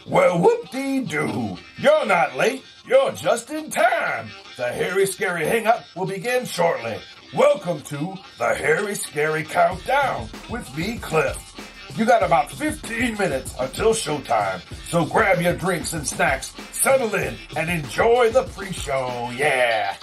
Well, whoop-dee-doo. You're not late. You're just in time. The Hairy Scary Hangout will begin shortly. Welcome to the Hairy Scary Countdown with me, Cliff. You got about 15 minutes until showtime, so grab your drinks and snacks, settle in, and enjoy the pre-show. Yeah!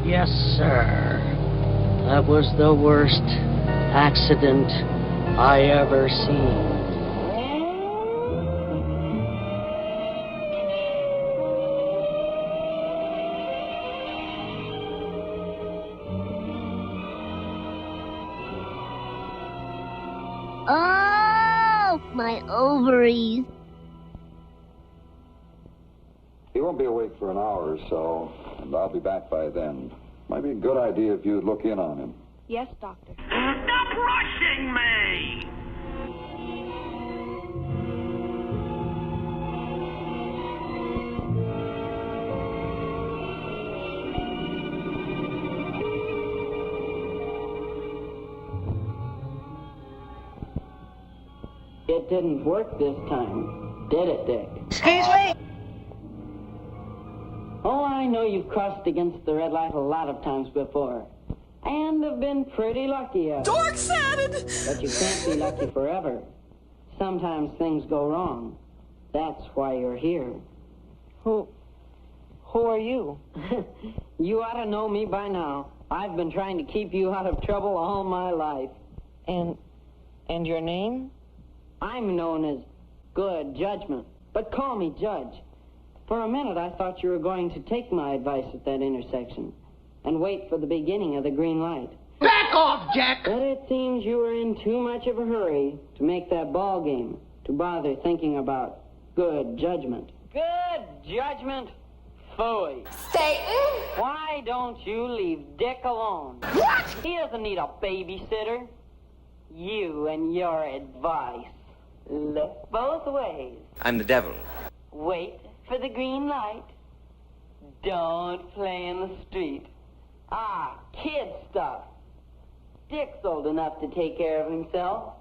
Yes, sir. That was the worst accident I ever seen. Oh, my ovaries. He won't be awake for an hour or so, and I'll be back by then. Might be a good idea if you'd look in on him. Yes, Doctor. Stop rushing me! It didn't work this time, did it, Dick? Excuse me? Oh, I know you've crossed against the red light a lot of times before. And have been pretty lucky at it. Dork-sided! But you can't be lucky forever. Sometimes things go wrong. That's why you're here. Who are you? You ought to know me by now. I've been trying to keep you out of trouble all my life. And your name? I'm known as Good Judgment, but call me Judge. For a minute, I thought you were going to take my advice at that intersection and wait for the beginning of the green light. Back off, Jack! But it seems you were in too much of a hurry to make that ball game to bother thinking about good judgment. Good judgment? Phooey. Satan! Why don't you leave Dick alone? What? He doesn't need a babysitter. You and your advice. Look both ways. I'm the devil. Wait for the green light. Don't play in the street. Ah, kid stuff. Dick's old enough to take care of himself.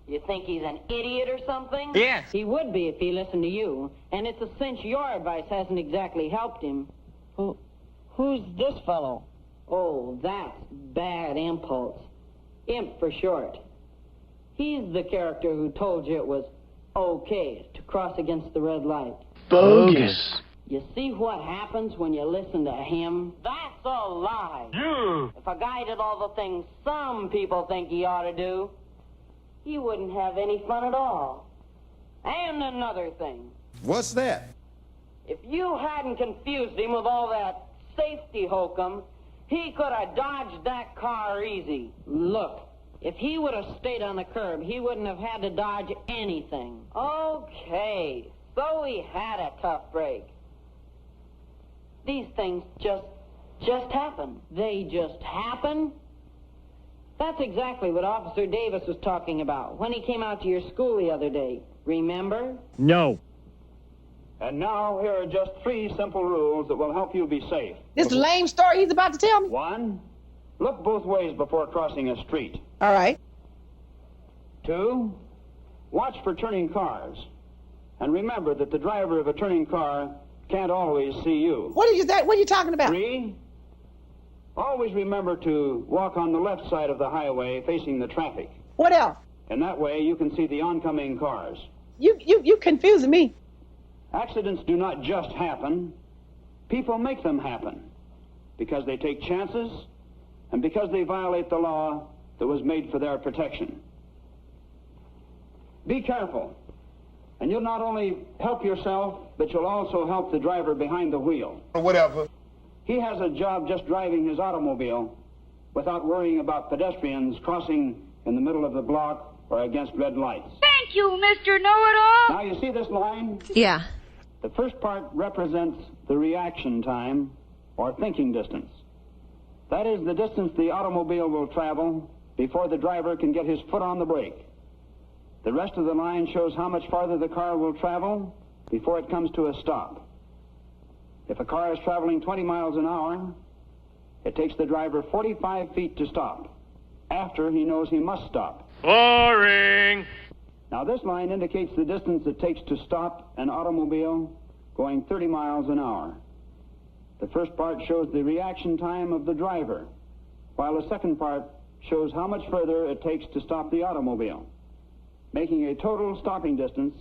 You think he's an idiot or something? Yes. He would be if he listened to you, and it's a cinch your advice hasn't exactly helped him. Who's this fellow? Oh, that's Bad Impulse. Imp for short. He's the character who told you it was okay to cross against the red light. Bogus. You see what happens when you listen to him? That's a lie. If a guy did all the things some people think he ought to do, he wouldn't have any fun at all. And another thing. What's that? If you hadn't confused him with all that safety hokum, he could have dodged that car easy. Look, if he would have stayed on the curb, he wouldn't have had to dodge anything. Okay, so he had a tough break. These things just happen. They just happen? That's exactly what Officer Davis was talking about when he came out to your school the other day. Remember? No. And now, here are just 3 simple rules that will help you be safe. This lame story he's about to tell me? 1, look both ways before crossing a street. All right. 2, watch for turning cars. And remember that the driver of a turning car can't always see you. What are you talking about? 3, Always remember to walk on the left side of the highway facing the traffic. What else? And that way you can see the oncoming cars. You confusing me. Accidents do not just happen. People make them happen because they take chances and because they violate the law that was made for their protection. Be careful, and you'll not only help yourself, but you'll also help the driver behind the wheel. Whatever. He has a job just driving his automobile without worrying about pedestrians crossing in the middle of the block or against red lights. Thank you, Mr. Know-It-All. Now, you see this line? Yeah. The first part represents the reaction time, or thinking distance. That is the distance the automobile will travel before the driver can get his foot on the brake. The rest of the line shows how much farther the car will travel before it comes to a stop. If a car is traveling 20 miles an hour, it takes the driver 45 feet to stop, after he knows he must stop. Boring. Now, this line indicates the distance it takes to stop an automobile going 30 miles an hour. The first part shows the reaction time of the driver, while the second part shows how much further it takes to stop the automobile, making a total stopping distance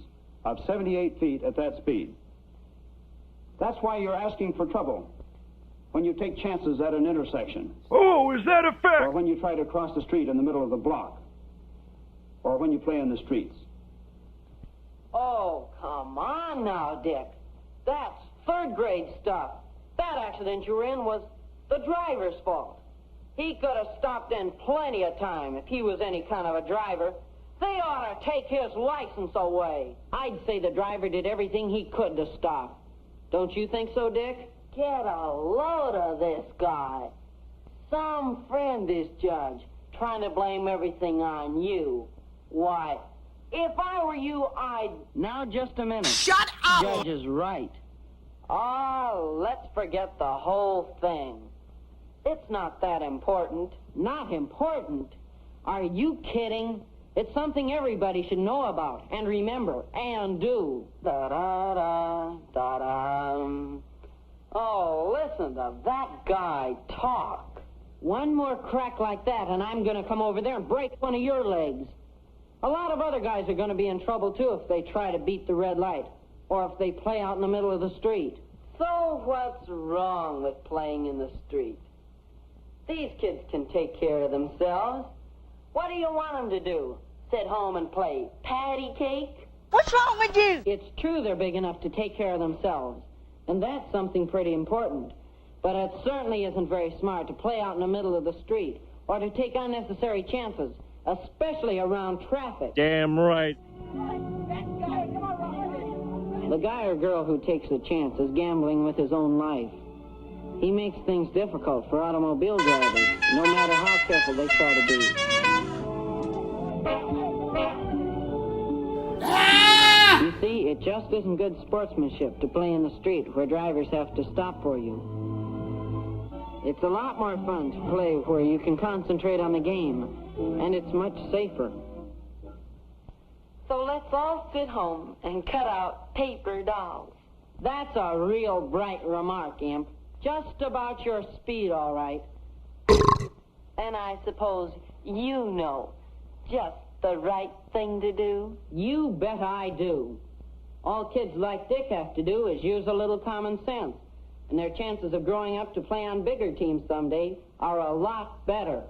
of 78 feet at that speed. That's why you're asking for trouble when you take chances at an intersection. Oh, is that a fact? Or when you try to cross the street in the middle of the block. Or when you play in the streets. Oh, come on now, Dick. That's third-grade stuff. That accident you were in was the driver's fault. He could have stopped in plenty of time if he was any kind of a driver. They ought to take his license away. I'd say the driver did everything he could to stop. Don't you think so, Dick? Get a load of this guy. Some friend is judge, trying to blame everything on you. Why, if I were you, I'd... Now, just a minute. Shut up! Judge is right. Oh, let's forget the whole thing. It's not that important. Not important? Are you kidding? It's something everybody should know about, and remember, and do. Da-da-da, da-da. Oh, listen to that guy talk. One more crack like that, and I'm going to come over there and break one of your legs. A lot of other guys are going to be in trouble, too, if they try to beat the red light, or if they play out in the middle of the street. So what's wrong with playing in the street? These kids can take care of themselves. What do you want them to do? Sit home and play patty cake? What's wrong with you? It's true they're big enough to take care of themselves, and that's something pretty important. But it certainly isn't very smart to play out in the middle of the street or to take unnecessary chances, especially around traffic. Damn right. The guy or girl who takes a chance is gambling with his own life. He makes things difficult for automobile drivers, no matter how careful they try to be. You see, it just isn't good sportsmanship to play in the street where drivers have to stop for you. It's a lot more fun to play where you can concentrate on the game, and it's much safer. So let's all sit home and cut out paper dolls. That's a real bright remark, Imp. Just about your speed, all right. And I suppose you know just the right thing to do? You bet I do. All kids like Dick have to do is use a little common sense, and their chances of growing up to play on bigger teams someday are a lot better.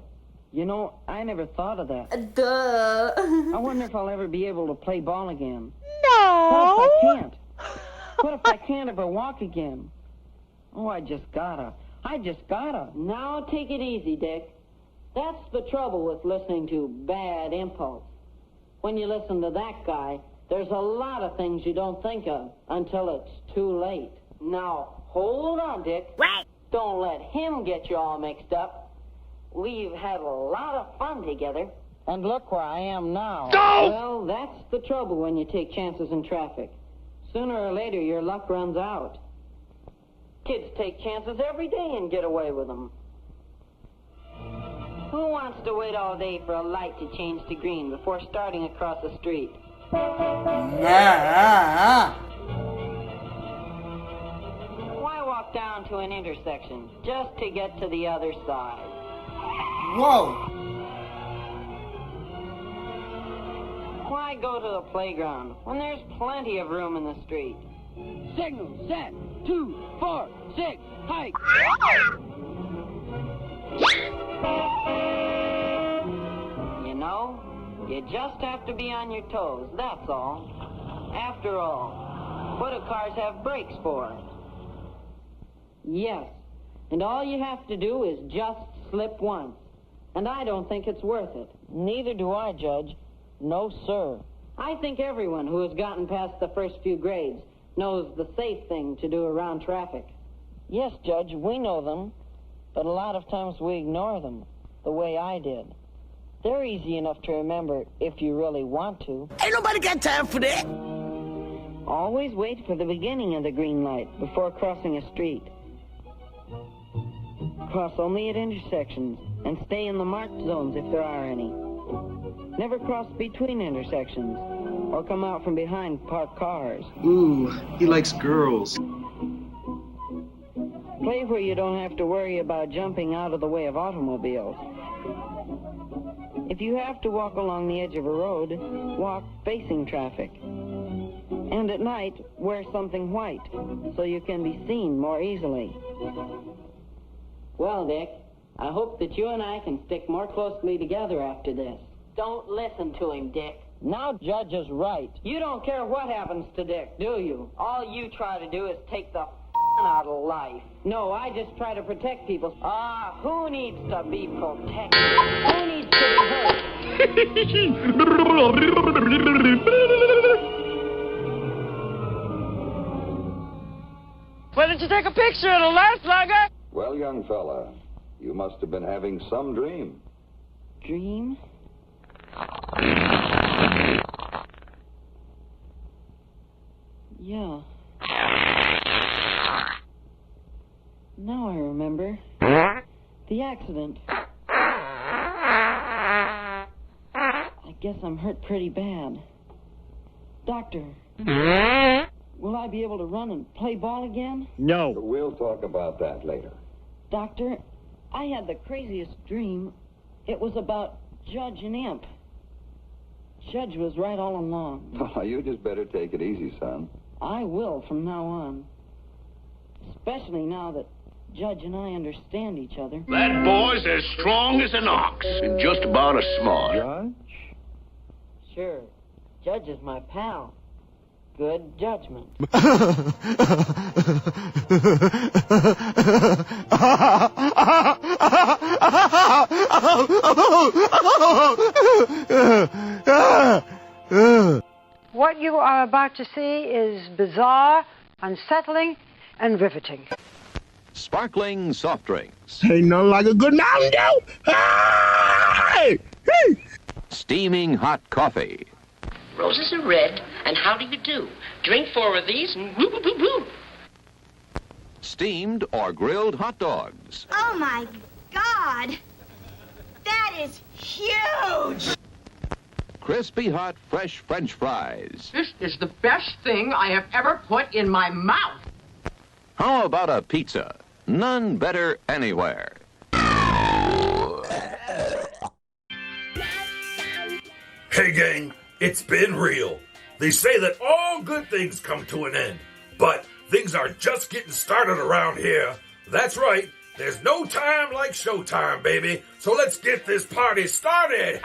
You know, I never thought of that. Duh. I wonder if I'll ever be able to play ball again. No. What if I can't? What if I can't ever walk again? Oh, I just gotta. Now take it easy, Dick. That's the trouble with listening to Bad Impulse. When you listen to that guy, there's a lot of things you don't think of until it's too late. Now, hold on, Dick. What? Don't let him get you all mixed up. We've had a lot of fun together. And look where I am now. Go! Well, that's the trouble when you take chances in traffic. Sooner or later, your luck runs out. Kids take chances every day and get away with them. Who wants to wait all day for a light to change to green before starting across the street? Why walk walk down to an intersection just to get to the other side. Whoa! Why go to the playground when there's plenty of room in the street? Signal, set, 2, 4, 6, hike! You know, you just have to be on your toes, that's all. After all, what do cars have brakes for? Yes, and all you have to do is just slip once. And I don't think it's worth it. Neither do I, Judge. No, sir. I think everyone who has gotten past the first few grades knows the safe thing to do around traffic. Yes, Judge, we know them, but a lot of times we ignore them, the way I did. They're easy enough to remember if you really want to. Ain't nobody got time for that. Always wait for the beginning of the green light before crossing a street. Cross only at intersections and stay in the marked zones if there are any. Never cross between intersections or come out from behind parked cars. Ooh, he likes girls. Play where you don't have to worry about jumping out of the way of automobiles. If you have to walk along the edge of a road, walk facing traffic. And at night, wear something white so you can be seen more easily. Well, Dick, I hope that you and I can stick more closely together after this. Don't listen to him, Dick. Now Judge is right. You don't care what happens to Dick, do you? All you try to do is take the out of life. No, I just try to protect people. Who needs to be protected? Who needs to be hurt? Why didn't you take a picture of the last slugger? Well, young fella, you must have been having some dream. Dream? Yeah. Now I remember. The accident. I guess I'm hurt pretty bad. Doctor, will I be able to run and play ball again? No. We'll talk about that later. Doctor, I had the craziest dream. It was about Judge and Imp. Judge was right all along. Oh, you just better take it easy, son. I will from now on. Especially now that Judge and I understand each other. That boy's as strong as an ox and just about as smart. Judge? Sure. Judge is my pal. Good judgment. What you are about to see is bizarre, unsettling, and riveting. Sparkling soft drinks. Ain't nothing like a good Mountain Dew. Hey! Hey! Steaming hot coffee. Roses are red, and how do you do? Drink 4 of these and whoop, whoop, whoop, whoop. Steamed or grilled hot dogs. Oh, my God. That is huge. Crispy hot fresh French fries. This is the best thing I have ever put in my mouth. How about a pizza? None better anywhere. Hey, gang, it's been real. They say that all good things come to an end, but things are just getting started around here. That's right. There's no time like showtime, baby. So let's get this party started.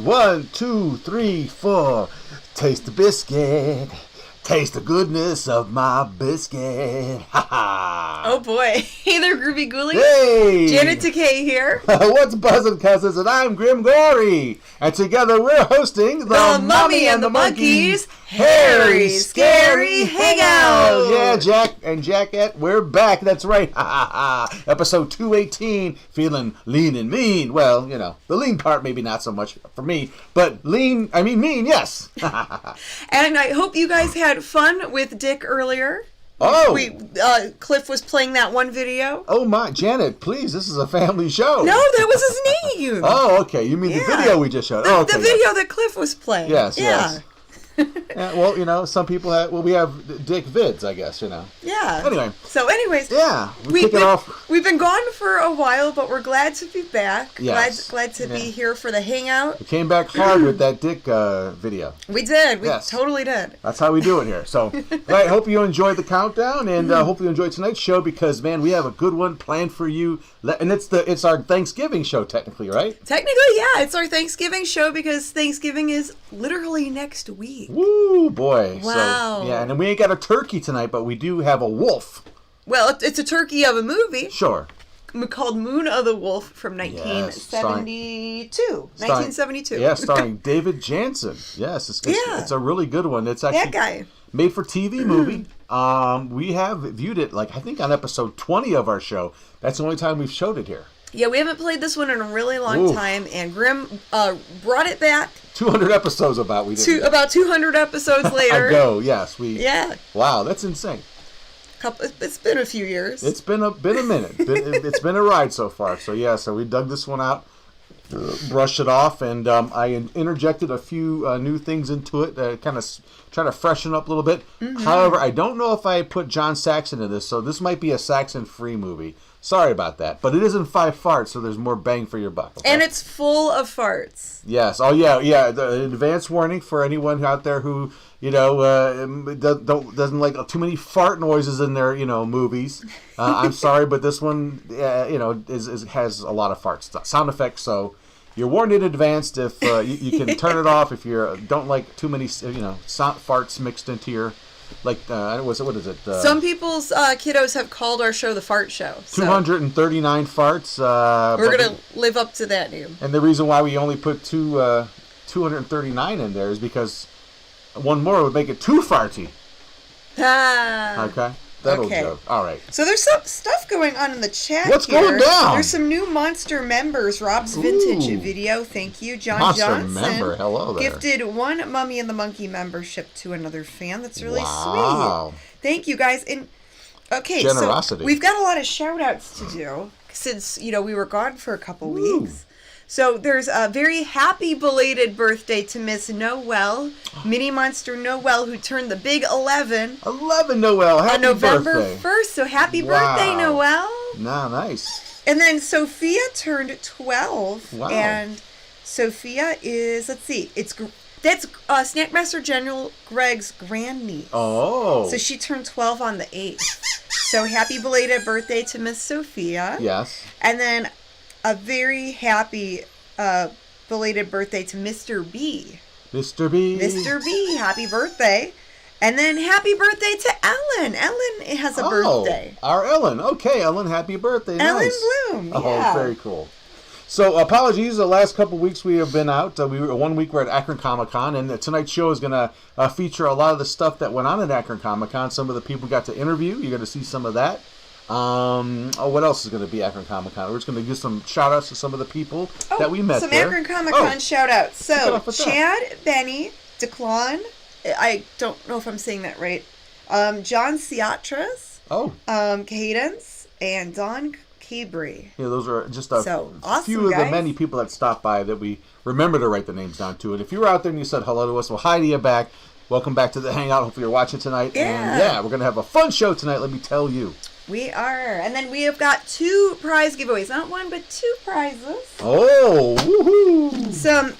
1, 2, 3, 4. Taste the biscuit. Taste the goodness of my biscuit. Ha ha. Oh boy. Hey there, Groovy Ghoulies. Hey. Janet Takei here. What's buzzing, cousins? And I'm Grim Gory. And together we're hosting the Mummy and the Monkeys Harry Scary Hangout. Yeah, Jack and Jackette, we're back. That's right. Ha ha ha. Episode 218. Feeling lean and mean. Well, you know, the lean part maybe not so much for me, but mean, yes. And I hope you guys had fun with Dick earlier. Oh, Cliff was playing that one video. Oh my, Janet, please, this is a family show. No, that was his name. Oh, okay. You mean the video we just showed? The video that Cliff was playing. Yes, yes. Yeah, well, you know, some people have. Well, we have Dick vids, I guess. You know. Yeah. Anyway. So, anyways. Yeah. We've been gone for a while, but we're glad to be back. Yes. Glad to be here for the hangout. We came back hard with that Dick video. We did. We totally did. That's how we do it here. So, I hope you enjoyed the countdown, and hope you enjoyed tonight's show because, man, we have a good one planned for you. And it's our Thanksgiving show, technically, right? Technically, yeah. It's our Thanksgiving show because Thanksgiving is literally next week. Woo, boy. Wow. So, yeah, and we ain't got a turkey tonight, but we do have a wolf. Well, it's a turkey of a movie. Sure. Called Moon of the Wolf from 1972. Yeah, starring David Jansen. Yes, it's a really good one. It's actually that guy. Made for TV movie. We have viewed it, I think on episode 20 of our show. That's the only time we've showed it here. Yeah, we haven't played this one in a really long time, and Grim brought it back. 200 episodes about 200 episodes later. Ago, yes. Yeah. Wow, that's insane. It's been a few years. It's been a minute. It's been a ride so far. So yeah, so we dug this one out, brushed it off, and I interjected a few new things into it, kind of try to freshen up a little bit. Mm-hmm. However, I don't know if I put John Saxon in this, so this might be a Saxon-free movie. Sorry about that, but it is in 5 farts, so there's more bang for your buck. Okay? And it's full of farts. Yes. Oh yeah. The advance warning for anyone out there who doesn't like too many fart noises in their movies. I'm sorry, but this one has a lot of farts, sound effects. So you're warned in advance. If you can turn it off if you don't like too many sound farts mixed into your. What is it? Some people's kiddos have called our show the Fart Show. So 239 farts. We're going to live up to that name. And the reason why we only put 239 in there is because one more would make it too farty. Okay. That'll go. All right. So there's some stuff going on in the chat. What's going down? There's some new Monster members. Rob's Vintage video. Thank you. John Monster Johnson. member. Hello there. Gifted 1 Mummy and the Monkey membership to another fan. That's really sweet. Thank you, guys. And generosity. So we've got a lot of shout outs to do since, we were gone for a couple weeks. So there's a very happy belated birthday to Miss Noelle, Mini Monster Noelle, who turned the big 11. 11, Noelle. Happy November birthday. 1st. So happy birthday, Noelle. Nice. And then Sophia turned 12. Wow. And Sophia is, that's Snackmaster General Greg's grandniece. Oh. So she turned 12 on the 8th. So happy belated birthday to Miss Sophia. Yes. And then a very happy belated birthday to Mr. B. Mr. B. Mr. B, happy birthday. And then happy birthday to Ellen. Ellen has a birthday. Our Ellen. Okay, Ellen, happy birthday. Ellen nice. Bloom. Oh, yeah. very cool. So apologies, the last couple weeks we have been out. 1 week we're at Akron Comic Con, and tonight's show is going to feature a lot of the stuff that went on at Akron Comic Con. Some of the people got to interview. You're going to see some of that. What else is going to be Akron Comic Con? We're just going to give some shout outs to some of the people that we met some there. Akron Comic Con shout outs. So Chad, Benny, Declan, I don't know if I'm saying that right. John Ciatras, Cadence, and Don Cabri. Yeah, those are just a awesome, few of guys. the many people that stopped by that we remember to write the names down to. And if you were out there and you said hello to us, well, hi to you back. Welcome back to the Hangout. Hopefully you're watching tonight. Yeah. And we're going to have a fun show tonight, let me tell you. We are. And then we have got 2 prize giveaways. Not 1, but 2 prizes. Oh, woohoo! Some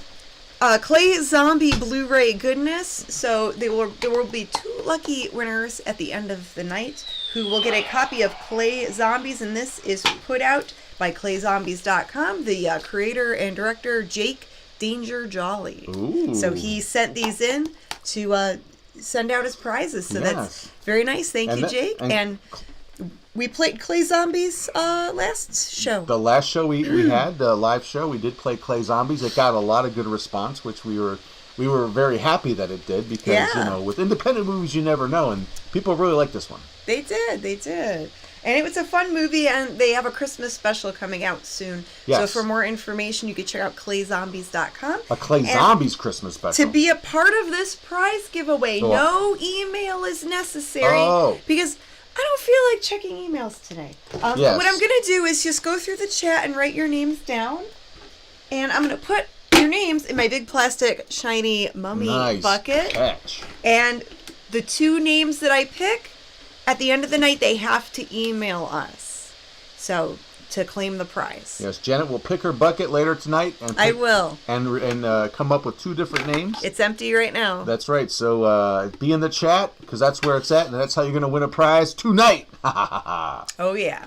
Clay Zombie Blu-ray goodness. So there will be 2 lucky winners at the end of the night who will get a copy of Clay Zombies. And this is put out by ClayZombies.com. The creator and director, Jake Danger Jolly. Ooh. So he sent these in to send out as prizes. So that's very nice. Thank you, Jake. And we played Clay Zombies last show. The last show we had, the live show, we did play Clay Zombies. It got a lot of good response, which we were very happy that it did because, with independent movies, you never know. And people really like this one. They did. And it was a fun movie, and they have a Christmas special coming out soon. Yes. So for more information, you can check out clayzombies.com. A Clay Zombies Christmas special. To be a part of this prize giveaway, no email is necessary because I don't feel like checking emails today. What I'm going to do is just go through the chat and write your names down. And I'm going to put your names in my big plastic shiny mummy bucket. Catch. And the 2 names that I pick, at the end of the night, they have to email us. So, to claim the prize. Yes, Janet will pick her bucket later tonight. And I will. And come up with 2 different names. It's empty right now. That's right. So, be in the chat, because that's where it's at, and that's how you're going to win a prize tonight. Oh, yeah.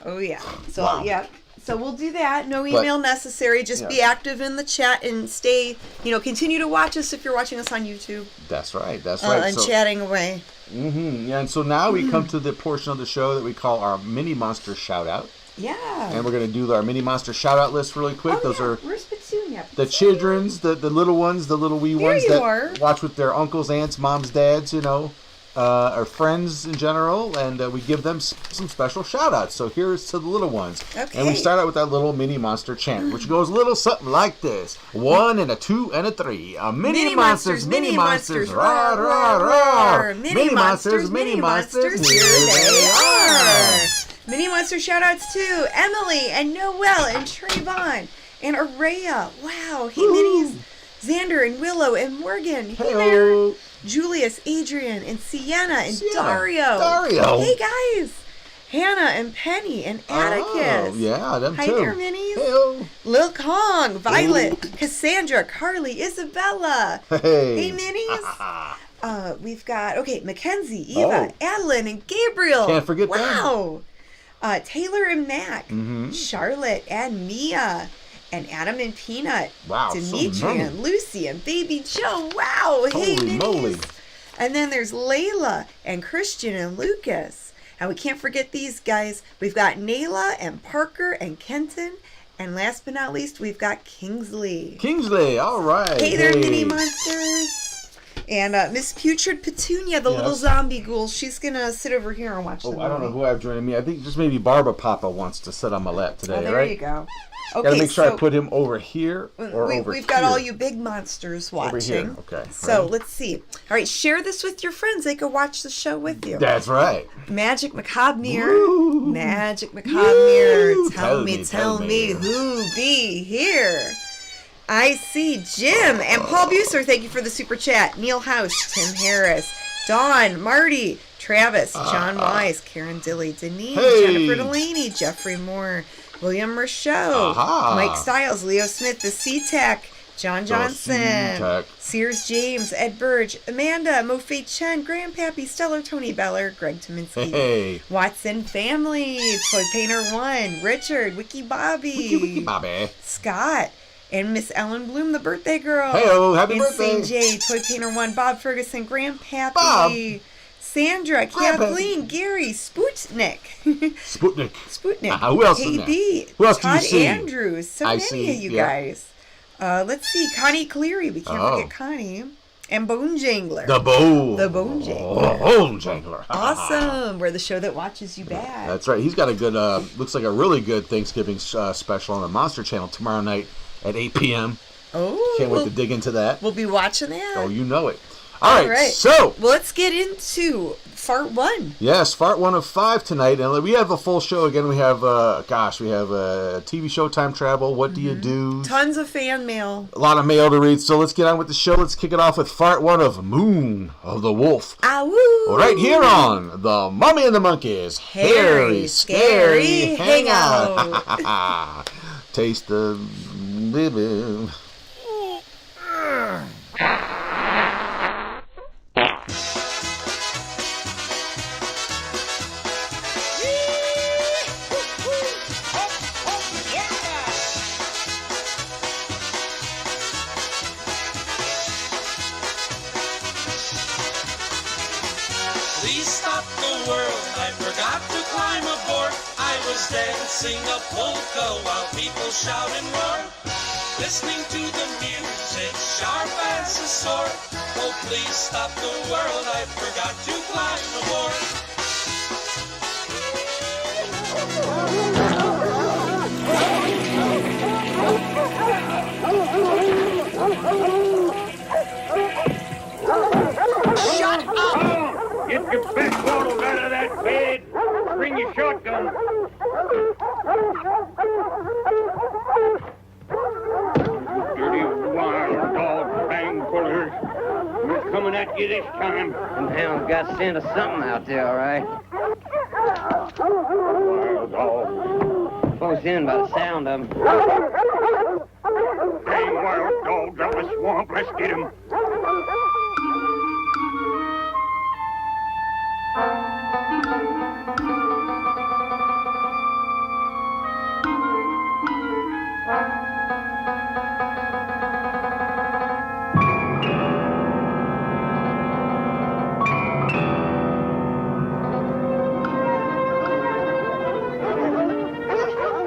So, So we'll do that. No email necessary. Just be active in the chat and stay, continue to watch us if you're watching us on YouTube. That's right. And chatting away. Yeah, and so now we come to the portion of the show that we call our Mini Monster Shout-Out. Yeah. And we're going to do our Mini Monster Shout-Out list really quick. Those are Where's Petunia? the children's, the little ones, the little wee ones that watch with their uncles, aunts, moms, dads, our friends in general, and we give them some special shout-outs. So here's to the little ones. Okay. And we start out with that little Mini Monster chant, which goes a little something like this. 1 and a 2 and a 3. Mini Monsters, Mini Monsters, roar, roar, roar. Mini Monsters, Mini Monsters, here they are. Mini Monster shout-outs to Emily and Noelle and Trayvon and Araya. Wow. Hey, Minis. Xander and Willow and Morgan. Hey there. Julius, Adrian, and Sienna, and Dario. Hey, guys. Hannah and Penny and Atticus. Oh, yeah, them Hi too. Hi there, Minis. Hey-o. Lil Kong, Violet, Cassandra, Carly, Isabella. Hey, Minis. We've got, Mackenzie, Eva, Adeline, and Gabriel. Can't forget them. Wow. Taylor and Mac. Charlotte and Mia. And Adam and Peanut. Wow, Dimitri so many. and Lucy and Baby Joe. Wow. Hey, Holy moly. And then there's Layla and Christian and Lucas. And we can't forget these guys. We've got Nayla and Parker and Kenton. And last but not least, we've got Kingsley. All right. Hey there, Mini Monsters. And Miss Putrid Petunia, the little zombie ghoul, she's going to sit over here and watch the movie. I don't know who I've joined me. I think just maybe Barba Papa wants to sit on my lap today, there right? you go. Okay, gotta make sure I put him over here or over here. We've got all you big monsters watching. Over here, okay. So let's see. All right, share this with your friends. They can watch the show with you. That's right. Magic Macabre Mirror. Magic Macabre Mirror. Tell me who be here. I see Jim and Paul Buser. Thank you for the super chat. Neil House, Tim Harris, Dawn, Marty, Travis, John Wise, Karen Dilly, Denise, Jennifer Delaney, Jeffrey Moore, William Rochelle, Mike Stiles, Leo Smith, the SeaTech, John Johnson, Sears James, Ed Burge, Amanda, Mofe Chen, Grandpappy, Stellar, Tony Beller, Greg Tominski, Watson Family, Toy Painter 1, Richard, Wiki Bobby, Scott, and Miss Ellen Bloom, the birthday girl. Hey-o, happy birthday. Insane J, Toy Painter 1, Bob Ferguson, Grandpappy, Sandra, Kathleen, Gary, Sputnik. Who else is there? Who else Todd do you see? Andrews. So many of you guys. Let's see. Connie Cleary. We can't forget Connie. And Bone Jangler. The Bone Jangler. Bone Jangler. Awesome. We're the show that watches you back. That's right. He's got a good, looks like a really good Thanksgiving special on the Monster Channel tomorrow night at 8 p.m. Oh. Can't wait to dig into that. We'll be watching that. Oh, you know it. All right, so well, let's get into Fart 1. Yes, Fart 1 of 5 tonight, and we have a full show again. We have, we have a TV show, Time Travel, What Do You Do? Tons of fan mail. A lot of mail to read, so let's get on with the show. Let's kick it off with Fart 1 of Moon of the Wolf. Awoo! Right here on The Mummy and the Monkeys. Hairy, scary hangout. Taste the living. stop the world. I forgot to climb aboard. I was dancing a polka while people shout and roar. Listening to the music, sharp as a sword. Oh, please stop the world. I forgot to climb aboard. Shut up! Get your back waddles out of that bed. Bring your shotgun. Dirty wild dog bang pullers. We're coming at you this time. Them hounds got scent of something out there, all right. Wild dog. Close in by the sound of them. Dang wild dogs out of the swamp. Let's get him.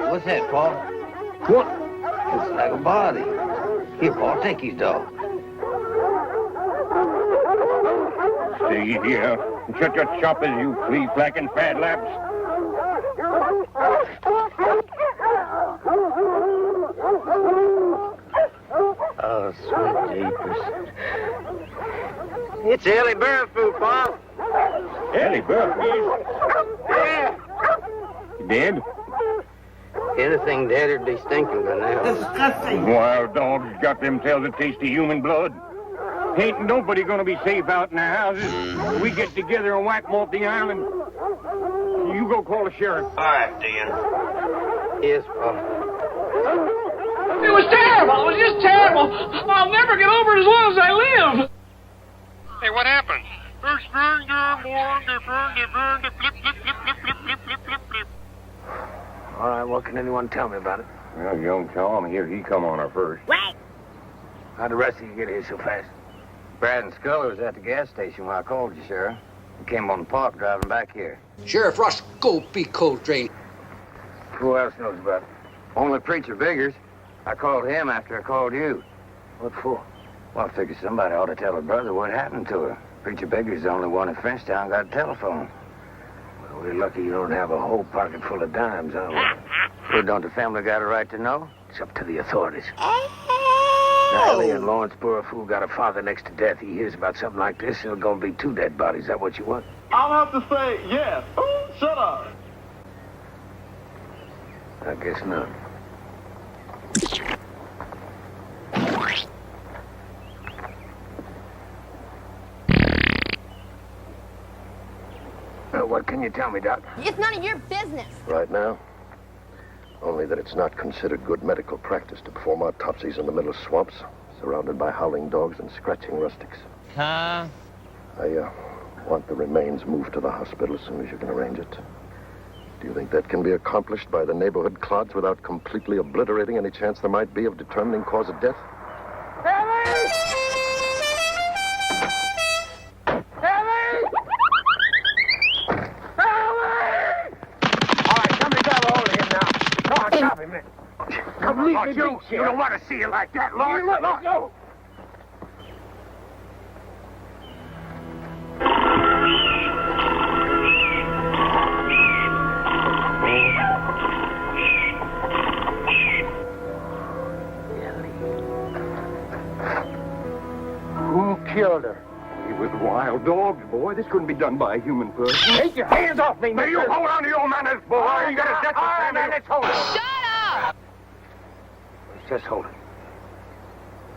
What's that, Paul? What? Looks like a body. Here, Paul, take his dog. Stay here and shut your choppers, you flea-flacking fat laps. Oh, sweet jeepers. It's Ellie Burfoot, Paul. Ellie Burfoot? Yeah. You dead? Anything deader'd be stinking by now. Disgusting. Wild dogs got themselves a taste of human blood. Ain't nobody gonna be safe out in the houses. We get together and wipe them off the island. You go call the sheriff. All right, Dan. Yes, Paul. It was terrible. It was just terrible. I'll never get over it as long as I live. Hey, what happened? Flip. All right, what can anyone tell me about it? Well, young Tom, here he come on her first. What? How'd the rest of you get here so fast? Brad and Sculler was at the gas station when I called you, Sheriff. We came on the park driving back here. Sheriff Roscoe Coltrane. Who else knows about it? Only Preacher Biggers. I called him after I called you. What for? Well, I figured somebody ought to tell her brother what happened to her. Preacher Biggers, the only one in Frenchtown, got a telephone. Well, we're lucky you don't have a whole pocket full of dimes, aren't we? Well, don't the family got a right to know? It's up to the authorities. Now, Ellie and Lawrence Burfoot got a father next to death. He hears about something like this, and there's gonna be 2 dead bodies. Is that what you want? I'll have to say yes. Oh, shut up. I guess not. What can you tell me, Doc? It's none of your business. Right now? Only that it's not considered good medical practice to perform autopsies in the middle of swamps, surrounded by howling dogs and scratching rustics. Huh? I want the remains moved to the hospital as soon as you can arrange it. Do you think that can be accomplished by the neighborhood clods without completely obliterating any chance there might be of determining cause of death? Ellie! Ellie! Ellie! All right, somebody grab a hold of him now. Come on, stop him, man. Come on, Lord, you don't want to see you like that, Lord. Let go. Who killed her? He was wild dogs, boy. This couldn't be done by a human person. Take your hands off me, May you hold on to your manners, boy. You got a death All right, let's hold it. Shut up! Let's just hold it.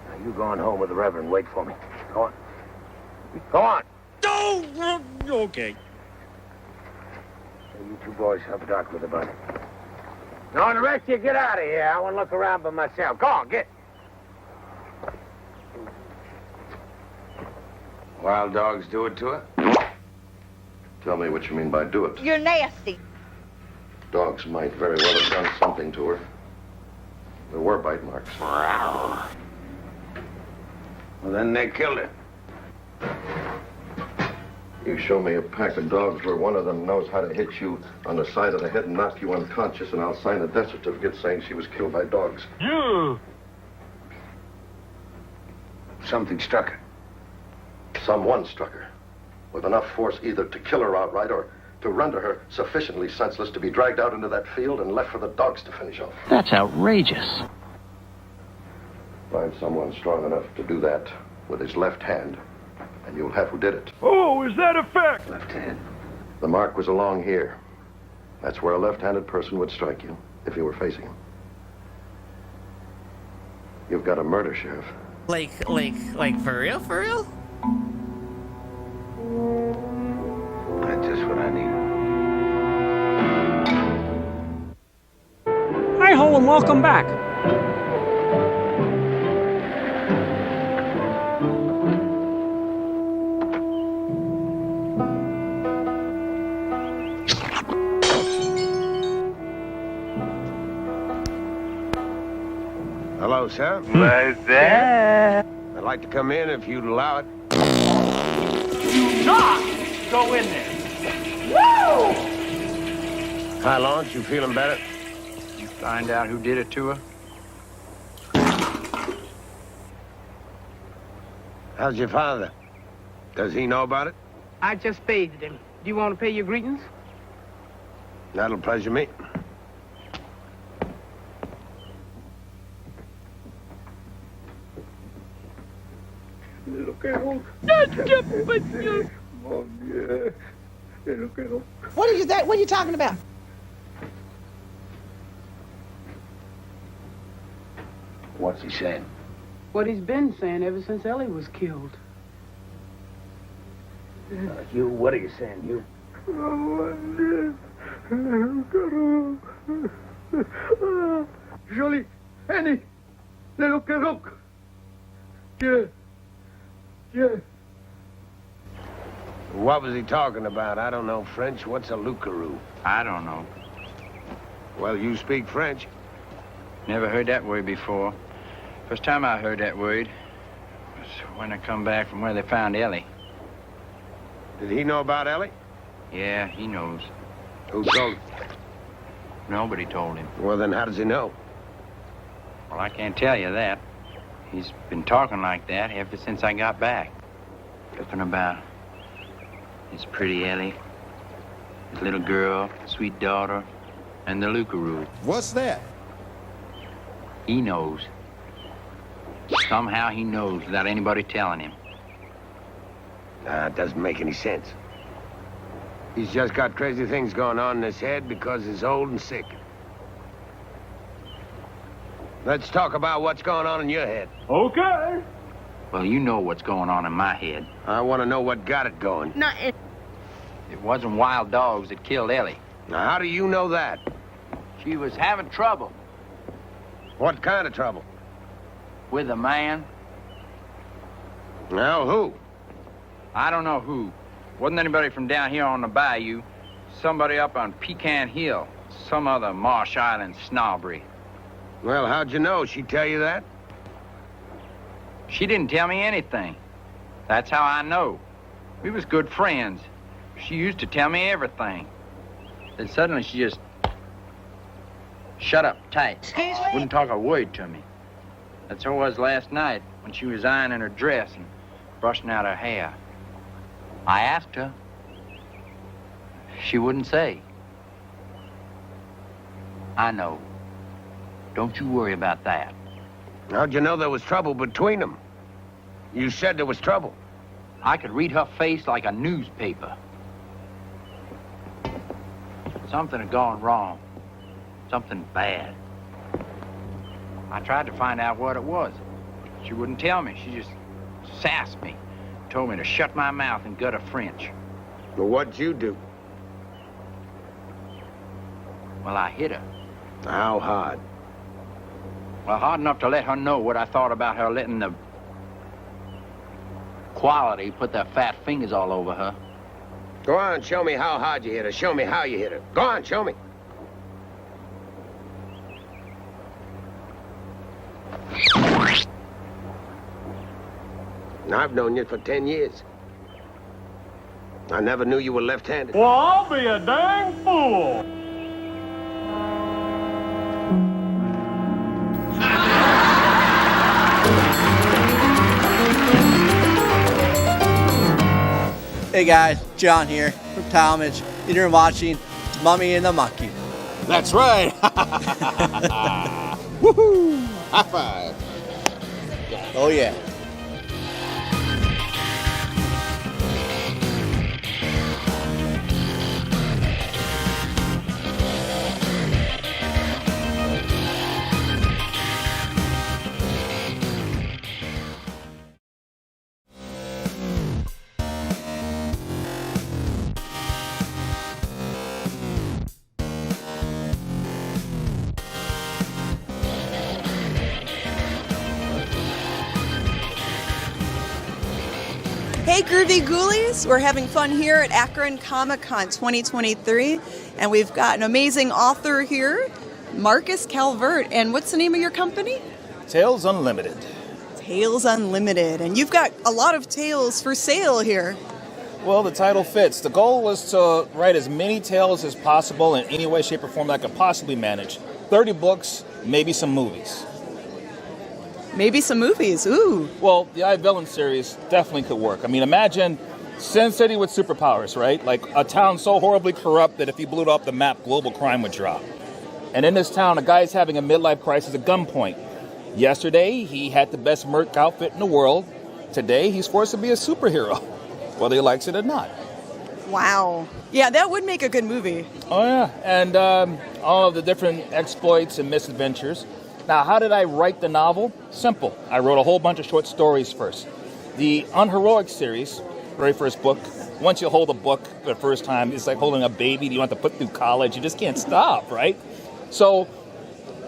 Now, you go on home with the Reverend. Wait for me. Go on. Go on. Oh, okay. Hey, you 2 boys help Doc with the body. Now, the rest of you get out of here. I want to look around by myself. Go on, get. Wild dogs do it to her? Tell me what you mean by do it. You're nasty. Dogs might very well have done something to her. There were bite marks. Well, then they killed her. You show me a pack of dogs where one of them knows how to hit you on the side of the head and knock you unconscious, and I'll sign a death certificate saying she was killed by dogs. You! Something struck her. Someone struck her. With enough force either to kill her outright or to render her sufficiently senseless to be dragged out into that field and left for the dogs to finish off. That's outrageous. Find someone strong enough to do that with his left hand, and you'll have who did it. Oh, is that a fact? Left hand. The mark was along here. That's where a left-handed person would strike you if you were facing him. You've got a murder, Sheriff. Like for real? For real? That's just what I need. Hi-ho and welcome back. Hello, sir. What's that? I'd like to come in if you'd allow it. Doc! Go in there. Woo! Hi, Lawrence. You feeling better? You find out who did it to her? How's your father? Does he know about it? I just bathed him. Do you want to pay your greetings? That'll pleasure me. What is that? What are you talking about? What's he saying? What he's been saying ever since Ellie was killed. You, what are you saying, you? Jolie, Annie, little Caroc. Yeah. What was he talking about? I don't know French. What's a loup-garou? I don't know. Well, you speak French. Never heard that word before. First time I heard that word was when I come back from where they found Ellie. Did he know about Ellie? Yeah, he knows. Who told him? Nobody told him. Well, then how does he know? Well, I can't tell you that. He's been talking like that ever since I got back. Talking about his pretty Ellie, his little girl, sweet daughter, and the loup-garou. What's that? He knows. Somehow he knows without anybody telling him. Nah, it doesn't make any sense. He's just got crazy things going on in his head because he's old and sick. Let's talk about what's going on in your head. Okay. Well, you know what's going on in my head. I want to know what got it going. It wasn't wild dogs that killed Ellie. Now, how do you know that? She was having trouble. What kind of trouble? With a man. Now, who? I don't know who. Wasn't anybody from down here on the bayou. Somebody up on Pecan Hill. Some other Marsh Island snobbery. Well, how'd you know? She tell you that? She didn't tell me anything. That's how I know. We was good friends. She used to tell me everything. Then suddenly she just shut up tight. Excuse me? Wouldn't talk a word to me. That's how it was last night when she was ironing her dress and brushing out her hair. I asked her. She wouldn't say. I know. Don't you worry about that. How'd you know there was trouble between them? You said there was trouble. I could read her face like a newspaper. Something had gone wrong. Something bad. I tried to find out what it was. She wouldn't tell me. She just sassed me. Told me to shut my mouth and gut her French. Well, what'd you do? Well, I hit her. How hard? Well, hard enough to let her know what I thought about her letting the quality put their fat fingers all over her. Go on, show me how hard you hit her. Show me how you hit her. Go on, show me. Now, I've known you for 10 years. I never knew you were left-handed. Well, I'll be a dang fool. Hey guys, John here from Talmadge, and you're watching Mummy and the Monkey. That's right. Woohoo! High five. Oh yeah. Hey Groovy Ghoulies, we're having fun here at Akron Comic Con 2023, and we've got an amazing author here, Marcus Calvert. And what's the name of your company? Tales Unlimited. Tales Unlimited, and you've got a lot of tales for sale here. Well, the title fits. The goal was to write as many tales as possible in any way, shape, or form that I could possibly manage. 30 books, maybe some movies. Maybe some movies, ooh. Well, the I, Villain series definitely could work. I mean, imagine Sin City with superpowers, right? Like a town so horribly corrupt that if you blew it off the map, global crime would drop. And in this town, a guy's having a midlife crisis at gunpoint. Yesterday, he had the best merc outfit in the world. Today, he's forced to be a superhero, whether he likes it or not. Wow. Yeah, that would make a good movie. Oh, yeah. And all of the different exploits and misadventures. Now, how did I write the novel? Simple. I wrote a whole bunch of short stories first. The Unheroic series, very first book, once you hold a book for the first time, it's like holding a baby that you want to put through college. You just can't stop, right? So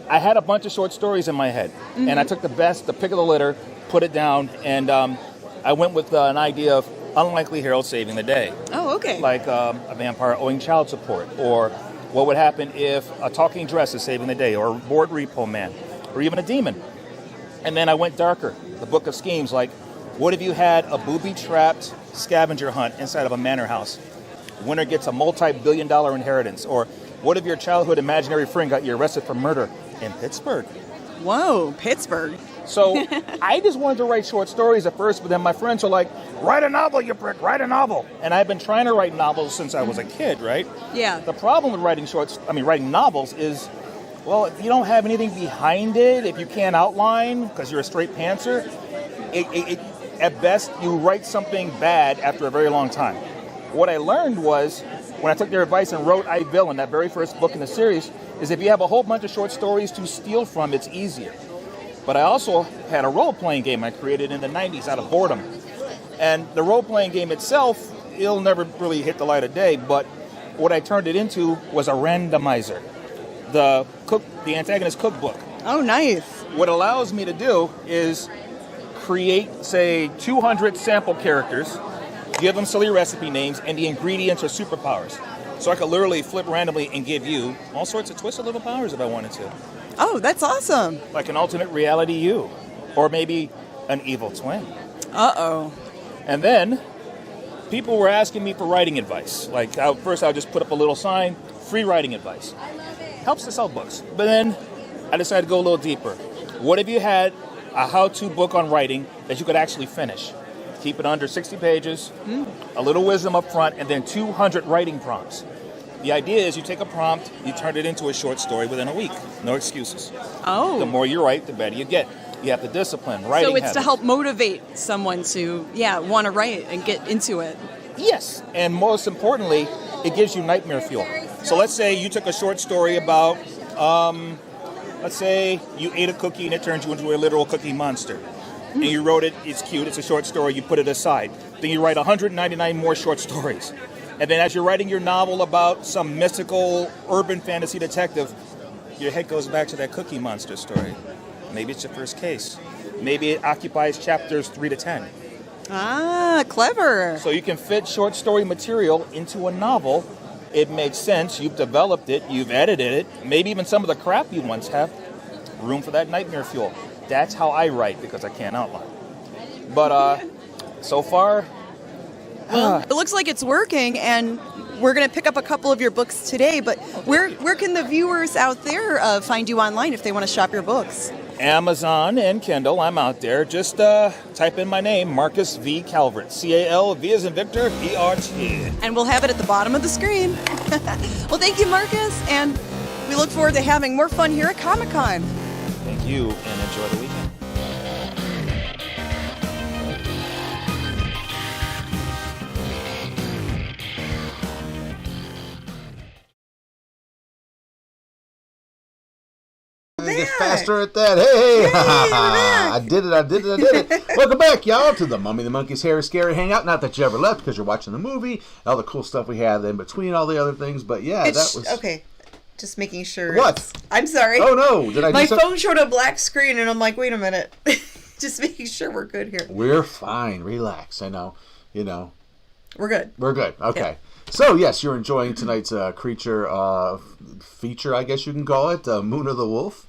I had a bunch of short stories in my head, and I took the pick of the litter, put it down, and I went with an idea of unlikely hero saving the day. Oh, okay. Like a vampire owing child support, or what would happen if a talking dress is saving the day, or a bored repo man, or even a demon. And then I went darker, the book of schemes, like what if you had a booby-trapped scavenger hunt inside of a manor house? Winner gets a multi-billion-dollar inheritance. Or what if your childhood imaginary friend got you arrested for murder in Pittsburgh? Whoa, Pittsburgh. So I just wanted to write short stories at first, but then my friends were like, write a novel, you prick, write a novel. And I've been trying to write novels since I was a kid, right? Yeah. The problem with writing novels is, well, if you don't have anything behind it, if you can't outline because you're a straight pantser, at best you write something bad after a very long time. What I learned was, when I took their advice and wrote I, Villain, that very first book in the series, is if you have a whole bunch of short stories to steal from, it's easier. But I also had a role-playing game I created in the 90s out of boredom. And the role-playing game itself, it'll never really hit the light of day, but what I turned it into was a randomizer. The antagonist cookbook. Oh, nice. What it allows me to do is create, say, 200 sample characters, give them silly recipe names, and the ingredients are superpowers. So I could literally flip randomly and give you all sorts of twisted little powers if I wanted to. Oh, that's awesome. Like an alternate reality you. Or maybe an evil twin. Uh-oh. And then people were asking me for writing advice. Like, first I would just put up a little sign, free writing advice. Helps to sell books. But then I decided to go a little deeper. What if you had a how-to book on writing that you could actually finish? Keep it under 60 pages, a little wisdom up front, and then 200 writing prompts. The idea is you take a prompt, you turn it into a short story within a week. No excuses. Oh. The more you write, the better you get. You have the discipline, writing So it's habits. to help motivate someone to, want to write and get into it. Yes, and most importantly, it gives you nightmare fuel. So let's say you took a short story about, let's say you ate a cookie and it turns you into a literal cookie monster. And you wrote it, it's cute, it's a short story, you put it aside. Then you write 199 more short stories. And then as you're writing your novel about some mystical urban fantasy detective, your head goes back to that cookie monster story. Maybe it's your first case. Maybe it occupies chapters 3 to 10. Ah, clever. So you can fit short story material into a novel. It makes sense. You've developed it. You've edited it. Maybe even some of the crap you once have. Room for that nightmare fuel. That's how I write because I can't outline. But so far, Well, it looks like it's working, and we're going to pick up a couple of your books today, but where can the viewers out there find you online if they want to shop your books? Amazon and Kindle, I'm out there. Just type in my name, Marcus V. Calvert. C-A-L-V as in Victor, V-R-T. And we'll have it at the bottom of the screen. Well, thank you, Marcus, and we look forward to having more fun here at Comic-Con. Thank you, and enjoy the weekend. Get faster at that. Hey, I did it. Welcome back, y'all, to the Mummy and the Monkey's Hairy Scary Hangout. Not that you ever left because you're watching the movie, all the cool stuff we have in between all the other things. But yeah, that was... Okay, just making sure. What? I'm sorry. Oh, no. Did I My phone showed a black screen, and I'm like, wait a minute. Just making sure we're good here. We're fine. Relax. I know. You know. We're good. We're good. Okay. Yeah. So, yes, you're enjoying tonight's creature feature, I guess you can call it, Moon of the Wolf.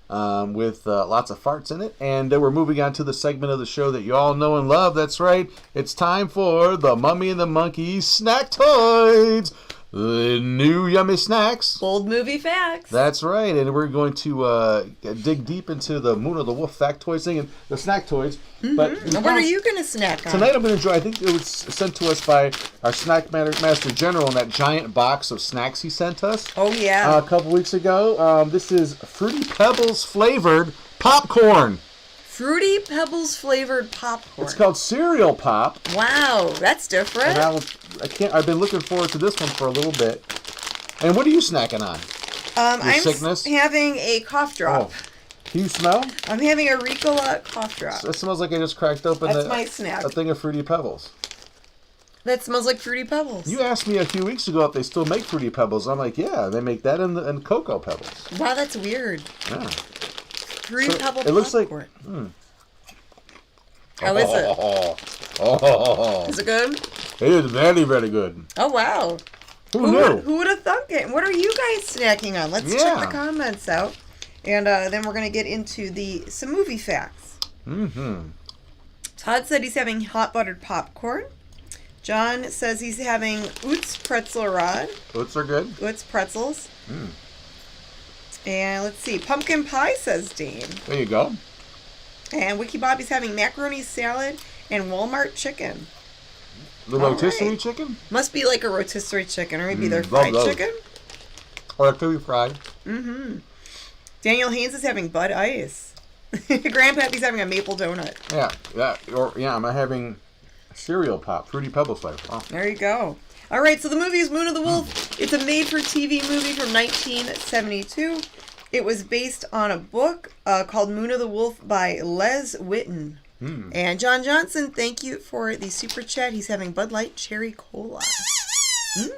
With lots of farts in it. And we're moving on to the segment of the show that you all know and love. That's right. It's time for the Mummy and the Monkey Snack Toys. The new yummy snacks. Old movie facts. That's right. And we're going to dig deep into the Moon of the Wolf factoids thing and the snack toys. Mm-hmm. But what are you going to snack on? Tonight I'm going to enjoy, I think it was sent to us by our Snack Master General in that giant box of snacks he sent us. Oh, yeah. A couple weeks ago. This is Fruity Pebbles flavored popcorn. Fruity Pebbles flavored popcorn. It's called Cereal Pop. Wow, that's different. And I've been looking forward to this one for a little bit. And what are you snacking on? I'm sickness? having a cough drop. Oh. Can you smell? I'm having a Ricola cough drop. It smells like I just cracked open my snack. a thing of Fruity Pebbles. That smells like Fruity Pebbles. You asked me a few weeks ago if they still make Fruity Pebbles. I'm like, yeah, they make that and Cocoa Pebbles. Wow, that's weird. Yeah. Fruity Pebble it looks popcorn. like... How is it? Is it good? It is very, very good. Oh, wow. Who knew? Who would have thunk it? What are you guys snacking on? Let's check the comments out. And then we're going to get into some movie facts. Mm-hmm. Todd said he's having hot buttered popcorn. John says he's having Utz pretzel rod. Utz are good. Utz pretzels. And let's see. Pumpkin pie, says Dane. There you go. And Wiki Bobby's having macaroni salad and Walmart chicken. The rotisserie chicken? Must be like a rotisserie chicken, or maybe they're fried chicken. Or it could be fried. Mm-hmm. Daniel Haynes is having Bud Ice. Grandpappy's having a maple donut. I'm having Cereal Pop, Fruity Pebbles flavor. Oh. There you go. All right, so the movie is Moon of the Wolf. It's a made-for-TV movie from 1972. It was based on a book called Moon of the Wolf by Les Whitten. And John Johnson, thank you for the super chat. He's having Bud Light Cherry Cola.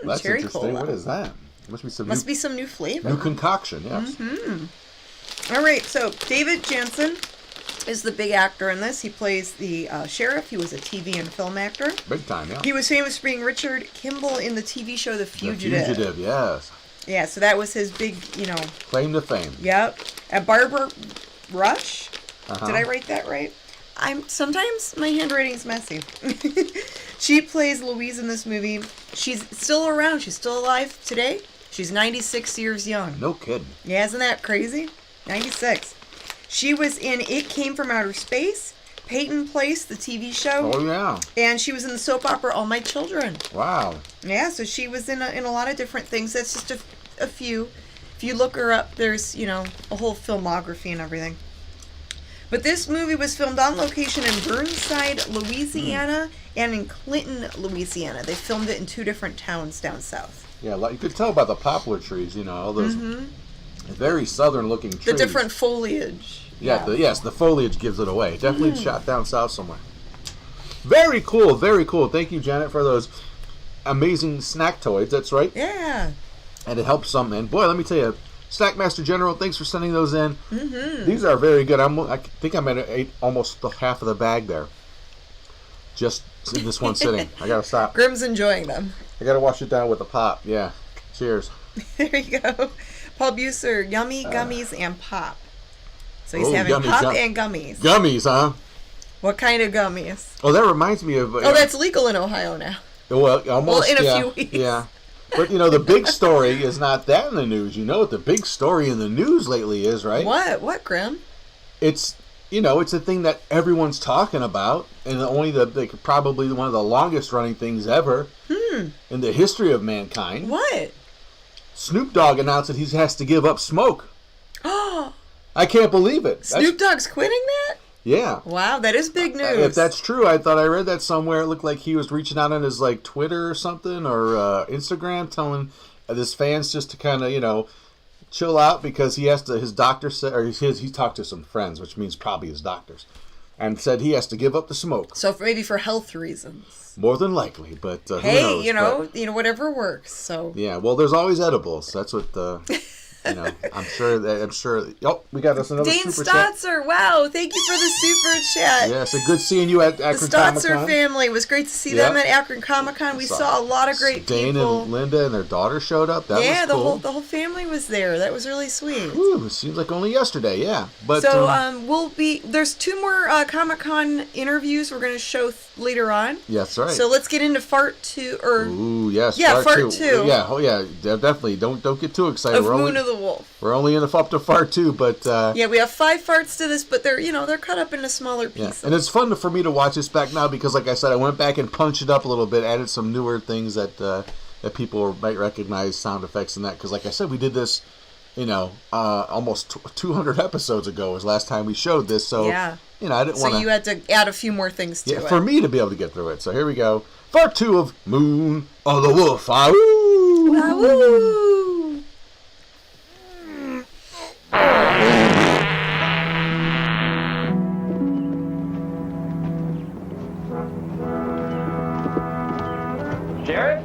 That's cherry interesting. cola. What is that? Must be some new flavor. New concoction, yes. Mm-hmm. All right, so David Jansen is the big actor in this. He plays the sheriff. He was a TV and film actor. Big time, yeah. He was famous for being Richard Kimball in the TV show The Fugitive. The Fugitive, yes. Yeah, so that was his big, claim to fame. Yep. And Barbara Rush. Did I write that right? Sometimes my handwriting's messy. She plays Louise in this movie. She's still around. She's still alive today. She's 96 years young. No kidding. Yeah, isn't that crazy? 96. She was in It Came From Outer Space, Peyton Place, the TV show. Oh, yeah. And she was in the soap opera All My Children. Wow. Yeah, so she was in a lot of different things. That's just a few. If you look her up, there's, a whole filmography and everything. But this movie was filmed on location in Burnside, Louisiana, and in Clinton, Louisiana. They filmed it in 2 different towns down south. Yeah, you could tell by the poplar trees, all those very southern-looking trees. The different foliage. Yeah, the foliage gives it away. Definitely shot down south somewhere. Very cool, very cool. Thank you, Janet, for those amazing snack toys. That's right. Yeah. And it helps some. And boy, let me tell you, Snack Master General, thanks for sending those in. Mm-hmm. These are very good. I think I ate almost half of the bag there. Just in this one sitting. I gotta stop. Grim's enjoying them. I gotta wash it down with a pop. Yeah. Cheers. There you go. Paul Buser, yummy gummies and pop. So he's having pop and gummies. Gummies, huh? What kind of gummies? Oh, that reminds me of... that's legal in Ohio now. Well, almost. In a few weeks. Yeah. But, the big story is not that in the news. You know what the big story in the news lately is, right? What, Grim? It's, it's a thing that everyone's talking about, and probably one of the longest running things ever in the history of mankind. What? Snoop Dogg announced that he has to give up smoke. Oh! I can't believe it. Snoop Dogg's quitting that? Yeah. Wow, that is big news. If that's true, I thought I read that somewhere. It looked like he was reaching out on his Twitter or something or Instagram, telling his fans just to kind of chill out because he has to. His doctor said, or he talked to some friends, which means probably his doctors, and said he has to give up the smoke. So maybe for health reasons. More than likely, but hey, who knows? Whatever works. So yeah, well, there's always edibles. That's what. I'm sure. Oh, we got us another Dane super chat. Stotzer, wow! Thank you for the super chat. Yes, good seeing you at Akron Comic-Con. The Stotzer family, it was great to see them at Akron Comic-Con. We saw a lot of great Dane people. And Linda and their daughter showed up. That was cool. the whole family was there. That was really sweet. Ooh, it seems like only yesterday. Yeah, but so there's 2 more Comic-Con interviews we're going to show later on. Yeah, that's right. So let's get into Fart 2 Ooh, yes. Yeah, Fart 2. Yeah, oh yeah, definitely. Don't get too excited. Of Moon of the Wolf. We're only up to Fart 2, but yeah, we have 5 farts to this, but they're cut up into smaller pieces. Yeah. And it's fun for me to watch this back now because, like I said, I went back and punched it up a little bit, added some newer things that people might recognize, sound effects and that. Because, like I said, we did this, almost 200 episodes ago was last time we showed this. So yeah, I didn't want to. So you had to add a few more things to it. For me to be able to get through it. So here we go. Part 2 of Moon of the Wolf. Ah-woo! Ah-woo! Sheriff?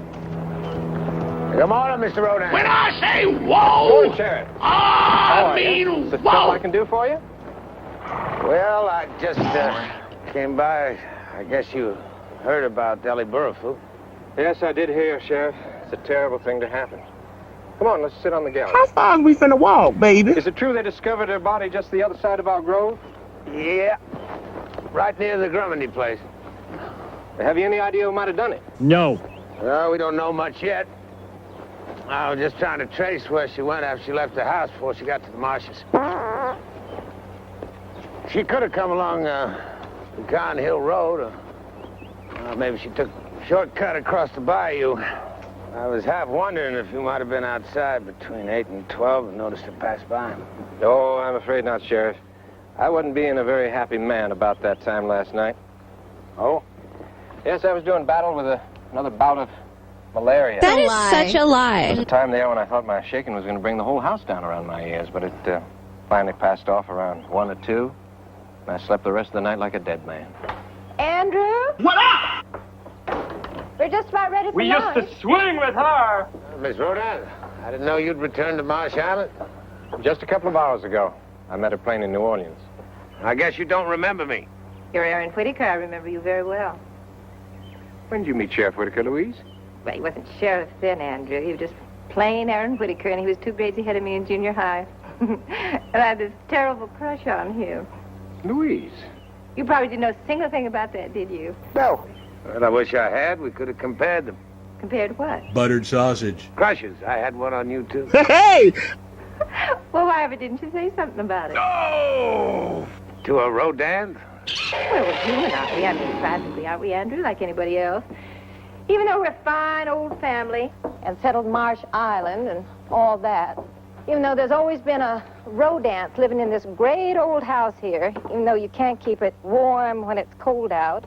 Good morning, Mr. Rodan. When I say whoa, Good morning, Sheriff. I mean Is there whoa. something I can do for you? Well, I just came by. I guess you heard about Ellie Burrifu. Yes, I did hear, Sheriff. It's a terrible thing to happen. Come on, let's sit on the gallery. How far we finna walk, baby? Is it true they discovered her body just the other side of our grove? Yeah. Right near the Grummandy place. Have you any idea who might have done it? No. Well, we don't know much yet. I was just trying to trace where she went after she left the house before she got to the marshes. She could have come along Pecan Hill Road, or maybe she took a shortcut across the bayou. I was half wondering if you might have been outside between 8 and 12 and noticed her pass by. No, I'm afraid not, Sheriff. I wasn't being a very happy man about that time last night. Oh? Yes, I was doing battle with another bout of malaria. That is such a lie. There was a time there when I thought my shaking was going to bring the whole house down around my ears, but it finally passed off around 1 or 2, and I slept the rest of the night like a dead man. Andrew? What up? We're just about ready for We lunch. used to swing with her. Miss Rodan, I didn't know you'd returned to Marsh Island. Just a couple of hours ago. I met a plane in New Orleans. I guess you don't remember me. You're Aaron Whitaker. I remember you very well. When did you meet Sheriff Whitaker, Louise? Well, he wasn't sheriff then, Andrew. He was just plain Aaron Whitaker, and he was 2 grades ahead of me in junior high. And I had this terrible crush on him. Louise? You probably didn't know a single thing about that, did you? No. Well, I wish I had. We could have compared them. Compared what? Buttered sausage. Crushes. I had one on you, too. Hey! Well, why ever didn't you say something about it? No! To a Rodan? Well, we're human, aren't we? I mean, practically, aren't we, Andrew, like anybody else? Even though we're a fine old family and settled Marsh Island and all that, even though there's always been a rodance living in this great old house here, even though you can't keep it warm when it's cold out,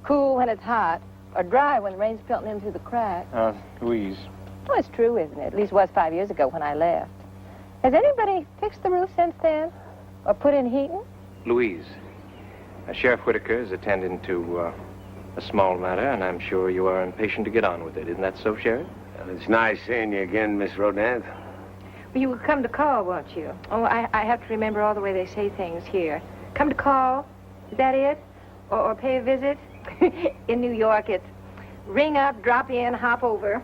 cool when it's hot, or dry when the rain's pelting in through the cracks. Louise. Well, it's true, isn't it? At least it was 5 years ago when I left. Has anybody fixed the roof since then? Or put in heating? Louise. Sheriff Whitaker is attending to a small matter, and I'm sure you are impatient to get on with it. Isn't that so, Sheriff? Well, it's nice seeing you again, Miss Rodan. Well, you will come to call, won't you? Oh, I have to remember all the way they say things here. Come to call. Is that it? Or pay a visit? In New York, it's ring up, drop in, hop over.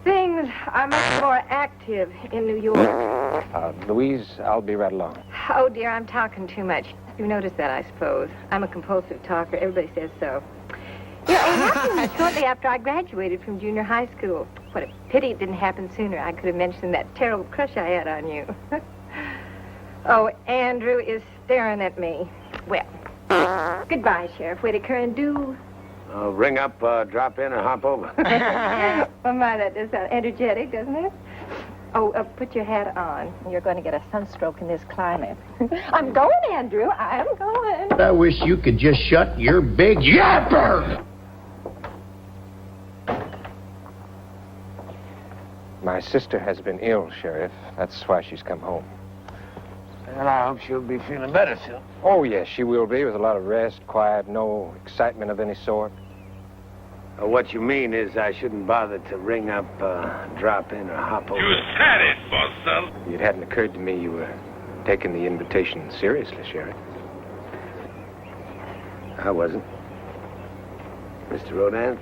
Things are much more active in New York. Louise, I'll be right along. Oh, dear, I'm talking too much. You've noticed that, I suppose. I'm a compulsive talker. Everybody says so. Yeah, it happened shortly after I graduated from junior high school. What a pity it didn't happen sooner. I could have mentioned that terrible crush I had on you. Oh, Andrew is staring at me. Well, goodbye, Sheriff Whitaker, and do... Ring up, drop in, and hop over. Oh, my, that does sound energetic, doesn't it? Oh, put your hat on. You're going to get a sunstroke in this climate. I'm going, Andrew. I'm going. I wish you could just shut your big yapper! My sister has been ill, Sheriff. That's why she's come home. Well, I hope she'll be feeling better soon. Oh, yes, she will be, with a lot of rest, quiet, no excitement of any sort. What you mean is I shouldn't bother to ring up, drop in, or hop over. You said it, Buster. It hadn't occurred to me you were taking the invitation seriously, Sheriff. I wasn't. Mr. Rodant?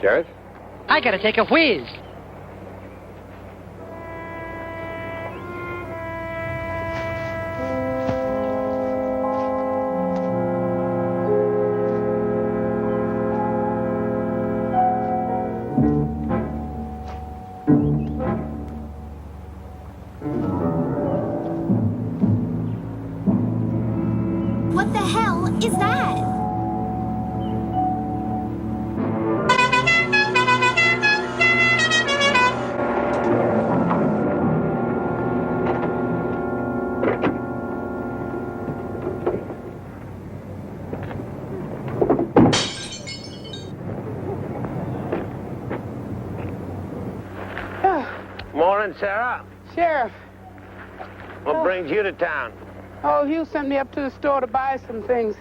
Sheriff? I gotta take a whiz. What the hell is that? Morning, Sarah. Sheriff. What brings you to town? Oh, Hugh sent me up to the store to buy some things.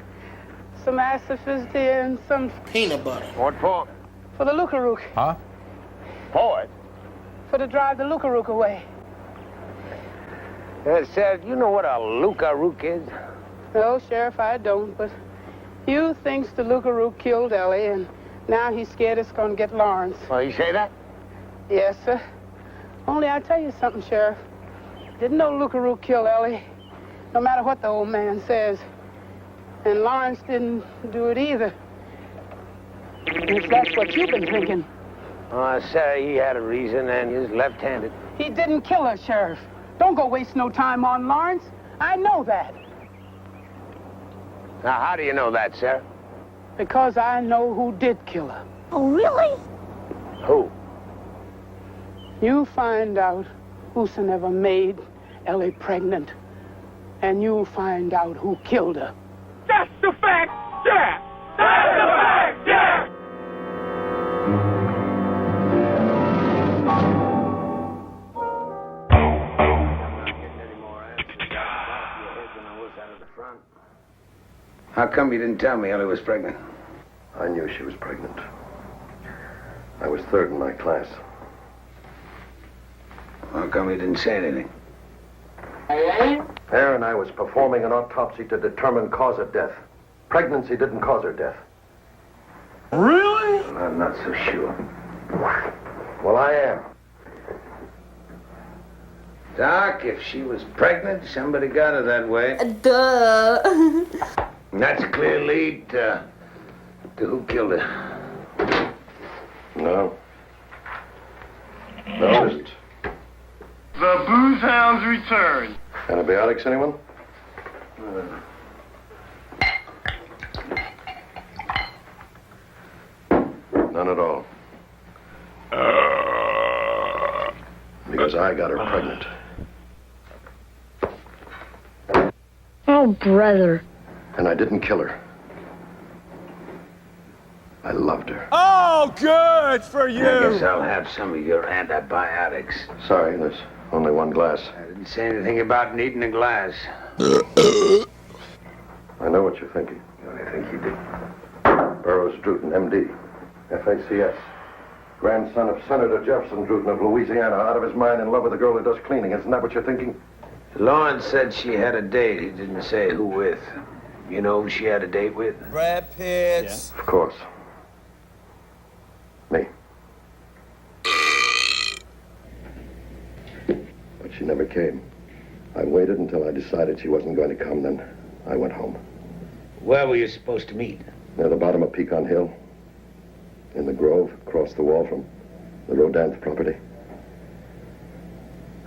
Some acids and some peanut butter. What for? For the Lookarook. Huh? For it? For to drive the Lookarook away. Sarah, you know what a Lookarook is? No, Sheriff, I don't, but Hugh thinks the Lookarook killed Ellie, and now he's scared it's going to get Lawrence. Oh, you say that? Yes, sir. Only I tell you something, Sheriff. Didn't no Lookarook kill Ellie, no matter what the old man says. And Lawrence didn't do it either. If that's what you've been thinking. Sarah, he had a reason, and he's left-handed. He didn't kill her, Sheriff. Don't go waste no time on Lawrence. I know that. Now, how do you know that, Sarah? Because I know who did kill her. Oh, really? Who? You find out whosoever made Ellie pregnant, and you'll find out who killed her. That's the fact, Jack! That's the fact, Jack! How come you didn't tell me Ellie was pregnant? I knew she was pregnant. I was third in my class. How come you didn't say anything? Aaron, I was performing an autopsy to determine cause of death. Pregnancy didn't cause her death. Really? I'm not so sure. Well, I am. Doc, if she was pregnant, somebody got her that way. Duh. And that's a clear lead to who killed her. No. No, it isn't. The booze hounds return. Antibiotics, anyone? None at all. Because I got her pregnant. Oh, brother. And I didn't kill her. I loved her. Oh, good for you. I guess I'll have some of your antibiotics. Sorry, there's only one glass. I didn't say anything about needing a glass. I know what you're thinking. I think you do. Burroughs Druten, M.D., FACS. Grandson of Senator Jefferson Druten of Louisiana, out of his mind in love with a girl who does cleaning. Isn't that what you're thinking? Lawrence said she had a date. He didn't say who with. You know who she had a date with? Brad Pitt. Yeah. Of course. Me. But she never came. I waited until I decided she wasn't going to come, then I went home. Where were you supposed to meet? Near the bottom of Pecan Hill. In the grove, across the wall from the Rodin's property.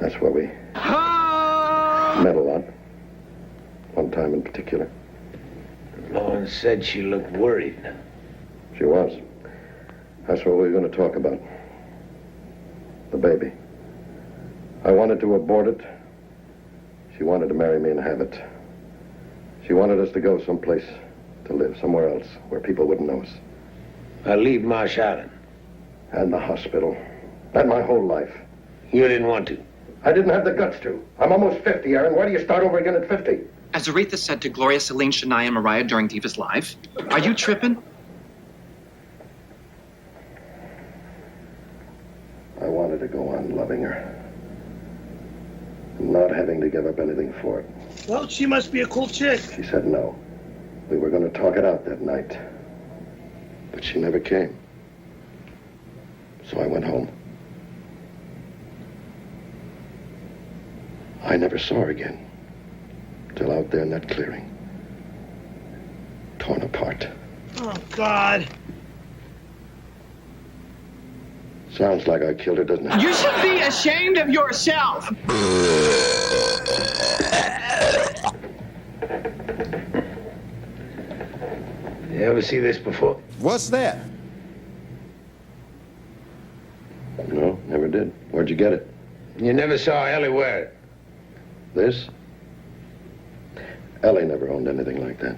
That's where we met a lot. One time in particular. Lauren said she looked worried. She was. That's what we were going to talk about. The baby. I wanted to abort it. She wanted to marry me and have it. She wanted us to go someplace to live, somewhere else, where people wouldn't know us. I leave Marsh Island. And the hospital. And my whole life. You didn't want to. I didn't have the guts to. I'm almost 50, Aaron. Why do you start over again at 50? As Aretha said to Gloria, Celine, Shania, and Mariah during Divas Live, are you tripping? I wanted to go on loving her. Not having to give up anything for it. Well, she must be a cool chick. She said no. We were going to talk it out that night. But she never came. So I went home. I never saw her again. Till out there in that clearing. Torn apart. Oh, God. Sounds like I killed her, doesn't it? You should be ashamed of yourself. You ever see this before? What's that? No, never did. Where'd you get it? You never saw Ellie wear it? This? Ellie never owned anything like that.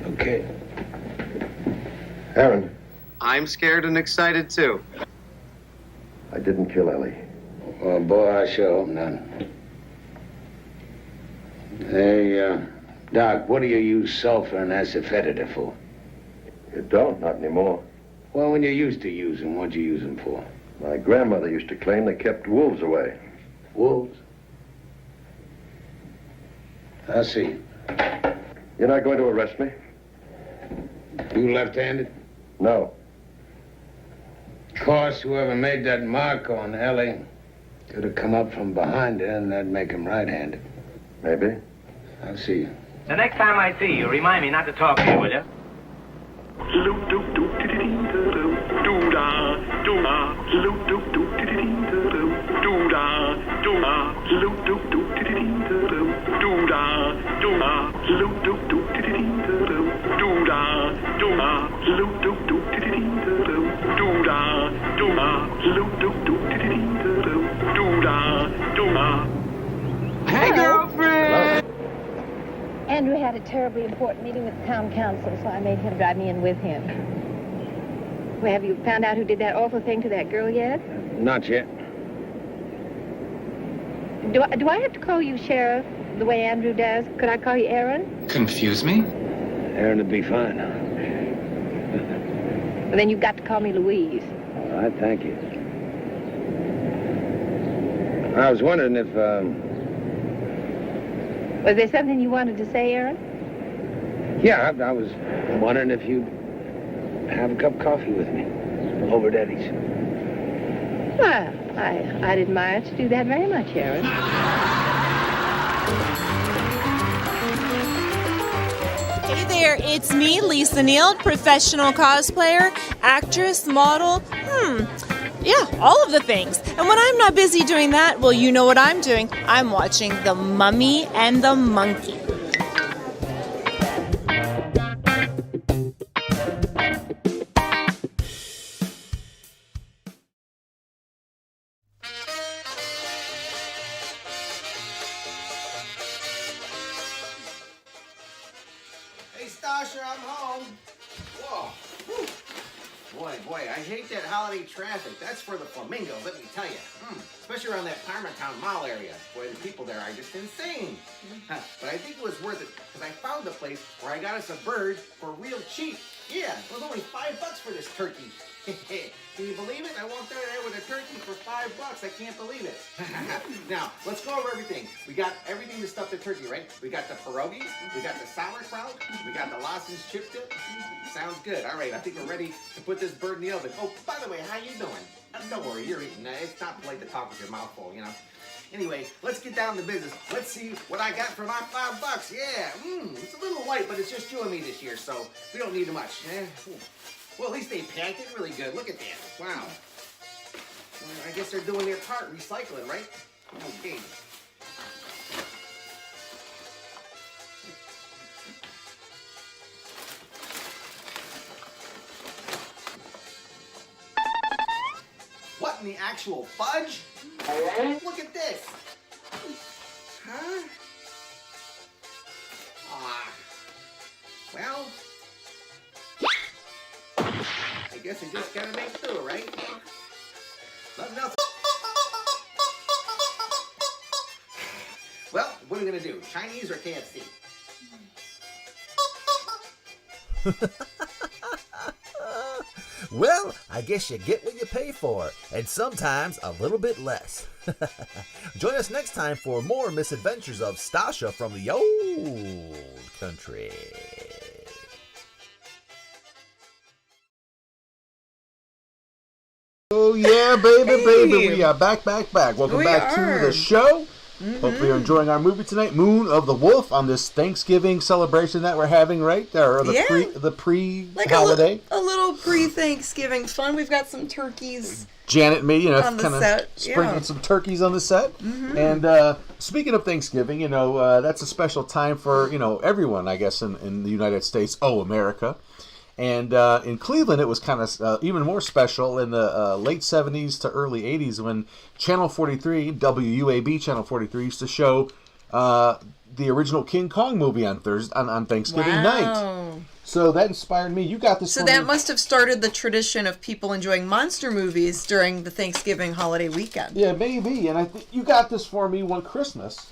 Okay. Aaron, I'm scared and excited too. I didn't kill Ellie. Oh, boy, I sure hope not. Hey, Doc, what do you use sulfur and asafoetida for? You don't, not anymore. Well, when you used to use them, what'd you use them for? My grandmother used to claim they kept wolves away. Wolves? I see. You're not going to arrest me? You left-handed? No. Of course, whoever made that mark on Ellie could have come up from behind her, and that'd make him right-handed. Maybe. I'll see you. The next time I see you, remind me not to talk to you, will you? Hey, girlfriend! Andrew had a terribly important meeting with the town council, so I made him drive me in with him. Well, have you found out who did that awful thing to that girl yet? Not yet. Do I have to call you Sheriff the way Andrew does? Could I call you Aaron? Confuse me? Aaron would be fine. Well, then you've got to call me Louise. All right, thank you. I was wondering if, Was there something you wanted to say, Aaron? Yeah, I was wondering if you'd have a cup of coffee with me over at Eddie's. Well, I'd admire to do that very much, Aaron. Hey there, it's me, Lisa Neal, professional cosplayer, actress, model, yeah, all of the things. And when I'm not busy doing that, well, you know what I'm doing. I'm watching The Mummy and the Monkey. Hey, Stasha, I'm home. Whoa. Whew. Boy, I hate that holiday traffic. That's for the flamingos, let me tell you. Especially around that Parmatown Mall area. Boy, the people there are just insane. But I think it was worth it, because I found a place where I got us a bird for real cheap. Yeah, it was only $5 for this turkey. Can you believe it? I walked out there with a turkey for $5. I can't believe it. Now, let's go over everything. We got everything to stuff the turkey, right? We got the pierogies, we got the sauerkraut, we got the lozenge chip dip. Sounds good. All right, I think we're ready to put this bird in the oven. Oh, by the way, how you doing? Don't worry, you're eating. It's not polite to talk with your mouth full, you know. Anyway, let's get down to business. Let's see what I got for my $5. Yeah, it's a little light, but it's just you and me this year, so we don't need much. Well, at least they packed it really good. Look at that. Wow. Well, I guess they're doing their part, recycling, right? Okay. What in the actual fudge? Look at this. Huh? Well, I guess I just gotta make do, right? Nothing else. Well, what are we gonna do? Chinese or KFC? Well, I guess you get what you pay for, and sometimes a little bit less. Join us next time for more misadventures of Stasha from the old country. Oh yeah, baby, we are back. Welcome back to the show. Hopefully you're enjoying our movie tonight, Moon of the Wolf, on this Thanksgiving celebration that we're having, right? Or the pre-holiday. A little pre-Thanksgiving fun. We've got some turkeys. Janet made, on the kind of set. sprinkled some turkeys on the set. And speaking of Thanksgiving, that's a special time for, everyone, I guess, in the United States. Oh, America. And in Cleveland, it was kind of even more special in the late 70s to early 80s when Channel 43, WUAB Channel 43, used to show the original King Kong movie on Thanksgiving night. So that inspired me. You got this. So that must have started the tradition of people enjoying monster movies during the Thanksgiving holiday weekend. Yeah, maybe. And I think you got this for me one Christmas.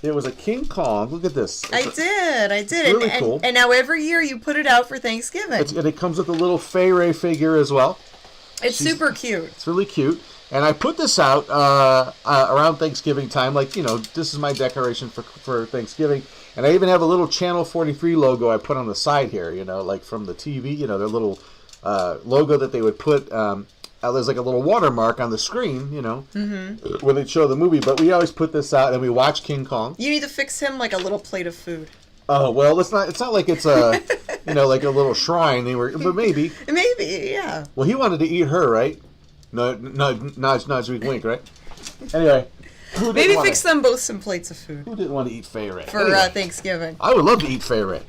It was a King Kong. Look at this. I did. It's really cool. And now every year you put it out for Thanksgiving. And it comes with a little Fay Ray figure as well. It's super cute. It's really cute. And I put this out around Thanksgiving time. This is my decoration for Thanksgiving. And I even have a little Channel 43 logo I put on the side here, from the TV, their little logo that they would put. There's like a little watermark on the screen, where they'd show the movie. But we always put this out and we watch King Kong. You need to fix him like a little plate of food. Oh, well, it's not like it's a, like a little shrine. But maybe. Maybe, yeah. Well, he wanted to eat her, right? No, nudge, wink, wink, right? Anyway. Maybe fix them both some plates of food. Who didn't want to eat Fay Ray? For Thanksgiving. I would love to eat Fay Ray.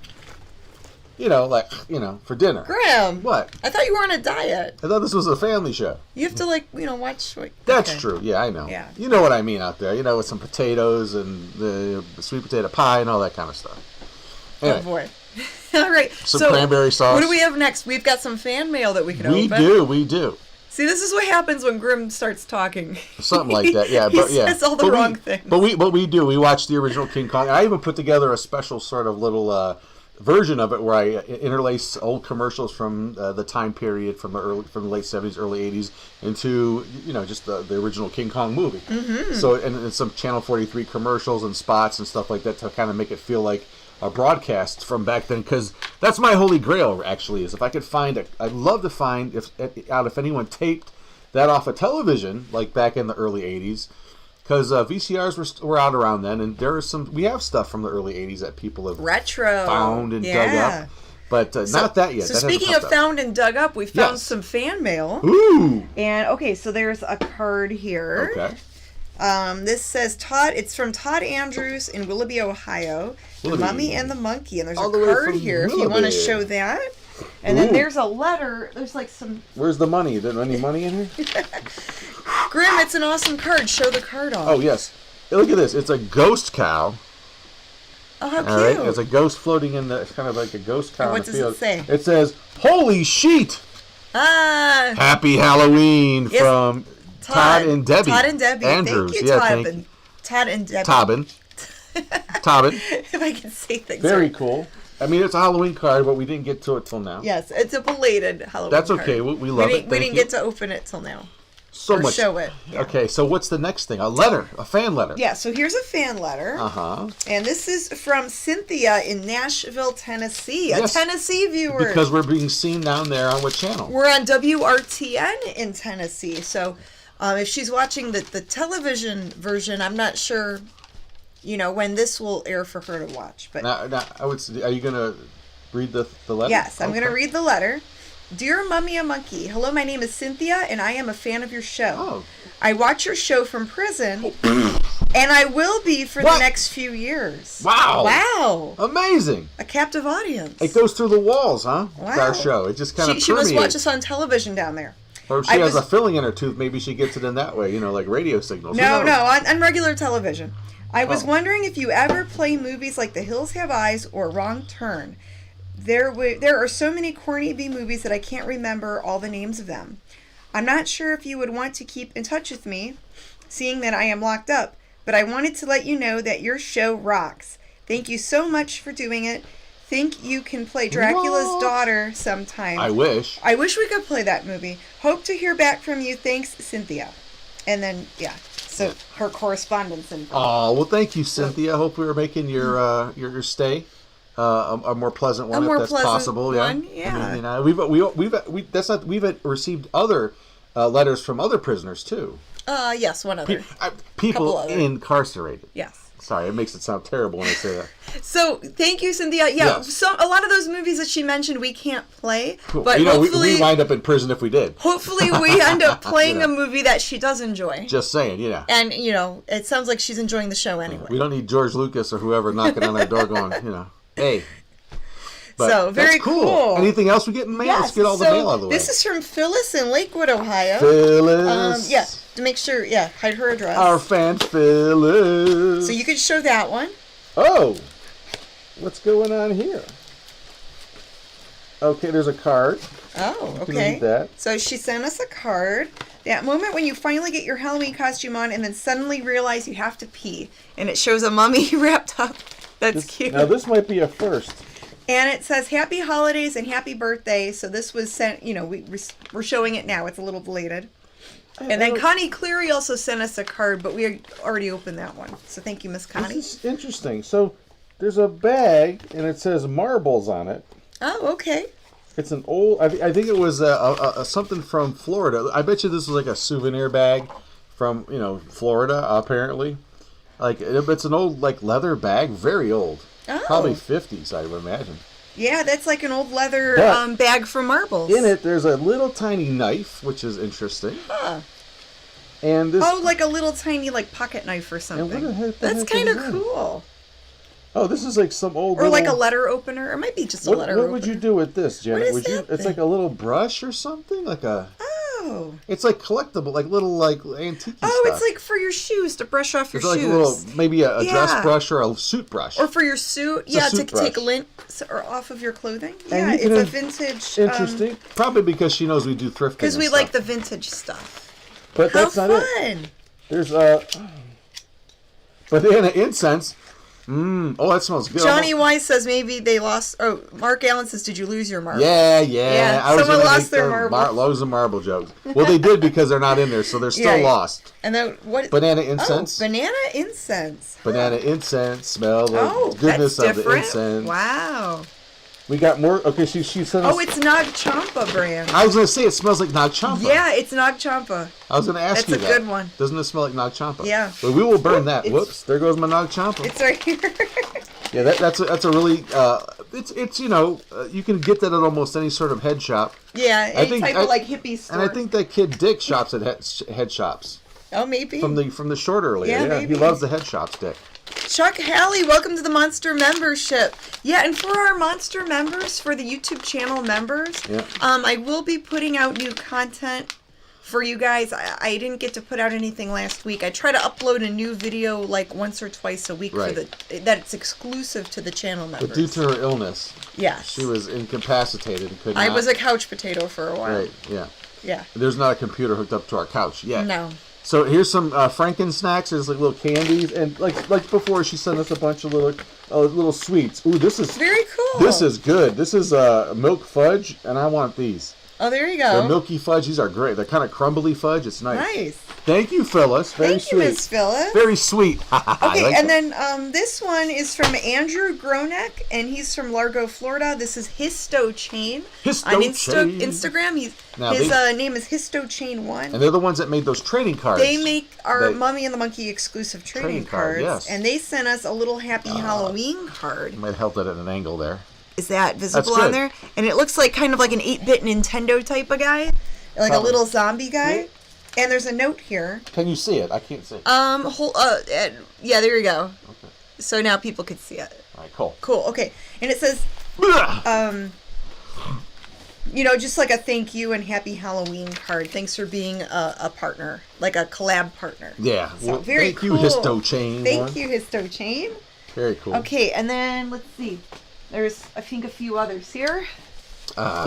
For dinner. Graham. What? I thought you were on a diet. I thought this was a family show. You have to, watch. That's true. Yeah, I know. Yeah. You know what I mean out there. With some potatoes and the sweet potato pie and all that kind of stuff. Anyway. Oh, boy. All right. Some cranberry sauce. What do we have next? We've got some fan mail that we can open. We do. See, this is what happens when Grim starts talking. Something like that, yeah. He says all the wrong things. But we do. We watch the original King Kong. I even put together a special sort of little version of it where I interlace old commercials from the time period from the late 70s, early 80s into just the original King Kong movie. Mm-hmm. So and some Channel 43 commercials and spots and stuff like that to kind of make it feel like a broadcast from back then, because that's my holy grail actually, is if I could find I'd love to find if anyone taped that off a television like back in the early 80s, because VCRs were out around then, and we have stuff from the early 80s that people have found and dug up, but not that yet. So speaking of found and dug up, we found some fan mail. Ooh! And okay, so there's a card here. Okay. This says Todd. It's from Todd Andrews in Willoughby, Ohio. The Mummy and the Monkey, and there's a card here if you want to show that. And then there's a letter. There's like some. Where's the money? Is there any money in here? Grim, it's an awesome card. Show the card off. Oh yes, look at this. It's a ghost cow. Oh, how cute! All right, there's a ghost floating in the. It's kind of like a ghost cow. What does it say? It says, "Holy sheet! Happy Halloween from." Todd and Debbie. Todd and Debbie. Andrews. Thank you, Todd and Debbie. Tobbin. If I can say things. Very cool. I mean, it's a Halloween card, but we didn't get to it till now. Yes, it's a belated Halloween That's card. okay. We love it. We didn't get to open it till now. So much. Show it. Yeah. Okay, so what's the next thing? A letter. A fan letter. Yeah, so here's a fan letter. Uh-huh. And this is from Cynthia in Nashville, Tennessee. A Tennessee viewer. Because we're being seen down there on what channel? We're on WRTN in Tennessee. So If she's watching the television version, I'm not sure, when this will air for her to watch. But now, are you going to read the letter? Yes, I'm going to read the letter. Dear Mummy and Monkey, hello, my name is Cynthia, and I am a fan of your show. Oh. I watch your show from prison, and I will be for the next few years. Wow. Wow. Amazing. A captive audience. It goes through the walls, huh? Wow. Our show. It just kind of She must watch us on television down there. Or if she has a filling in her tooth, maybe she gets it in that way, like radio signals. No, on regular television. I was wondering if you ever play movies like The Hills Have Eyes or Wrong Turn. There are so many corny B movies that I can't remember all the names of them. I'm not sure if you would want to keep in touch with me, seeing that I am locked up, but I wanted to let you know that your show rocks. Thank you so much for doing it. Think you can play Dracula's daughter sometime. I wish. I wish we could play that movie. Hope to hear back from you. Thanks, Cynthia. And then, so her correspondence info. Oh, well, thank you, Cynthia. Hope we were making your stay a more pleasant one, if that's possible. Yeah. I mean, we've received other letters from other prisoners too. Yes, one other. People incarcerated. Yes. Sorry, it makes it sound terrible when I say that. So, thank you, Cynthia. Yeah, Yes. so a lot of those movies that she mentioned we can't play, Cool. but hopefully we wind up in prison if we did. Hopefully we end up playing a movie that she does enjoy. Just saying, And, it sounds like she's enjoying the show anyway. We don't need George Lucas or whoever knocking on our door going, hey. But so, very that's cool. Anything else we get in mail? Yes, Let's get all the mail out of the way. This is from Phyllis in Lakewood, Ohio. Phyllis. To make sure, hide her address. Our fan Phyllis. So you could show that one. Oh, what's going on here? Okay, there's a card. Oh, You can okay. read that. So she sent us a card. That moment when you finally get your Halloween costume on and then suddenly realize you have to pee. And it shows a mummy wrapped up. That's cute. Now, this might be a first. And it says, Happy Holidays and Happy Birthday. So this was sent, we're showing it now. It's a little belated. And then Connie Cleary also sent us a card, but we already opened that one. So thank you, Miss Connie. This is interesting. So there's a bag, and it says marbles on it. Oh, okay. It's an old, I think it was something from Florida. I bet you this was like a souvenir bag from, Florida, apparently. Like, it's an old, leather bag, very old. Oh. Probably 50s, I would imagine. Yeah, that's like an old leather bag for marbles. In it, there's a little tiny knife, which is interesting. Huh. And this. Oh, like a little tiny pocket knife or something. And what the heck That's kind of cool. Oh, this is like some old. Or like a letter opener. It might be just a letter opener. What would you do with this, Janet? What is that It's like a little brush or something, like a. Oh. It's like collectible, like little antique stuff. It's like for your shoes to brush off your it's like shoes. a little, maybe a dress brush or a suit brush. Or for your suit, It's a to suit brush. take lint off of your clothing. And It's a vintage. Interesting. Probably because she knows we do thrifting. Because we like the vintage stuff. But How that's not fun. it. There's banana incense. Oh, that smells good. Johnny Weiss says maybe they lost. Oh, Mark Allen says, "Did you lose your marbles?" Yeah. I was Someone gonna lost make their the marbles. Loads of marble jokes. Well, they did because they're not in there, so they're still lost. And then what? Banana incense. Oh, banana incense. Banana incense. Smell the Oh, goodness that's of the different. incense. Wow. We got more. Okay, she sent us. Oh, it's Nag Champa brand. I was gonna say it smells like Nag Champa. Yeah, it's Nag Champa. I was gonna ask That's you a that. good one. Doesn't it smell like Nag Champa? Yeah. But we will burn that. Whoops! There goes my Nag Champa. It's right here. Yeah, that's a really it's you can get that at almost any sort of head shop. Yeah, any type of hippie store. And I think that kid Dick shops at head shops. Oh, maybe. From the short earlier. Yeah, Yeah, maybe. he loves the head shops, Dick. Chuck Halley, welcome to the Monster membership. Yeah, and for our Monster members, for the YouTube channel members, I will be putting out new content for you guys. I didn't get to put out anything last week. I try to upload a new video once or twice a week Right. that it's exclusive to the channel members. But due to her illness, yes, she was incapacitated and could not. I was a couch potato for a while. Right, yeah. Yeah. There's not a computer hooked up to our couch yet. No. So here's some Franken snacks. There's little candies, and like before, she sent us a bunch of little sweets. Ooh, this is very cool. This is good. This is milk fudge, and I want these. Oh, there you go. They're milky fudge. These are great. They're kind of crumbly fudge. It's nice. Nice. Thank you, Phyllis. Very Thank you, sweet. Miss Phyllis. Very sweet. Okay, and then this one is from Andrew Gronek, and he's from Largo, Florida. This is Histo Chain. On Instagram, his name is Histo Chain 1. And they're the ones that made those trading cards. They make our Mummy and the Monkey exclusive trading cards. Yes. And they sent us a little Happy Halloween card. You might have held it at an angle there. Is that visible on there? And it looks like kind of like an 8-bit Nintendo type of guy. Like a little zombie guy. And there's a note here. Can you see it? I can't see it. Yeah, there you go. Okay. So now people can see it. All right, cool. Cool, okay. And it says, just like a thank you and happy Halloween card. Thanks for being a partner, like a collab partner. Yeah. So well, very thank cool. you, Histo Chain. Thank you, Histo Chain. Very cool. Okay, and then let's see. There's, I think, a few others here.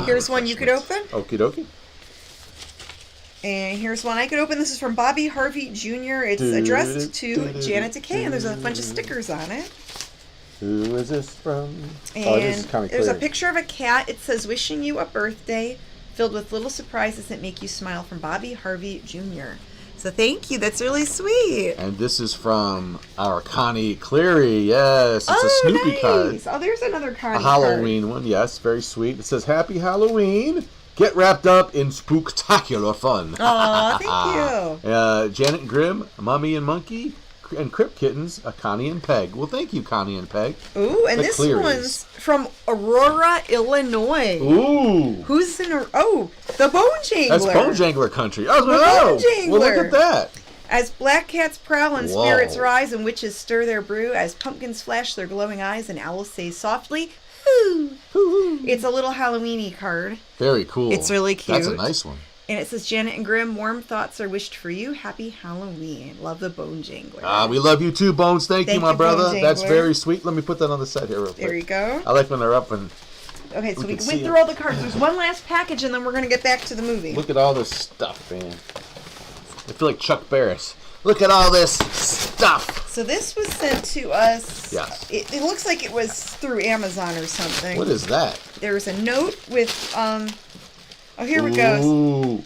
Here's one you could open. Okie dokie. And here's one I could open. This is from Bobby Harvey Jr. It's addressed to Janet Decay, and there's a bunch of stickers on it. Who is this from? And this is kind of there's clear. a picture of a cat. It says, wishing you a birthday filled with little surprises that make you smile, from Bobby Harvey Jr. So thank you. That's really sweet. And this is from our Connie Cleary. Yes, it's a Snoopy card. Oh, there's another Connie A Halloween one. Yes, very sweet. It says, Happy Halloween. Get wrapped up in spooktacular fun. Aw, thank you. Janet Grimm, Mummy and Monkey, and Crypt Kittens, Connie and Peg. Well, thank you, Connie and Peg. Ooh, and this one's from Aurora, Illinois. Ooh. Who's in the Bone Jangler. That's Bone Jangler country. I was like, Bone Jangler. Well, look at that. As black cats prowl and Whoa. spirits rise and witches stir their brew, as pumpkins flash their glowing eyes and owls say softly, hoo. It's a little Halloween-y card. Very cool. It's really cute. That's a nice one. And it says, Janet and Grimm, warm thoughts are wished for you. Happy Halloween. Love the Bone Jangler. We love you too, Bones. Thank you, my brother. Bone That's Jangler. very sweet. Let me put that on the side here real quick. There you go. I like when they're up and Okay, so we can went see through all the cards. There's one last package, and then we're going to get back to the movie. look at all this stuff, man. I feel like Chuck Barris. Look at all this stuff. So this was sent to us. Yes. It looks like it was through Amazon or something. What is that? There was a note with, here it goes. Ooh.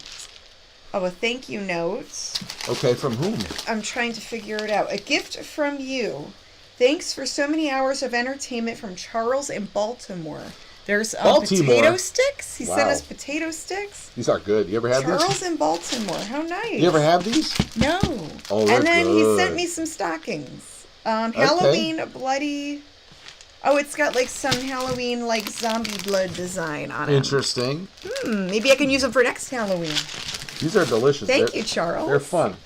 A thank you note. Okay, from whom? I'm trying to figure it out. A gift from you. Thanks for so many hours of entertainment, from Charles in Baltimore. There's potato sticks. He sent us potato sticks. These are good. You ever have these? Charles in Baltimore. How nice. You ever have these? No. Oh, they're and then good. he sent me some stockings. Halloween bloody. Oh, it's got like some Halloween like zombie blood design on it. Interesting. Maybe I can use them for next Halloween. These are delicious. Thank you, Charles. They're fun.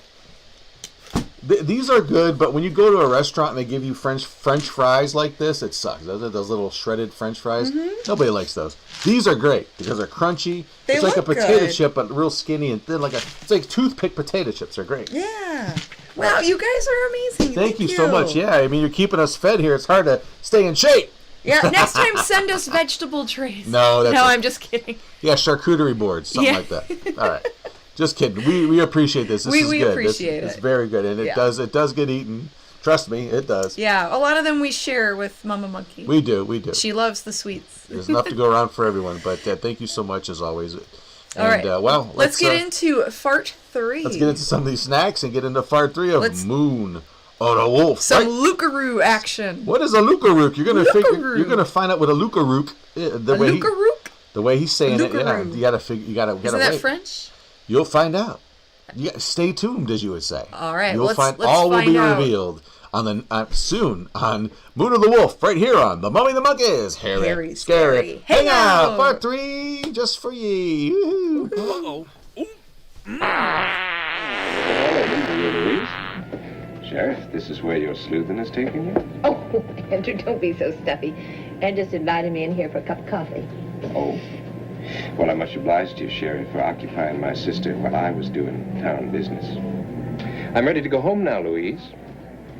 These are good, but when you go to a restaurant and they give you French fries like this, it sucks. Those little shredded French fries. Nobody likes those. These are great because they're crunchy. It's like a potato chip, but real skinny and thin. It's like toothpick potato chips. They're great. Yeah. Wow, you guys are amazing. Thank you so much. Yeah, I mean, you're keeping us fed here. It's hard to stay in shape. Yeah, next time send us vegetable trays. No, I'm just kidding. Yeah, charcuterie boards, something like that. All right. Just kidding. We appreciate this. This is good. We appreciate it. It's very good, and it does get eaten. Trust me, it does. Yeah, a lot of them we share with Mama Monkey. We do. She loves the sweets. There's enough to go around for everyone, but thank you so much as always. And, all right. Well, let's get into Fart 3. Let's get into some of these snacks and get into Fart 3 of Moon on a Wolf. Some Lucaroo action. What is a Lucarook? You're gonna find out what a Lucarook is. The way he's saying it. Yeah, you gotta figure. You gotta. Isn't that French? You'll find out. Stay tuned, as you would say. All right, You'll find all will be revealed on the soon on Moon of the Wolf, right here on The Mummy and the Monkeys. Harry, Scary, Hangout, Part 3, just for you. Uh-oh. Sheriff, this is where your sleuthing is taking you? Oh, Andrew, don't be so stuffy. Ed just invited me in here for a cup of coffee. Oh. Well, I'm much obliged to you, Sheriff, for occupying my sister while I was doing town business. I'm ready to go home now, Louise.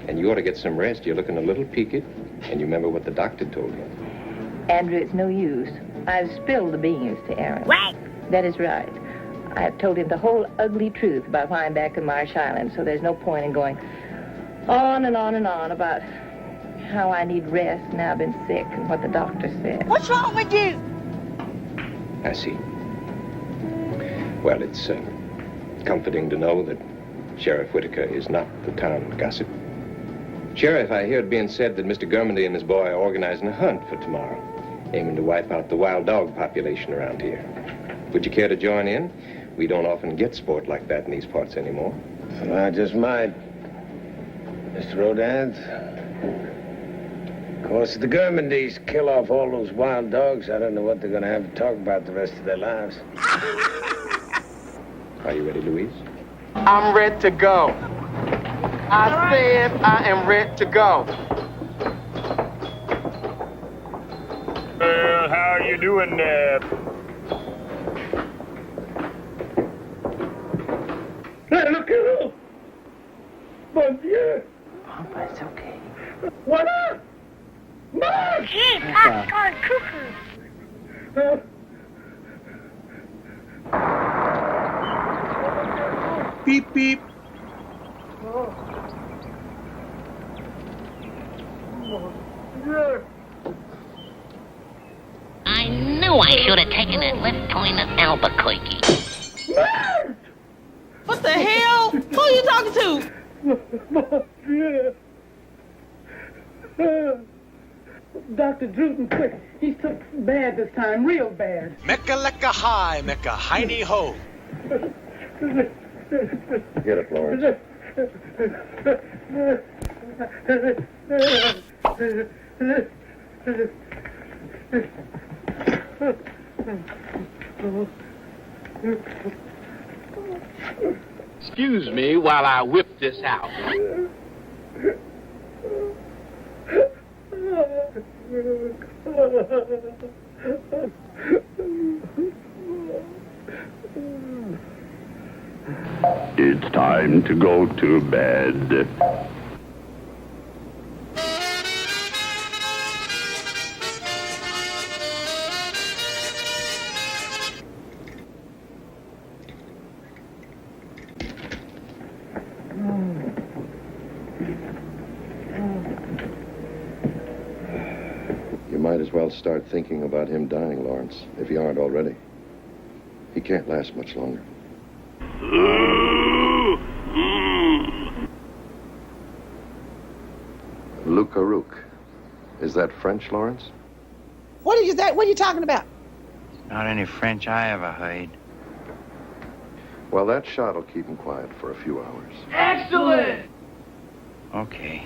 And you ought to get some rest. You're looking a little peaked. And you remember what the doctor told you. Andrew, it's no use. I've spilled the beans to Aaron. What? That is right. I have told him the whole ugly truth about why I'm back in Marsh Island, so there's no point in going on and on and on about how I need rest now I've been sick and what the doctor said. What's wrong with you? I see. Well, it's comforting to know that Sheriff Whitaker is not the town gossip. Sheriff, I hear it being said that Mr. Germandy and his boy are organizing a hunt for tomorrow, aiming to wipe out the wild dog population around here. Would you care to join in? We don't often get sport like that in these parts anymore. Well, I just might. Mr. Rodin. Of course, if the Germandys kill off all those wild dogs, I don't know what they're going to have to talk about the rest of their lives. Are you ready, Louise? I'm ready to go. I said I am ready to go. Well, how are you doing there? Hey, look at him! Bon Dieu! Papa, it's okay. What up? Mark! Gee, popcorn cuckoo. Beep, beep. I knew I should have taken that left turn at Albuquerque. What the hell? Who are you talking to? Dr. Druten, quick. He's took bad this time, real bad. Mecca lecca high, mecca hiney ho. Get it, Lawrence. Excuse me while I whip this out. It's time to go to bed. You might as well start thinking about him dying, Lawrence, if you aren't already. He can't last much longer. Lucaruc. Is that French, Lawrence? What are you talking about? Not any French I ever heard. Well, that shot will keep him quiet for a few hours. Excellent! Okay.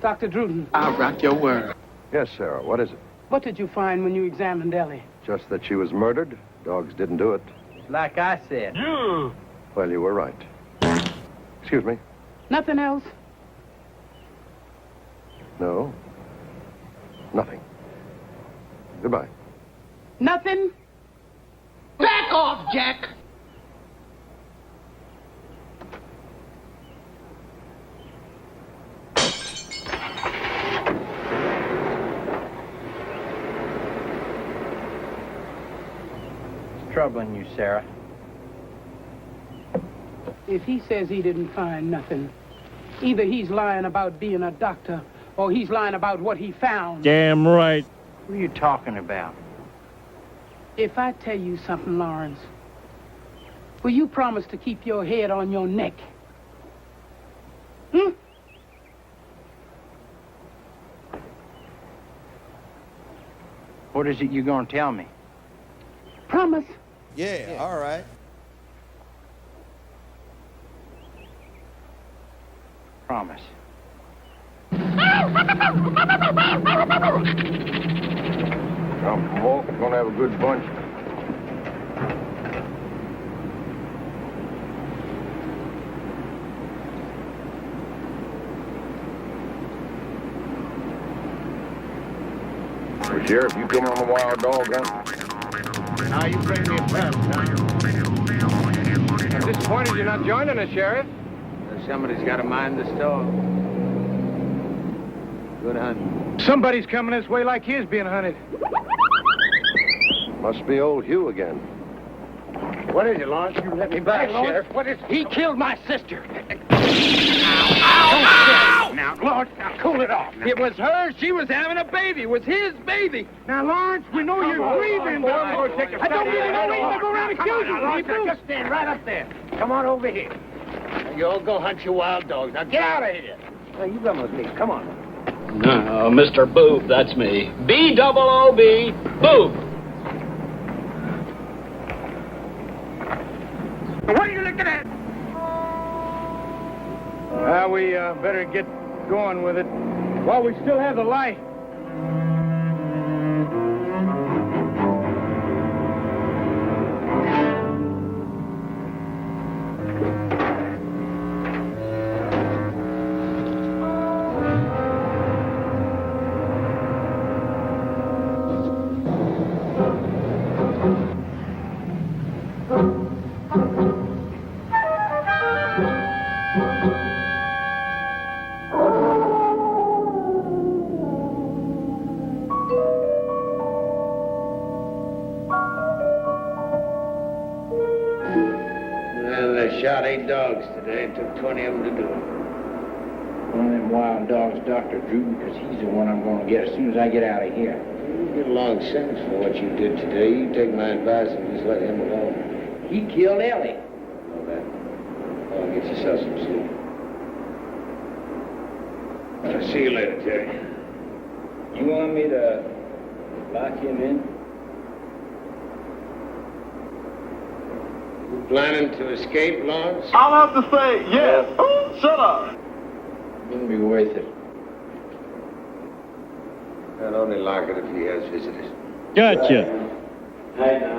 Dr. Druten, I'll rock your world. Yes, Sarah, what is it? what did you find when you examined Ellie? Just that she was murdered. Dogs didn't do it. Like I said. Well, you were right. Excuse me. Nothing else? No. Nothing. Goodbye. Nothing? Back off, Jack! Troubling you, Sarah. If he says he didn't find nothing, either he's lying about being a doctor or he's lying about what he found. Damn right. What are you talking about? If I tell you something, Lawrence, will you promise to keep your head on your neck? Hmm? What is it you're gonna tell me? Promise. Yeah, all right. Promise. Come from Wolf, we're gonna have a good bunch. Well, Sheriff, you come on the wild dog hunt? Now you bring me a present, huh? I'm disappointed you're not joining us, Sheriff. Somebody's got to mind this dog. Good hunting. Somebody's coming this way like he is being hunted. Must be old Hugh again. What is it, Lawrence? You let me back, Hey, Lawrence, Sheriff. What is... He killed my sister. Ow! now, Lawrence, now cool it off. Now. It was her. She was having a baby. It was his baby. Now, Lawrence, we know you're grieving. I don't really know reason to go around accusing people. Just stand right up there. Come on over here. Now, you all go hunt your wild dogs. Now, get out of here. Now, you come with me. Come on. No, Mr. Boob, that's me. B-double-O-B, Boob. What are you looking at? Well, we better get going with it while we still have the light. Shot 8 dogs today. It took 20 of them to do it. One of them wild dogs, Dr. Drew, because he's the one I'm going to get as soon as I get out of here. You get a long sentence for what you did today. You take my advice and just let him alone. He killed Ellie. Know that. Oh, get yourself some sleep. I'll see you later, Terry. You want me to lock him in? Planning to escape, Lawrence? I'll have to say yes. Shut up. Wouldn't be worth it. I'd only lock it if he has visitors. Gotcha. Hey, now.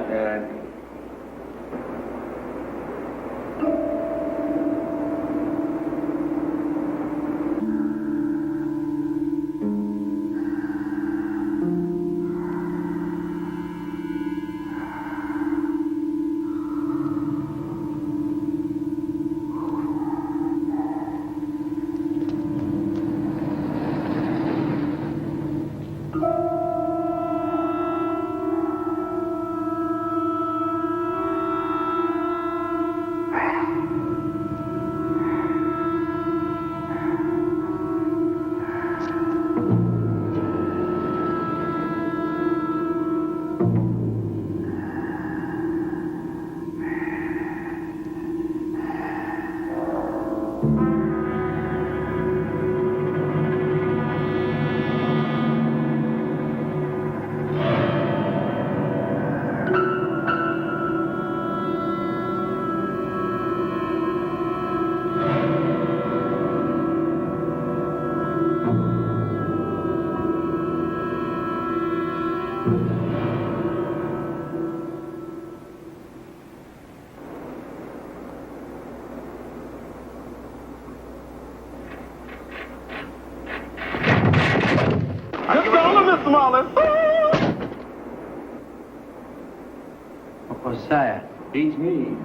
What's that? Beats me.